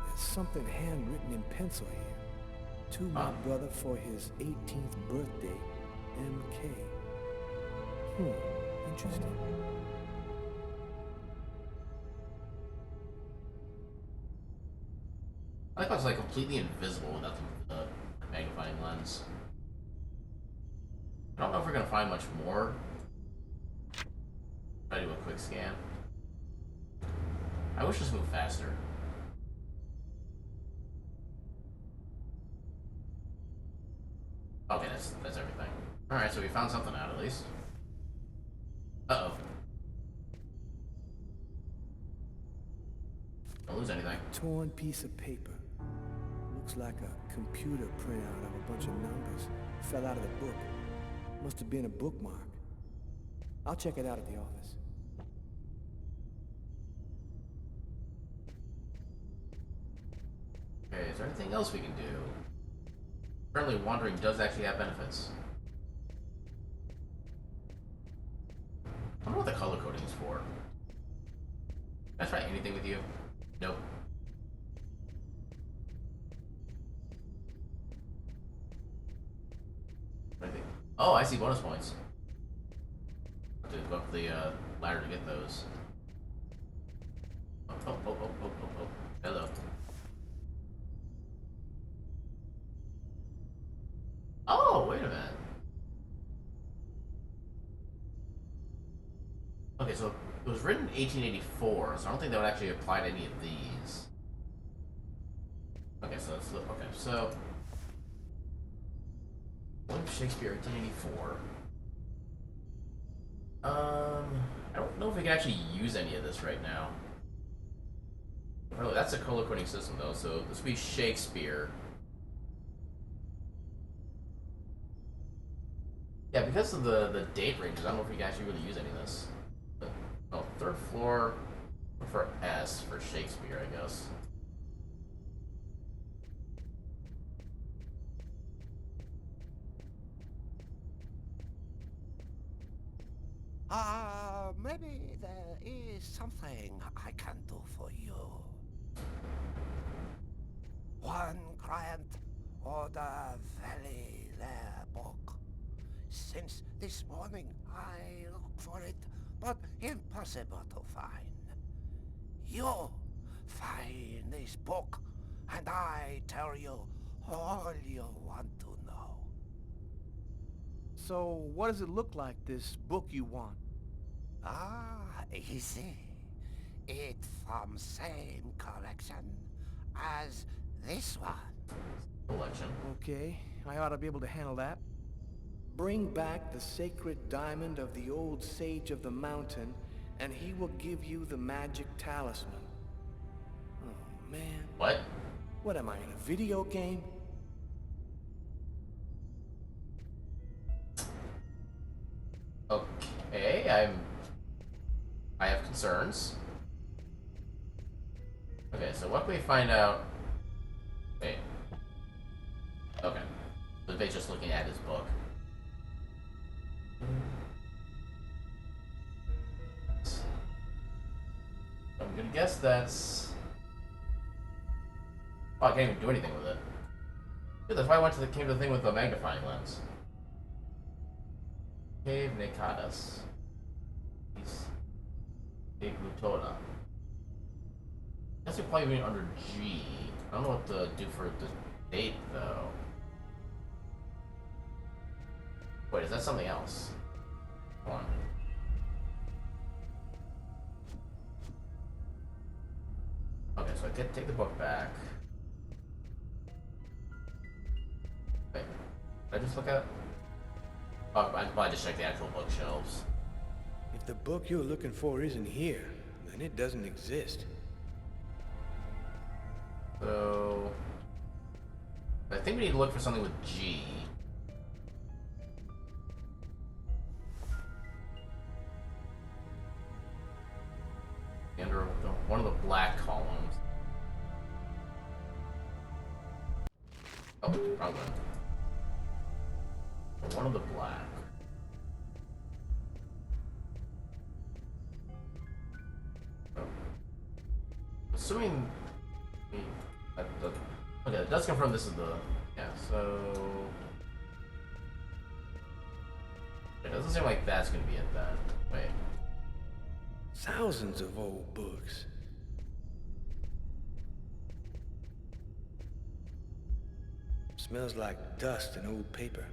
There's something handwritten in pencil here. To my brother for his 18th birthday, MK. Interesting. I like how it's like completely invisible without the magnifying lens. I don't know if we're gonna find much more. Try to do a quick scan. I wish this moved faster. Okay, that's everything. Alright, so we found something out at least. Uh-oh. Don't lose anything. Torn piece of paper. Looks like a computer printout of a bunch of numbers. Fell out of the book. Must have been a bookmark. I'll check it out at the office. Okay, is there anything else we can do? Apparently wandering does actually have benefits. I wonder what the color coding is for. Can I try anything with you? Nope. Oh, I see bonus points. Have to go up the ladder to get those. Oh. Hello. Oh, wait a minute. Okay, so it was written in 1884, so I don't think that would actually apply to any of these. Okay, so let's look. Okay, so William Shakespeare, 1884. I don't know if we can actually use any of this right now. Oh, that's a color coding system though, so this would be Shakespeare. Yeah, because of the date ranges, I don't know if we can actually really use any of this. But, oh, third floor for S for Shakespeare, I guess. Maybe there is something I can do for you. One client order very rare book. Since this morning I look for it, but impossible to find. You find this book, and I tell you all you want to know. So, what does it look like, this book you want? Ah, easy. It from same collection as this one. Collection. Okay, I ought to be able to handle that. Bring back the sacred diamond of the old sage of the mountain, and he will give you the magic talisman. Oh, man. What? What am I, in a video game? Okay, I have concerns. Okay, so what can we find out? Wait. Okay. So they're just looking at his book. I'm gonna guess that's... Oh, I can't even do anything with it. Yeah, that's why I came to the thing with the magnifying lens. Cave Nekadas. Big Lutoda. I guess you're probably being under G. I don't know what to do for the date, though. Wait, is that something else? Hold on. Okay, so I get take the book back. Wait, did I just look at? Oh, I probably just check the actual bookshelves. If the book you're looking for isn't here, then it doesn't exist. So... I think we need to look for something with G. Under one of the black columns. Oh, wrong one. One of the black. Oh. Assuming... Okay, it does confirm this is the... Yeah, so... It doesn't seem like that's gonna be it then. Wait. Thousands of old books. Smells like dust and old paper.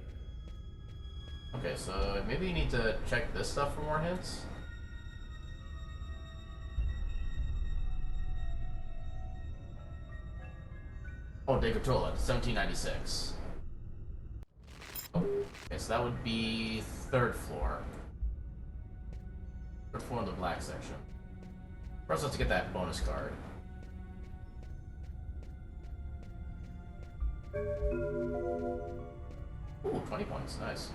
Okay, so maybe you need to check this stuff for more hints? Oh, De Cotola, 1796. Oh, okay, so that would be third floor. Third floor in the black section. First, let's get that bonus card. Ooh, 20 points, nice.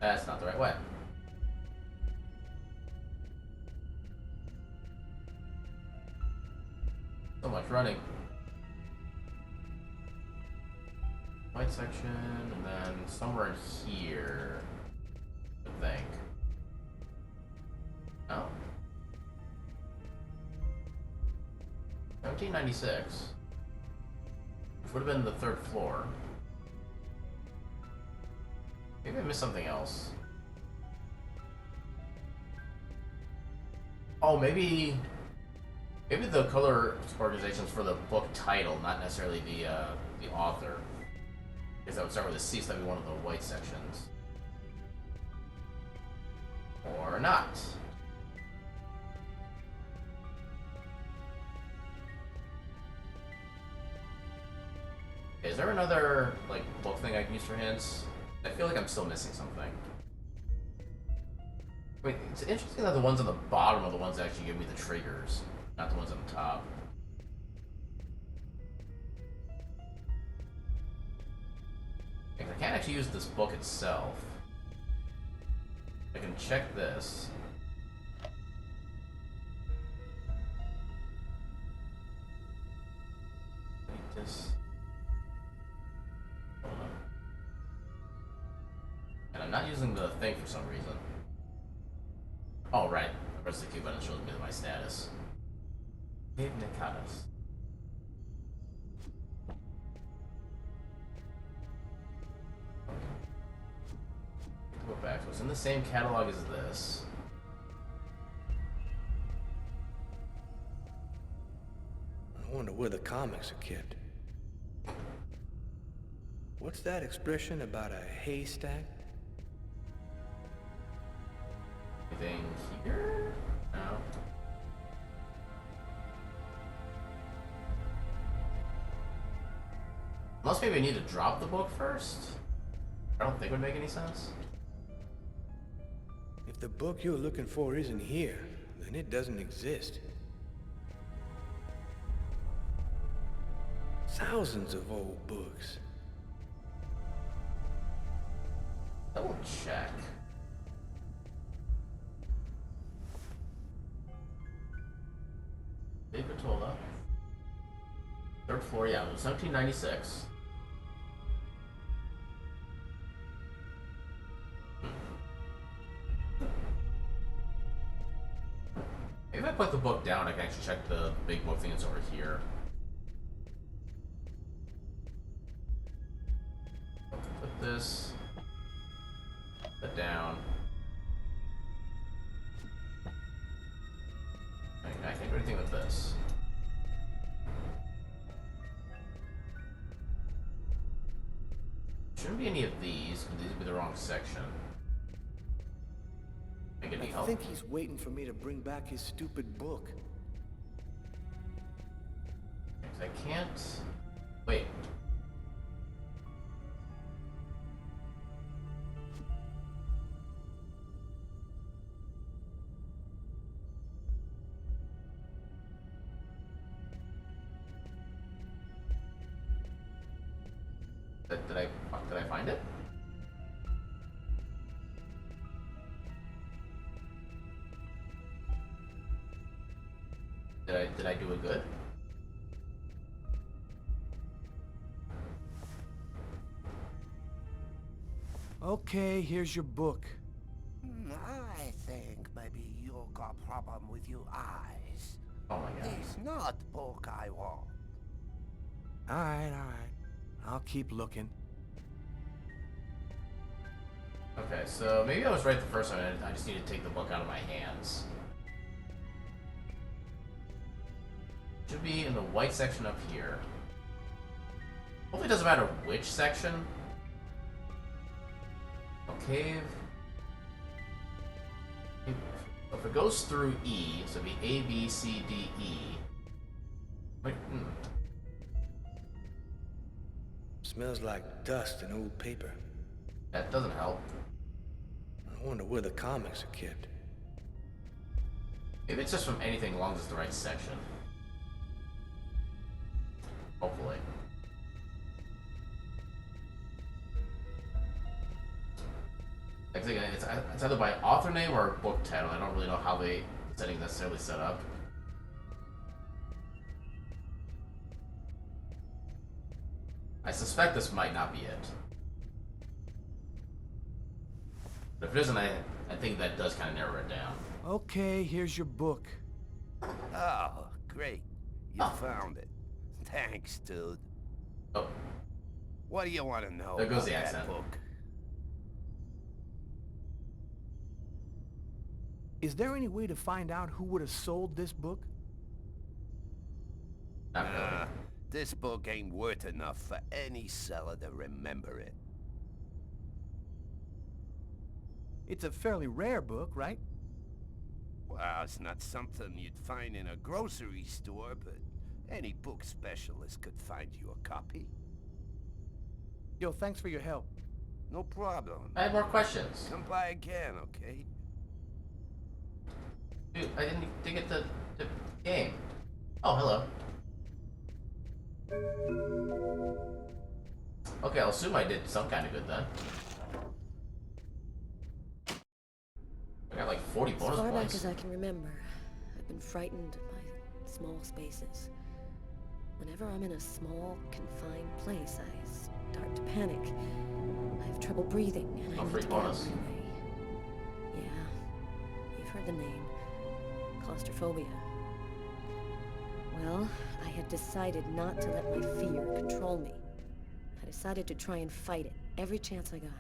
That's not the right way. So much running. White section, and then somewhere in here, I think. Oh. 1796. Which would have been the 3rd floor. Maybe I missed something else. Oh, maybe the color organization's for the book title, not necessarily the author. Because that would start with a C, so that'd be one of the white sections. Or not. Is there another, like, book thing I can use for hints? I feel like I'm still missing something. I mean, it's interesting that the ones on the bottom are the ones that actually give me the triggers, not the ones on the top. Like, I can't actually use this book itself. I can check this. This. Hold on. And I'm not using the thing for some reason. Oh, right. I press the Q button, shows me my status. Gabe Nicadas. Go back. So it's in the same catalog as this. I wonder where the comics are kept. What's that expression about a haystack? Anything here? No. Unless maybe I need to drop the book first? I don't think it would make any sense. If the book you're looking for isn't here, then it doesn't exist. Thousands of old books. Double check. Big Vitola. 3rd floor, yeah, it was 1796. Maybe if I put the book down, I can actually check the big book thing that's over here. Put this. Put that down. I can't do anything with this. Shouldn't be any of these, because these would be the wrong section. Make any help? I think he's waiting for me to bring back his stupid book. I can't... Wait. Did I find it? Did I do it good? Okay, here's your book. I think maybe you got problem with your eyes. Oh my god. It's not book I want. Alright. I'll keep looking. Okay, so maybe I was right the first time. I just need to take the book out of my hands. Should be in the white section up here. Hopefully it doesn't matter which section. Cave. If it goes through E, so it'd be A, B, C, D, E. Wait, Smells like dust and old paper. That doesn't help. I wonder where the comics are kept. Maybe it's just from anything as long as it's the right section. Hopefully. It's either by author name or book title. I don't really know how the setting necessarily set up. I suspect this might not be it. But if it isn't, I think that does kind of narrow it down. Okay, here's your book. Oh, great. You found it. Thanks, dude. Oh. What do you want to know There goes about the that accent. book? Is there any way to find out who would have sold this book? Nah, this book ain't worth enough for any seller to remember it. It's a fairly rare book, right? Well, it's not something you'd find in a grocery store, but any book specialist could find you a copy. Yo, thanks for your help. No problem. I have more questions. Come by again, okay? Dude, I didn't get the game. Oh, hello. Okay, I'll assume I did some kind of good then. I got like 40 bonus As far points. back as I can remember, I've been frightened by small spaces. Whenever I'm in a small, confined place, I start to panic. I have trouble breathing, and I need free to get out bonus. right away. Yeah, you've heard the name. Claustrophobia. Well, I had decided not to let my fear control me. I decided to try and fight it every chance I got.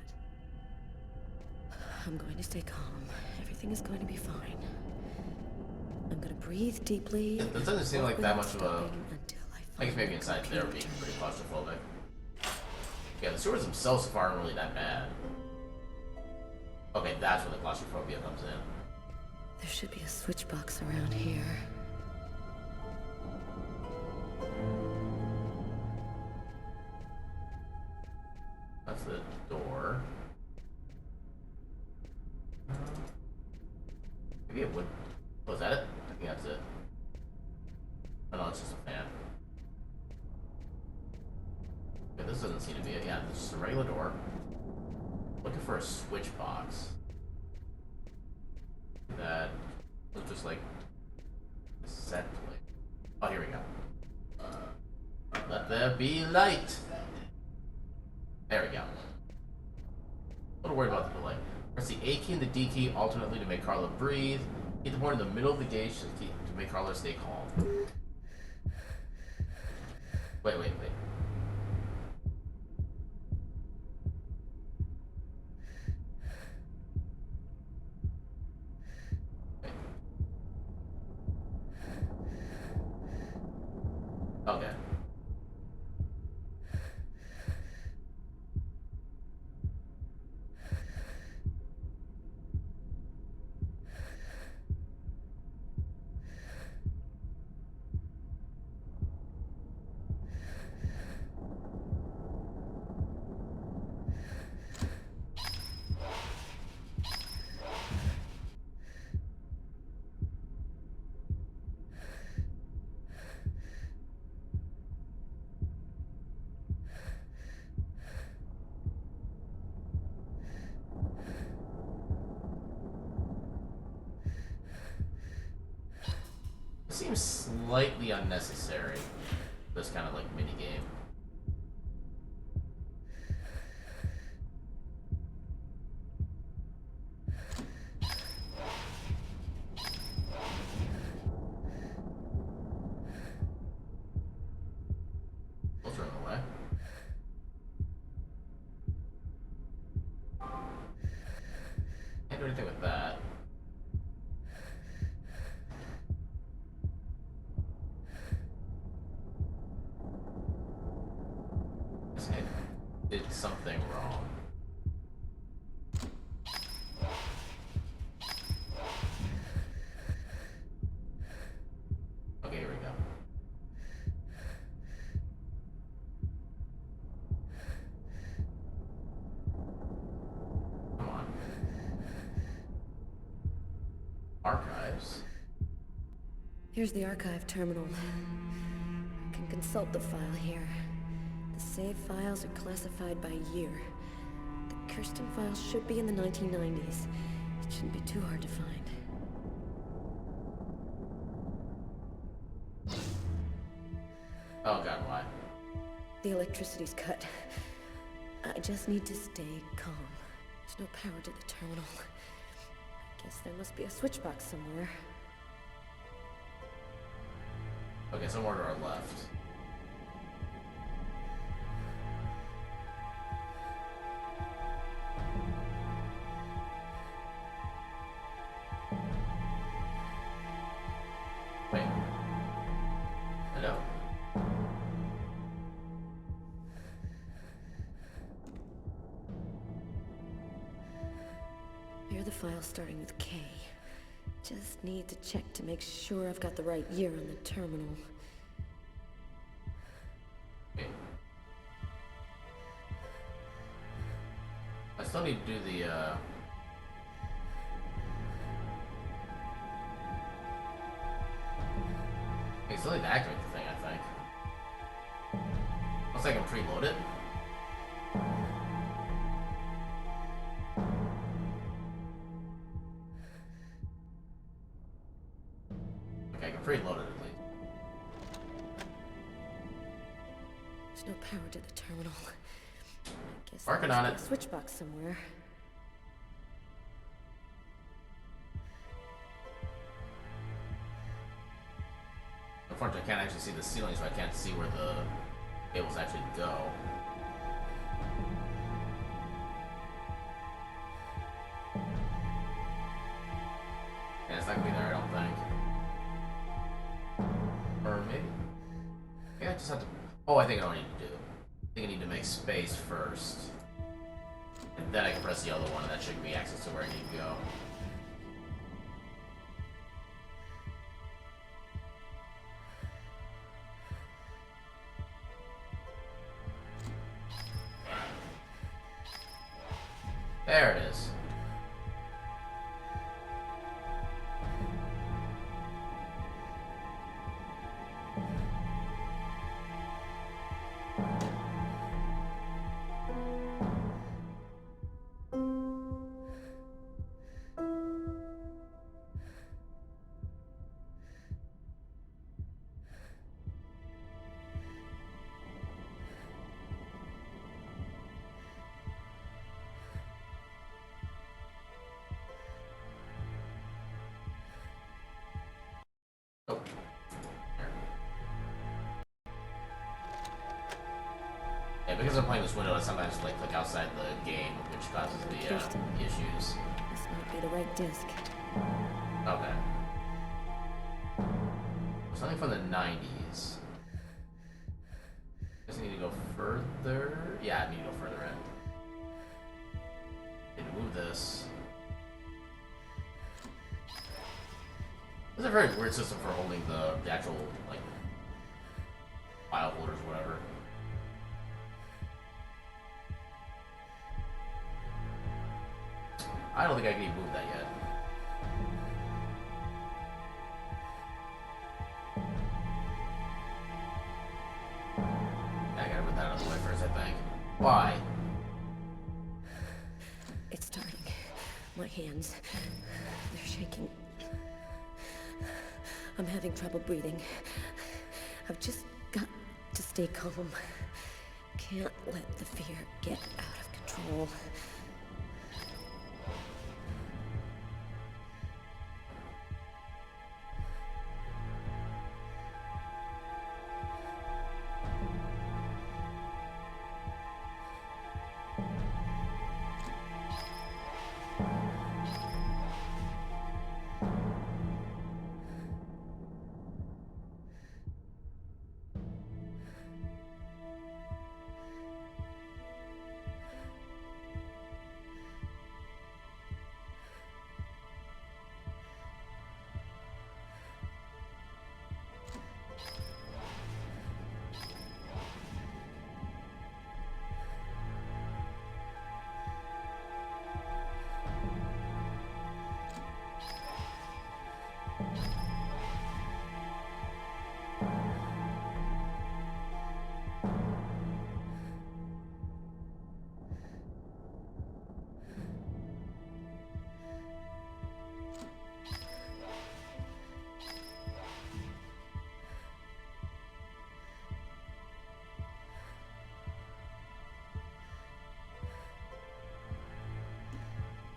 I'm going to stay calm. Everything is going to be fine. I'm going to breathe deeply. It doesn't seem like that much of a... until I guess maybe inside there being pretty claustrophobic. Yeah, the sewers themselves so far aren't really that bad. Okay, that's where the claustrophobia comes in. There should be a switch box around here. That's the door. Maybe it would... Was that it? I think that's it. Oh no, it's just a fan. Okay, this doesn't seem to be it. Yeah, this is a regular door. Looking for a switch box. That looks just like a set plate. Oh, here we go. Let there be light! There we go. A little worried about the delay. Press the A key and the D key alternately to make Carla breathe. Hit the point in the middle of the gauge to make Carla stay calm. Wait. Okay. Seems slightly unnecessary, this kind of like mini game. Let's run away. Can't do anything with that. Did something wrong. Okay, here we go. Come on. Archives. Here's the archive terminal. I can consult the file here. The save files are classified by year. The Kirsten files should be in the 1990s. It shouldn't be too hard to find. Oh god, why? The electricity's cut. I just need to stay calm. There's no power to the terminal. I guess there must be a switch box somewhere. Okay, so more to our left. Wait. Hello. Hear the file starting with K. Just need to check to make sure I've got the right year on the terminal. I still need to do the, I still need to activate the thing, I think. Unless I can preload it. Okay, I can preload it at least. There's no power to the terminal. I guess Working on it. A switch box somewhere. Unfortunately, I can't actually see the ceiling, so I can't see where the cables actually go. Yeah, it's not gonna be there, I don't think. Or maybe. Maybe I just have to. Oh, I think I know what I need to do. I think I need to make space first. And then I can press the other one, and that should give me access to where I need to go. There it is. Oh. Yeah, because I'm playing this window, I sometimes like click outside the game, which causes the issues. This might be the right disc. Okay. Something from the 90s. Guess I need to go further. Yeah, I need to go further in. Need to move this. This is a very weird system for holding the actual, like, file holders or whatever. I don't think I can even move that yet. I gotta move that out of the way first, I think. Why? It's starting. My hands, they're shaking. I'm having trouble breathing. I've just got to stay calm. Can't let the fear get out of control.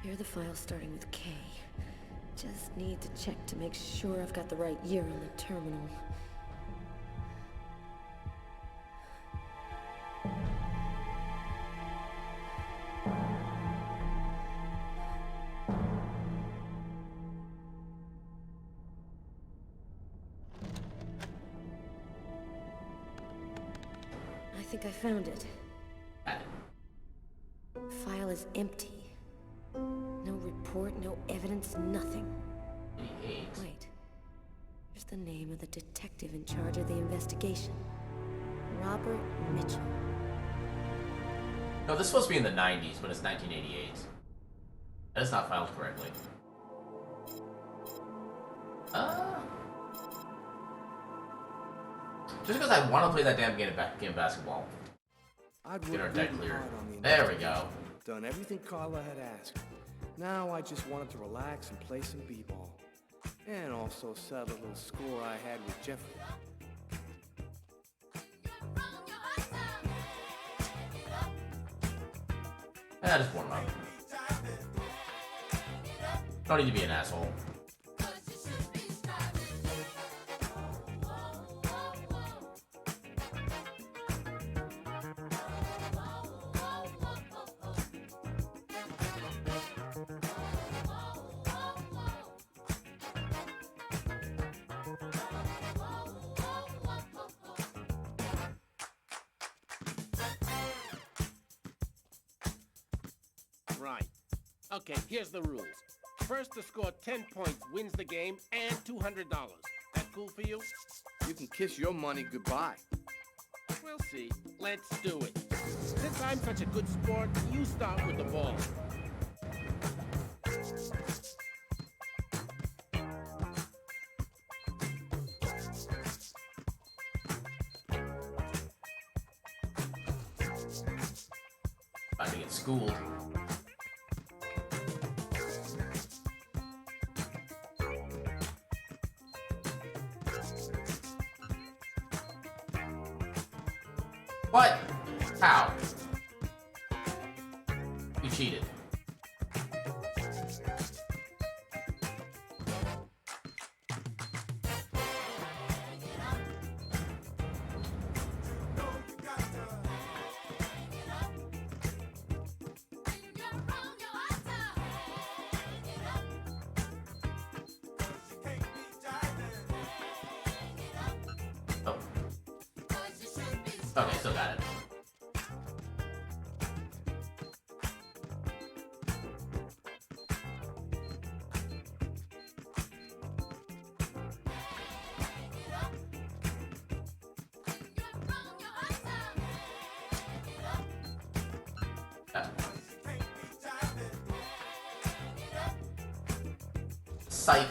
Hear the file starting with K. Just need to check to make sure I've got the right year on the terminal. think I found it. Got it. File is empty. No report, no evidence, nothing. 88. Wait. Here's the name of the detective in charge of the investigation. Robert Mitchell. No, this is supposed to be in the 90s, but it's 1988. That is not filed correctly. Just because I want to play that damn game of basketball. I'd Get our worked deck really cleared. hard on the There we investigation, go. Done everything Carla had asked. Now I just wanted to relax and play some b-ball. And also settle a little score I had with Jeffrey. Just warm up. Don't need to be an asshole. Right. Okay, here's the rules. First to score 10 points wins the game and $200. That cool for you? You can kiss your money goodbye. We'll see. Let's do it. Since I'm such a good sport, you start with the ball. About to get schooled. What? How? You cheated. Oh. Okay, still got it. Psych.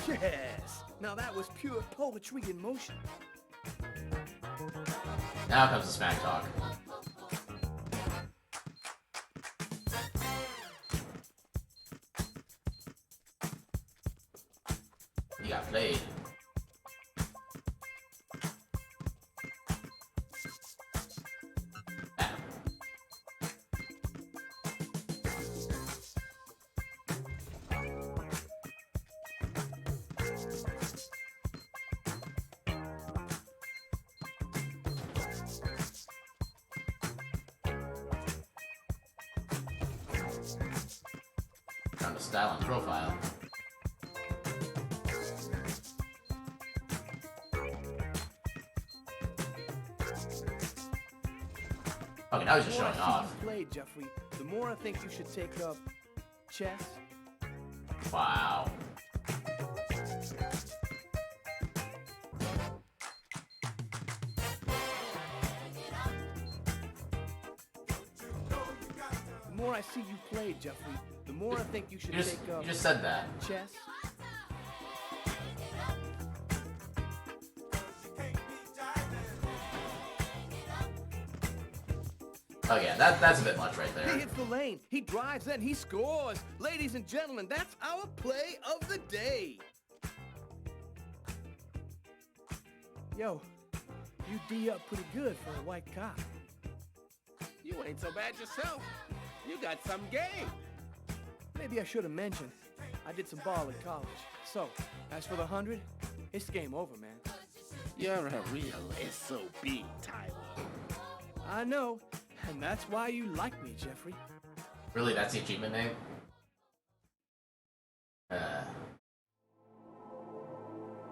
Yes! Now that was pure poetry in motion. Now comes the smack talk. You got played. Found a style and profile. Okay, now he's just showing off. The more I see you play, Jeffrey, the more I think you should take up chess. Wow. The more I see you play, Jeffrey, the more I think you should take up You just said that. chess. Oh yeah, that's a bit much right there. He hits the lane, he drives, and he scores. Ladies and gentlemen, that's our play of the day. Yo, you D up pretty good for a white cop. You ain't so bad yourself. You got some game. Maybe I should have mentioned, I did some ball in college. So, as for the 100, it's game over, man. You're a real SOB, Tyler. I know, and that's why you like me, Jeffrey. Really, that's the achievement name?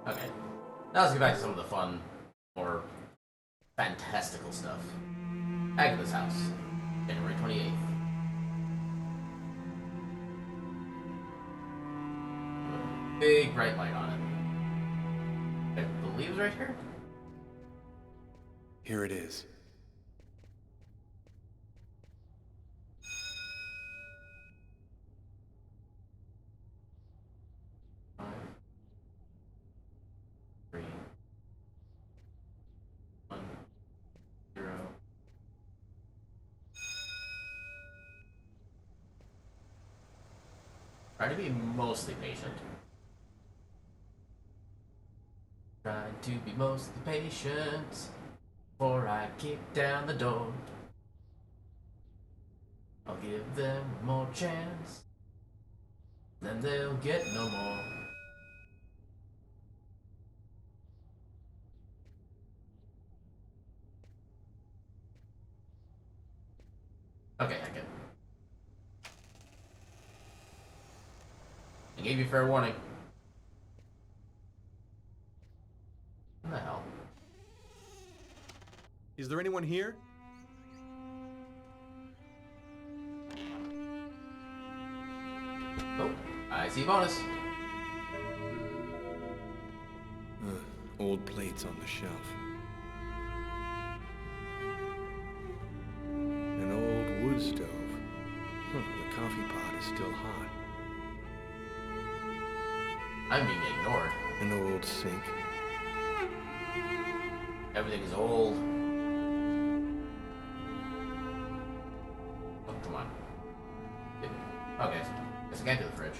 Okay. Now let's get back to some of the fun, more fantastical stuff. Agatha's house, January 28th. Big bright light on it. I believe it's right here? Here it is. Try to be mostly patient. Try to be mostly patient before I kick down the door. I'll give them one more chance, then they'll get no more. Okay, I get it. I gave you fair warning. What the hell? Is there anyone here? Oh, I see bonus. Old plates on the shelf. An old wood stove. The coffee pot is still hot. I'm being ignored. An old sink. Everything is old. Oh, come on. Okay, guess I can't do the fridge.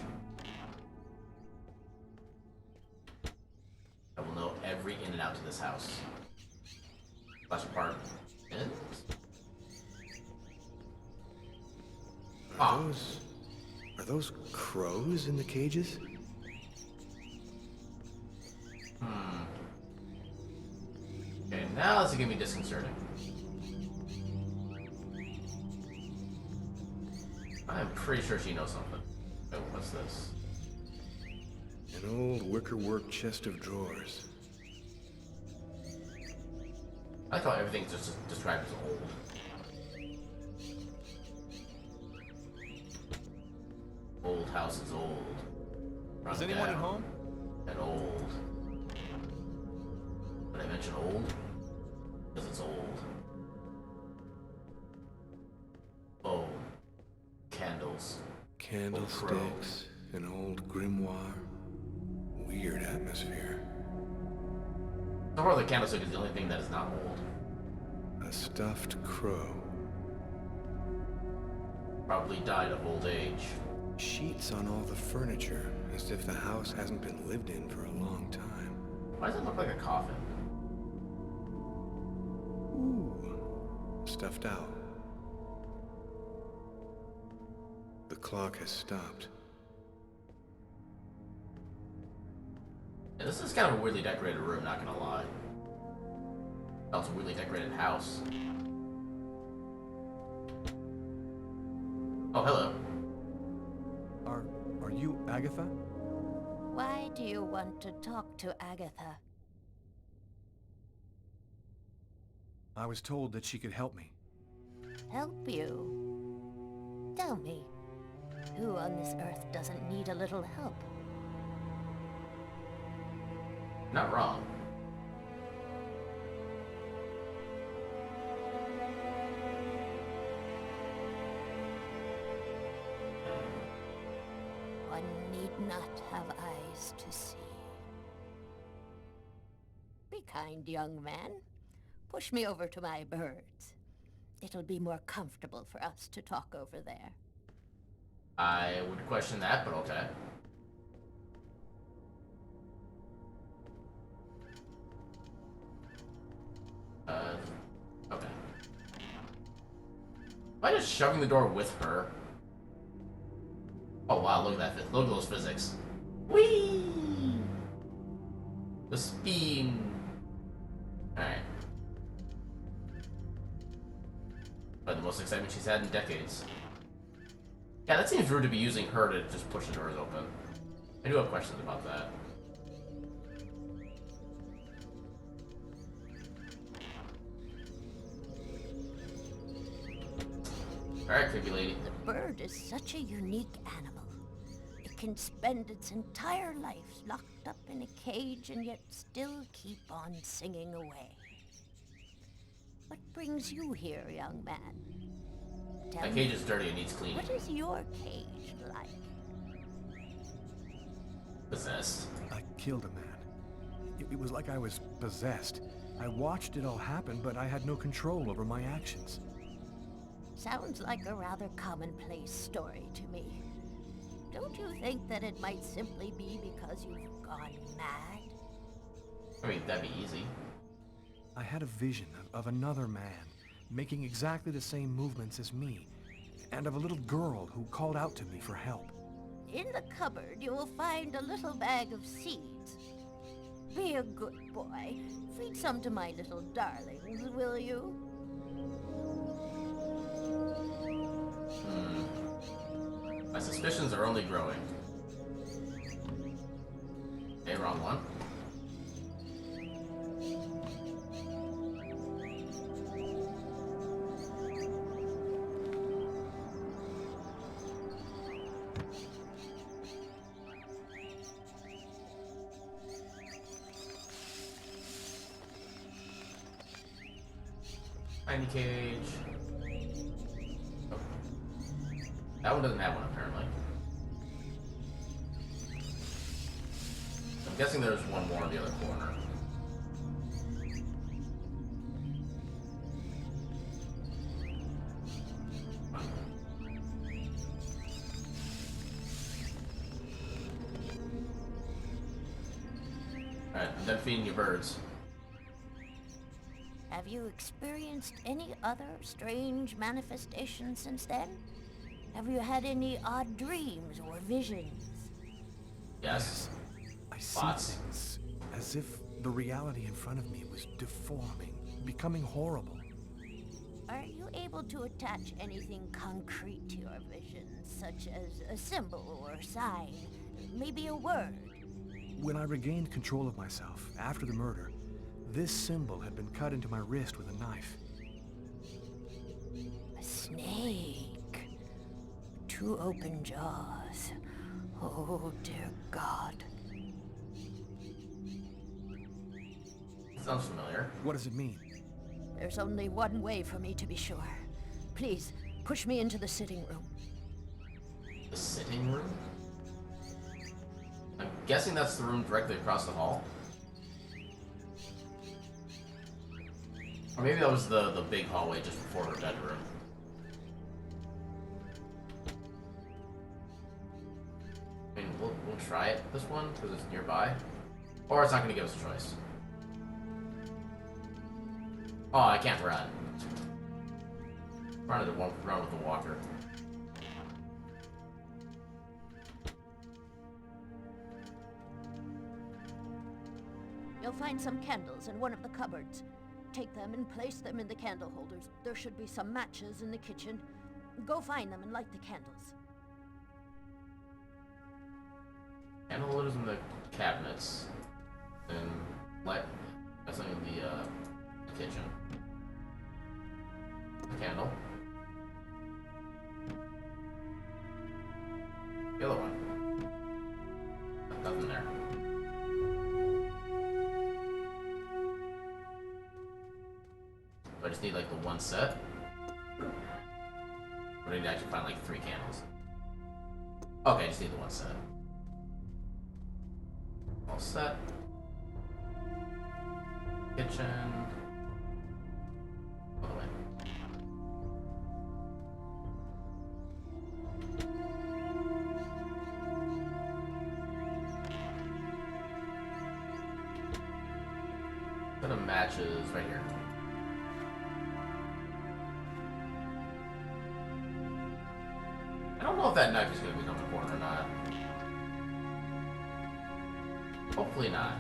I will know every in and out to this house. Slash apartment. Are those crows in the cages? Okay, now this is gonna be disconcerting. I'm pretty sure she knows something. Oh, what's this? An old wickerwork chest of drawers. I like how everything's just described as old. Old house is old. Is anyone at home? And old. When I mention old, because it's old. Oh, candles. Candlesticks, an old grimoire. Weird atmosphere. So far, the candlestick is the only thing that is not old. A stuffed crow. Probably died of old age. Sheets on all the furniture, as if the house hasn't been lived in for a long time. Why does it look like a coffin? Ooh. Stuffed out. The clock has stopped. Yeah, this is kind of a weirdly decorated room, not gonna lie. Also, a weirdly decorated house. Oh, hello. Are you Agatha? Why do you want to talk to Agatha? I was told that she could help me. Help you? Tell me, who on this earth doesn't need a little help? Not wrong. One need not have eyes to see. Be kind, young man. Push me over to my birds. It'll be more comfortable for us to talk over there. I would question that, but okay. Okay. Am I just shoving the door with her? Oh wow, look at that. Look at those physics. Whee! The spin. Alright. But the most excitement she's had in decades. Yeah, that seems rude to be using her to just push the doors open. I do have questions about that. Alright, creepy lady. The bird is such a unique animal. It can spend its entire life locked up in a cage and yet still keep on singing away. What brings you here, young man? Tell My me, cage is dirty and needs cleaning. what is your cage like? Possessed. I killed a man. It was like I was possessed. I watched it all happen, but I had no control over my actions. Sounds like a rather commonplace story to me. Don't you think that it might simply be because you've gone mad? I mean, that'd be easy. I had a vision of another man, making exactly the same movements as me, and of a little girl who called out to me for help. In the cupboard, you will find a little bag of seeds. Be a good boy. Feed some to my little darlings, will you? My suspicions are only growing. Okay, wrong one. Tiny cage. Oh. That one doesn't have one, apparently. I'm guessing there's one more in the other corner. Alright, I'm done feeding you birds. Have you experienced any other strange manifestations since then? Have you had any odd dreams or visions? Yes. I see Lots. things as if the reality in front of me was deforming, becoming horrible. Are you able to attach anything concrete to your visions, such as a symbol or sign, maybe a word? When I regained control of myself after the murder, this symbol had been cut into my wrist with a knife. A snake. Two open jaws. Oh, dear God. Sounds familiar. What does it mean? There's only one way for me to be sure. Please, push me into the sitting room. The sitting room? I'm guessing that's the room directly across the hall. Or maybe that was the big hallway just before her bedroom. I mean, we'll try it, this one, because it's nearby. Or it's not going to give us a choice. Oh, I can't run. I'm trying to run with the walker. You'll find some candles in one of the cupboards. Take them and place them in the candle holders. There should be some matches in the kitchen. Go find them and light the candles. Candle holders in the cabinets. And light. That's something in the kitchen. A candle. The other one. Nothing there. I just need like the one set. Or I need to actually find like 3 candles. Okay, I just need the one set. All set. Kitchen. All the way. Set of matches right here. I don't know if that knife is going to become important or not. Hopefully not.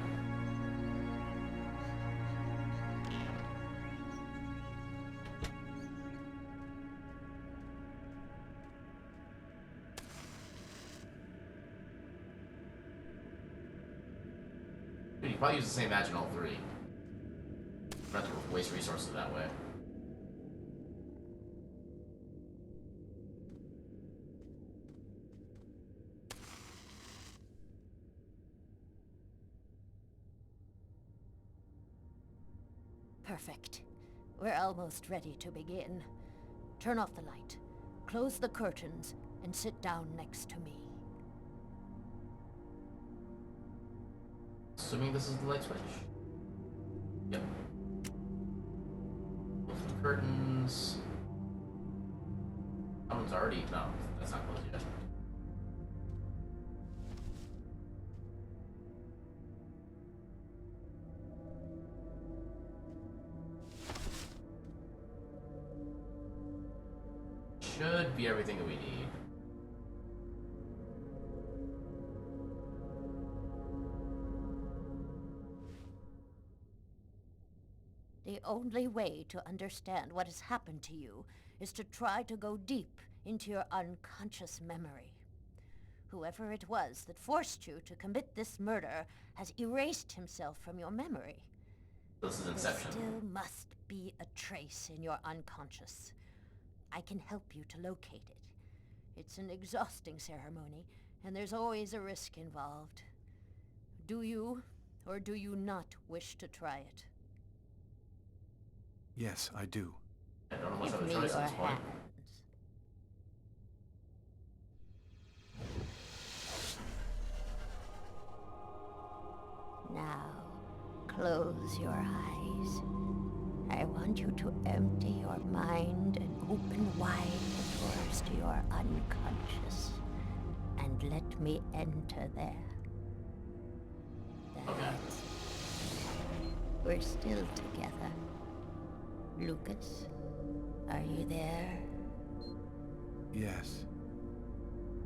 could probably use the same badge in all three. Not to waste resources that way. Perfect. We're almost ready to begin. Turn off the light, close the curtains, and sit down next to me. Assuming this is the light switch. Yep. Close the curtains. That one's already... No, that's not closed yet. Should be everything that we need. The only way to understand what has happened to you is to try to go deep into your unconscious memory. Whoever it was that forced you to commit this murder has erased himself from your memory. This is Inception. There still must be a trace in your unconscious. I can help you to locate it. It's an exhausting ceremony, and there's always a risk involved. Do you, or do you not wish to try it? Yes, I do. I don't know what's Give other me choice your at this point. hands. Now, close your eyes. I want you to empty your mind and open wide the doors to your unconscious. And let me enter there. That's it. We're still together. Lucas, are you there? Yes.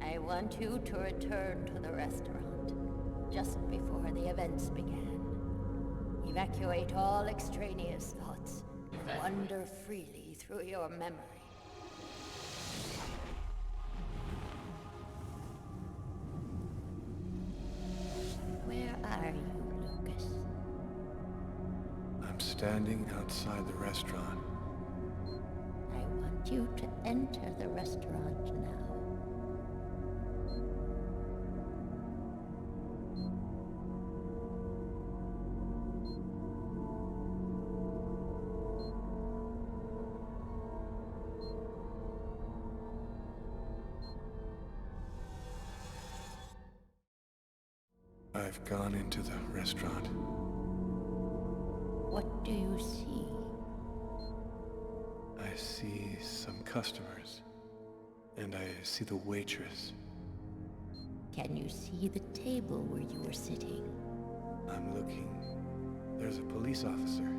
I want you to return to the restaurant, just before the events began. Evacuate all extraneous thoughts, and wander freely through your memory. Where are you, Lucas? I'm standing outside the restaurant. I want you to enter the restaurant now. I've gone into the restaurant. What do you see? I see some customers. And I see the waitress. Can you see the table where you were sitting? I'm looking. There's a police officer.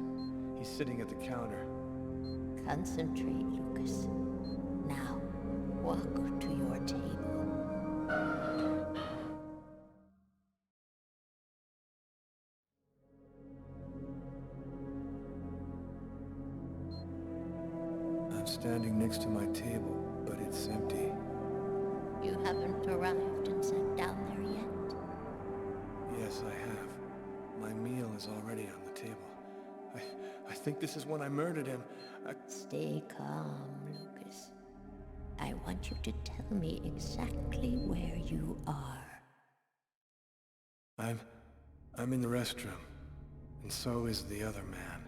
He's sitting at the counter. Concentrate, Lucas. Now, walk to your table. I'm standing next to my table, but it's empty. You haven't arrived and sat down there yet? Yes, I have. My meal is already on the table. I think this is when I murdered him. Stay calm, Lucas. I want you to tell me exactly where you are. I'm in the restroom, and so is the other man.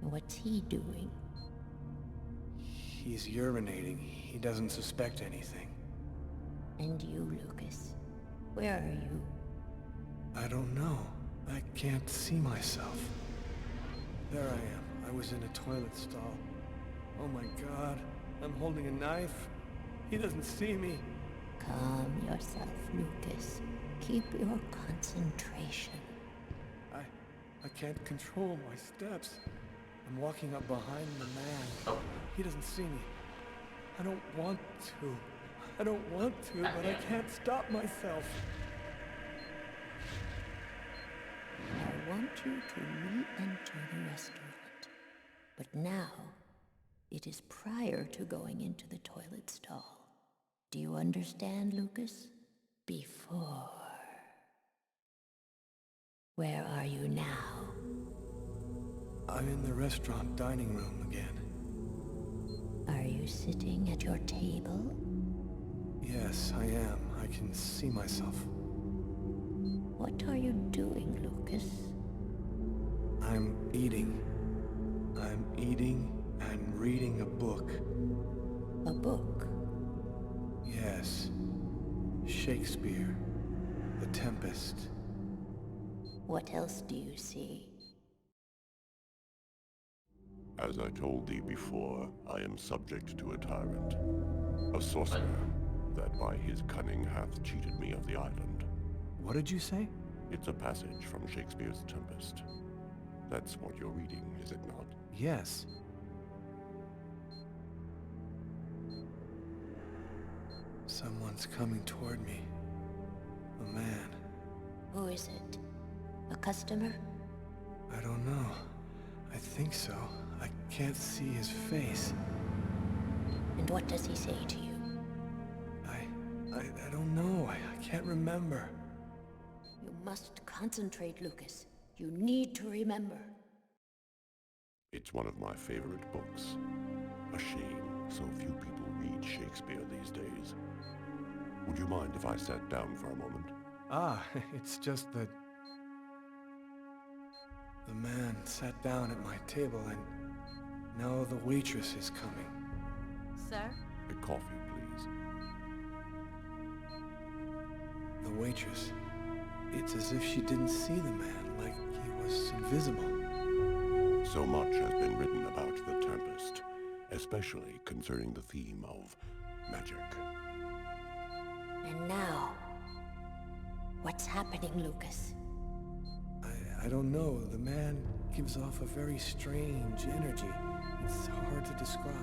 What's he doing? He's urinating. He doesn't suspect anything. And you, Lucas? Where are you? I don't know. I can't see myself. There I am. I was in a toilet stall. Oh my god. I'm holding a knife. He doesn't see me. Calm yourself, Lucas. Keep your concentration. I can't control my steps. I'm walking up behind the man. He doesn't see me. I don't want to. I don't want to, but I can't stop myself. I want you to re-enter the restaurant. But now, it is prior to going into the toilet stall. Do you understand, Lucas? Before. Where are you now? I'm in the restaurant dining room again. Are you sitting at your table? Yes, I am. I can see myself. What are you doing, Lucas? I'm eating. I'm eating and reading a book. A book? Yes. Shakespeare. The Tempest. What else do you see? As I told thee before, I am subject to a tyrant. A sorcerer, that by his cunning hath cheated me of the island. What did you say? It's a passage from Shakespeare's Tempest. That's what you're reading, is it not? Yes. Someone's coming toward me. A man. Who is it? A customer? I don't know. I think so. I can't see his face. And what does he say to you? I don't know. I can't remember. You must concentrate, Lucas. You need to remember. It's one of my favorite books. A shame so few people read Shakespeare these days. Would you mind if I sat down for a moment? It's just that... The man sat down at my table and now the waitress is coming. Sir? A coffee, please. The waitress. It's as if she didn't see the man, like he was invisible. So much has been written about the Tempest, especially concerning the theme of magic. And now, what's happening, Lucas? I don't know. The man gives off a very strange energy. It's hard to describe.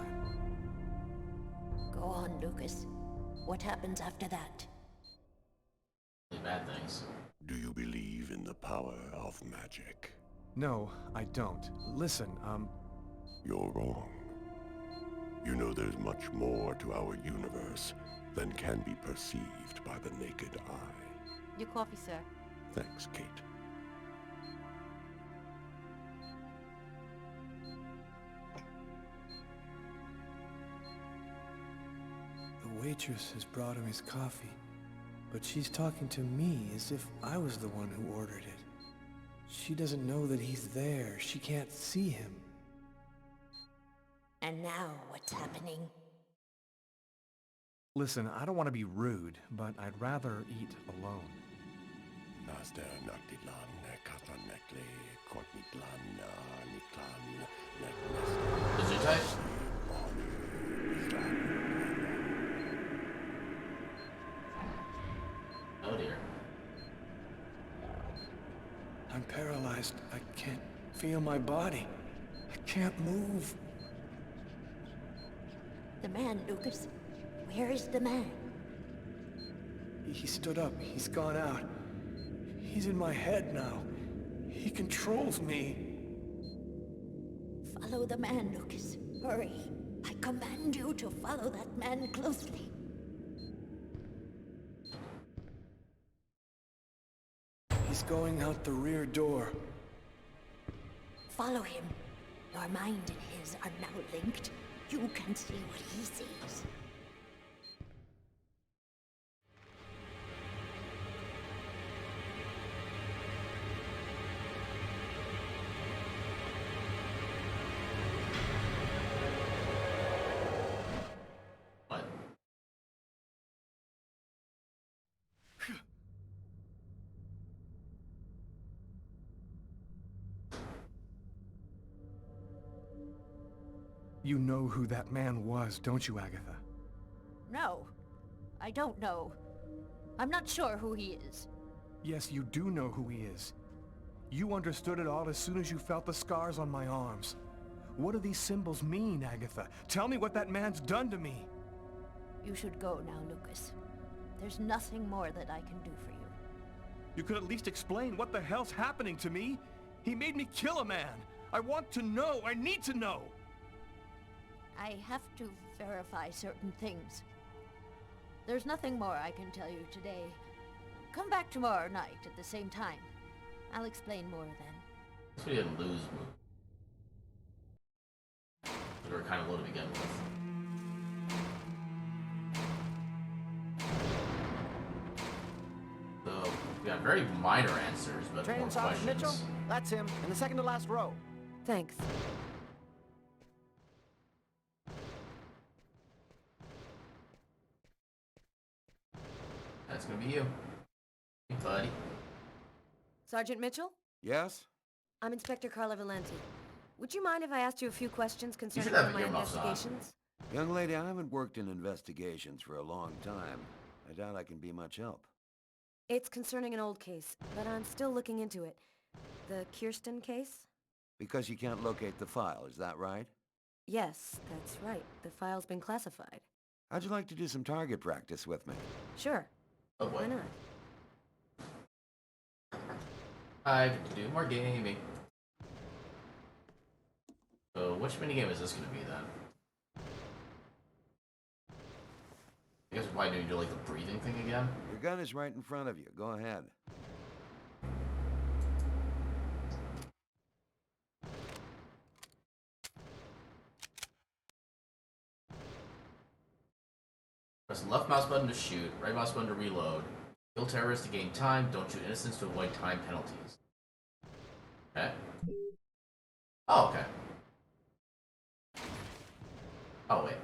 Go on, Lucas. What happens after that? Bad things. Do you believe in the power of magic? No, I don't. Listen, You're wrong. You know there's much more to our universe than can be perceived by the naked eye. Your coffee, sir. Thanks, Kate. The waitress has brought him his coffee, but she's talking to me as if I was the one who ordered it. She doesn't know that he's there. She can't see him. And now, what's happening? Listen, I don't want to be rude, but I'd rather eat alone. Is it tight? Oh dear. I'm paralyzed. I can't feel my body. I can't move. The man, Lucas. Where is the man? He stood up. He's gone out. He's in my head now. He controls me. Follow the man, Lucas. Hurry. I command you to follow that man closely. He's going out the rear door. Follow him. Your mind and his are now linked. You can see what he sees. What? You know who that man was, don't you, Agatha? No, I don't know. I'm not sure who he is. Yes, you do know who he is. You understood it all as soon as you felt the scars on my arms. What do these symbols mean, Agatha? Tell me what that man's done to me. You should go now, Lucas. There's nothing more that I can do for you. You could at least explain what the hell's happening to me. He made me kill a man. I want to know. I need to know. I have to verify certain things. There's nothing more I can tell you today. Come back tomorrow night at the same time. I'll explain more then. Guess we didn't lose move. We were kind of low to begin with. So we got very minor answers, but more Train Sergeant Mitchell? questions. That's him, in the second to last row. Thanks. That's gonna be you. Hey, buddy. Sergeant Mitchell? Yes? I'm Inspector Carla Valenti. Would you mind if I asked you a few questions concerning should one have of my earmuffs on. investigations? Young lady, I haven't worked in investigations for a long time. I doubt I can be much help. It's concerning an old case, but I'm still looking into it. The Kirsten case? Because you can't locate the file, is that right? Yes, that's right. The file's been classified. How'd you like to do some target practice with me? Sure. Oh boy. Why not? I get to do more gaming. So which minigame is this gonna be then? I guess why do you do like the breathing thing again? Your gun is right in front of you. Go ahead. Press the left mouse button to shoot, right mouse button to reload. Kill terrorists to gain time, don't shoot innocents to avoid time penalties. Okay. Oh, okay. Oh, wait.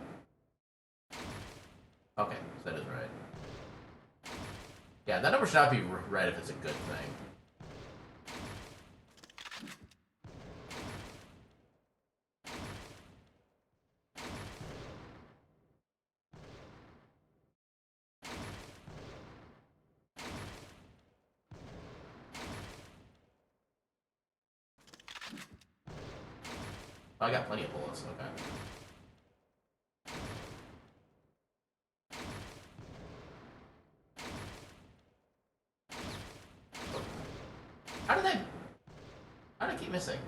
Okay, so that is right. Yeah, that number should not be red if it's a good thing. Oh, I got plenty of bullets, okay. How did I keep missing?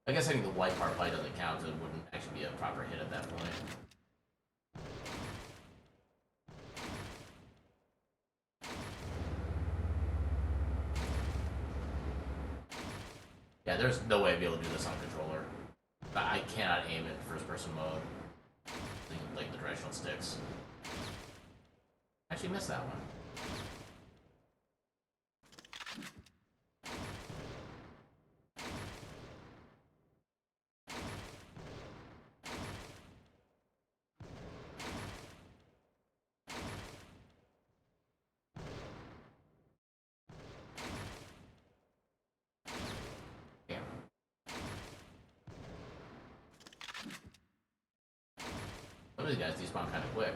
I guess hitting the white part probably doesn't count, so it wouldn't actually be a proper hit at that point. Yeah, there's no way I'd be able to do this on controller. I cannot aim in first-person mode. Like the directional sticks. Actually missed that one. Some of these guys despawn kind of quick.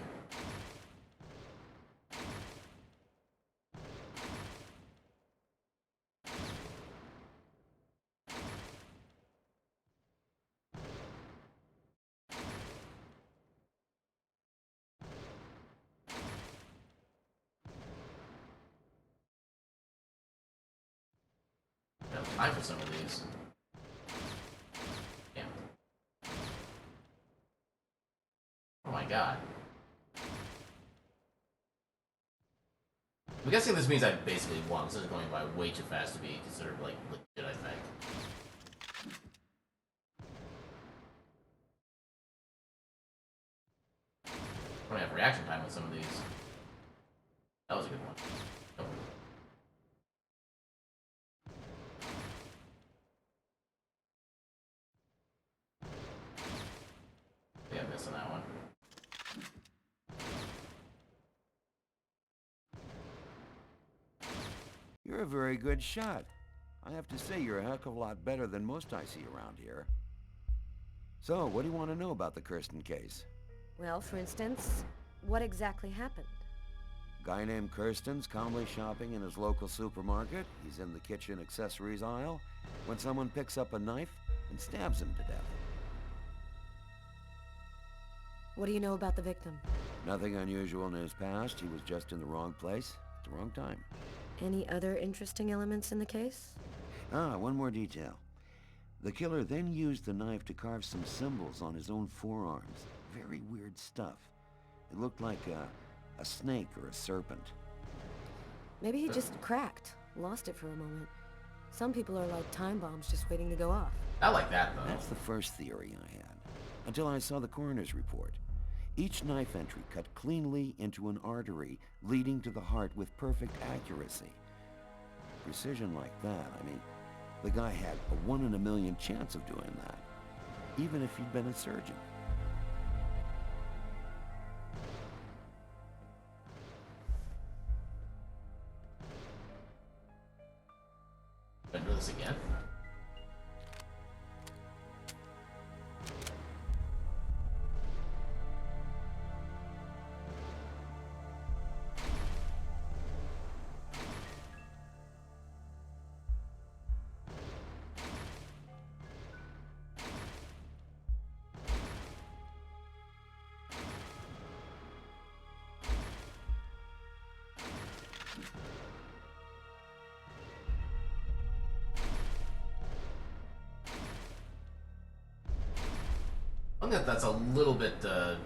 I have time for some of these. Damn. Oh my god. I'm guessing this means I basically won. This is going by way too fast to be considered like legit, I think. I don't have reaction time with some of these. That was a good one. Nope. Yeah, I'm missing that one. You're a very good shot. I have to say you're a heck of a lot better than most I see around here. So, what do you want to know about the Kirsten case? Well, for instance, what exactly happened? Guy named Kirsten's calmly shopping in his local supermarket. He's in the kitchen accessories aisle when someone picks up a knife and stabs him to death. What do you know about the victim? Nothing unusual in his past. He was just in the wrong place at the wrong time. Any other interesting elements in the case? One more detail. The killer then used the knife to carve some symbols on his own forearms. Very weird stuff. It looked like a snake or a serpent. Maybe he just cracked, lost it for a moment. Some people are like time bombs just waiting to go off. I like that, though. That's the first theory I had, until I saw the coroner's report. Each knife entry cut cleanly into an artery, leading to the heart with perfect accuracy. Precision like that, I mean, the guy had a 1 in a million chance of doing that, even if he'd been a surgeon. Gonna do this again. I think that's a little bit kind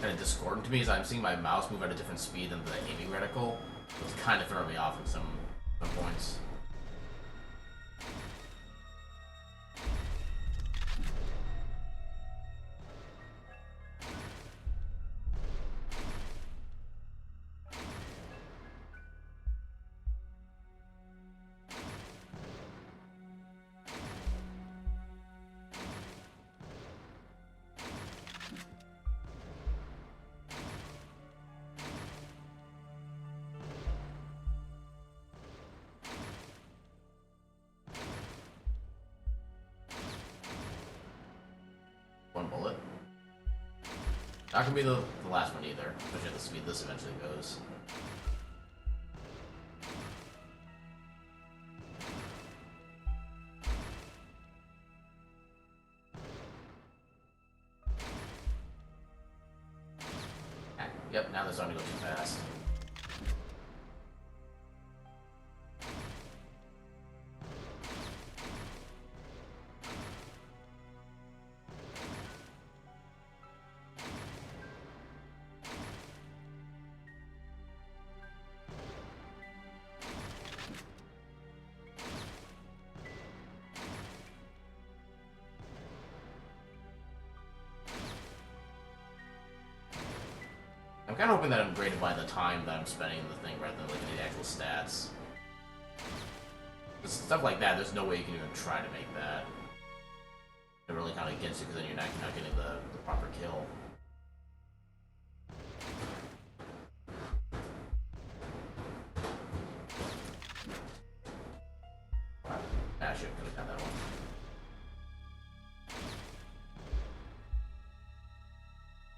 of discordant to me, as I'm seeing my mouse move at a different speed than the aiming reticle. It's kind of throwing me off at some points. One bullet. Not gonna be the last one either, especially at the speed this eventually goes. Yep, now they're starting to go too fast. I'm kind of hoping that I'm graded by the time that I'm spending in the thing rather than looking at the actual stats. Stuff like that, there's no way you can even try to make that. It really kind of gets you, because then you're not getting the proper kill. I should have done that one.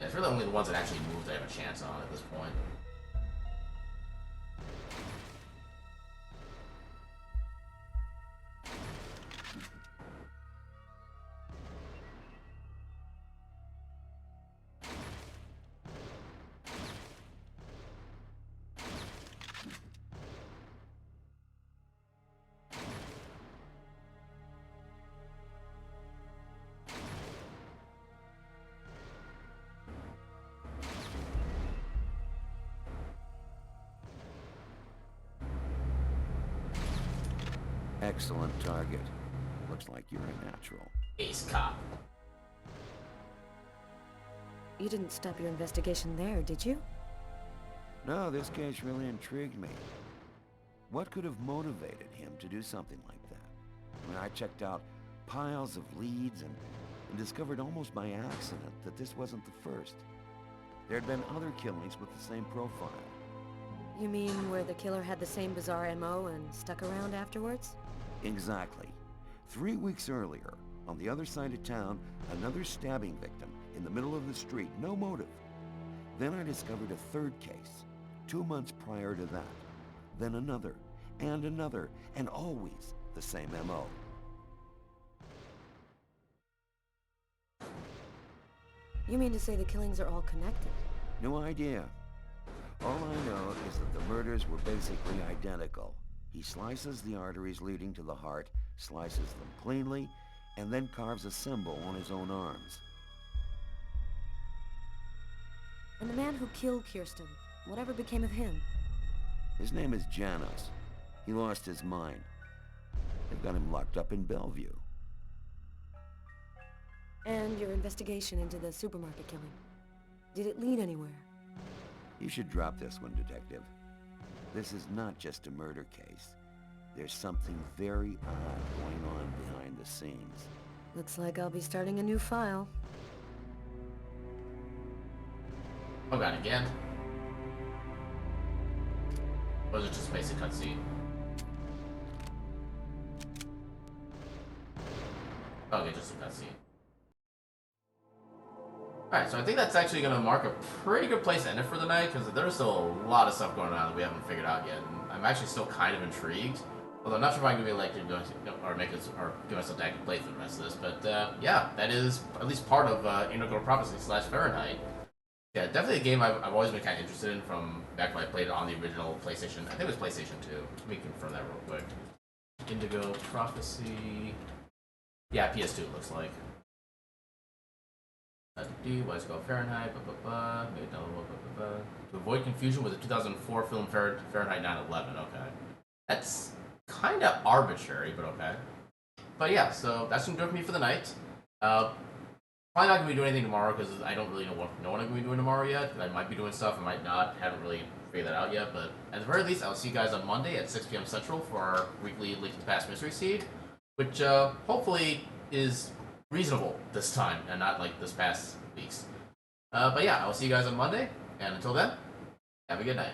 Yeah, it's really only the ones that actually move that I have a chance on at this point. Excellent target. Looks like you're a natural. Ace cop. You didn't stop your investigation there, did you? No, this case really intrigued me. What could have motivated him to do something like that? I mean, I checked out piles of leads and discovered almost by accident that this wasn't the first. There had been other killings with the same profile. You mean where the killer had the same bizarre MO and stuck around afterwards? Exactly. 3 weeks earlier, on the other side of town, another stabbing victim in the middle of the street, no motive. Then I discovered a third case, 2 months prior to that. Then another, and always the same MO. You mean to say the killings are all connected? No idea. All I know is that the murders were basically identical. He slices the arteries leading to the heart, slices them cleanly, and then carves a symbol on his own arms. And the man who killed Kirsten, whatever became of him? His name is Janos. He lost his mind. They've got him locked up in Bellevue. And your investigation into the supermarket killing. Did it lead anywhere? You should drop this one, Detective. This is not just a murder case. There's something very odd going on behind the scenes. Looks like I'll be starting a new file. Oh god, again? Or was it just a basic cutscene? Okay, just a cutscene. Alright, so I think that's actually going to mark a pretty good place to end it for the night, because there's still a lot of stuff going on that we haven't figured out yet, and I'm actually still kind of intrigued. Although I'm not sure if I'm going to be like doing or make us or give myself to actually play through the rest of this, but yeah, that is at least part of Indigo Prophecy / Fahrenheit. Yeah, definitely a game I've always been kind of interested in from back when I played it on the original PlayStation. I think it was PlayStation 2. Let me confirm that real quick. Indigo Prophecy. Yeah, PS2 it looks like. Why is it called Fahrenheit? To avoid confusion with the 2004 film Fahrenheit 9/11. Okay, that's kind of arbitrary, but okay. But yeah, so that's gonna do it for me for the night. Probably not gonna be doing anything tomorrow because I don't really know what I'm gonna be doing tomorrow yet. I might be doing stuff, I might not. Haven't really figured that out yet. But at the very least, I'll see you guys on Monday at 6 p.m. Central for our weekly Link to the Past Mystery Seed, which hopefully is reasonable this time and not like this past weeks. But yeah, I'll see you guys on Monday, and until then, have a good night.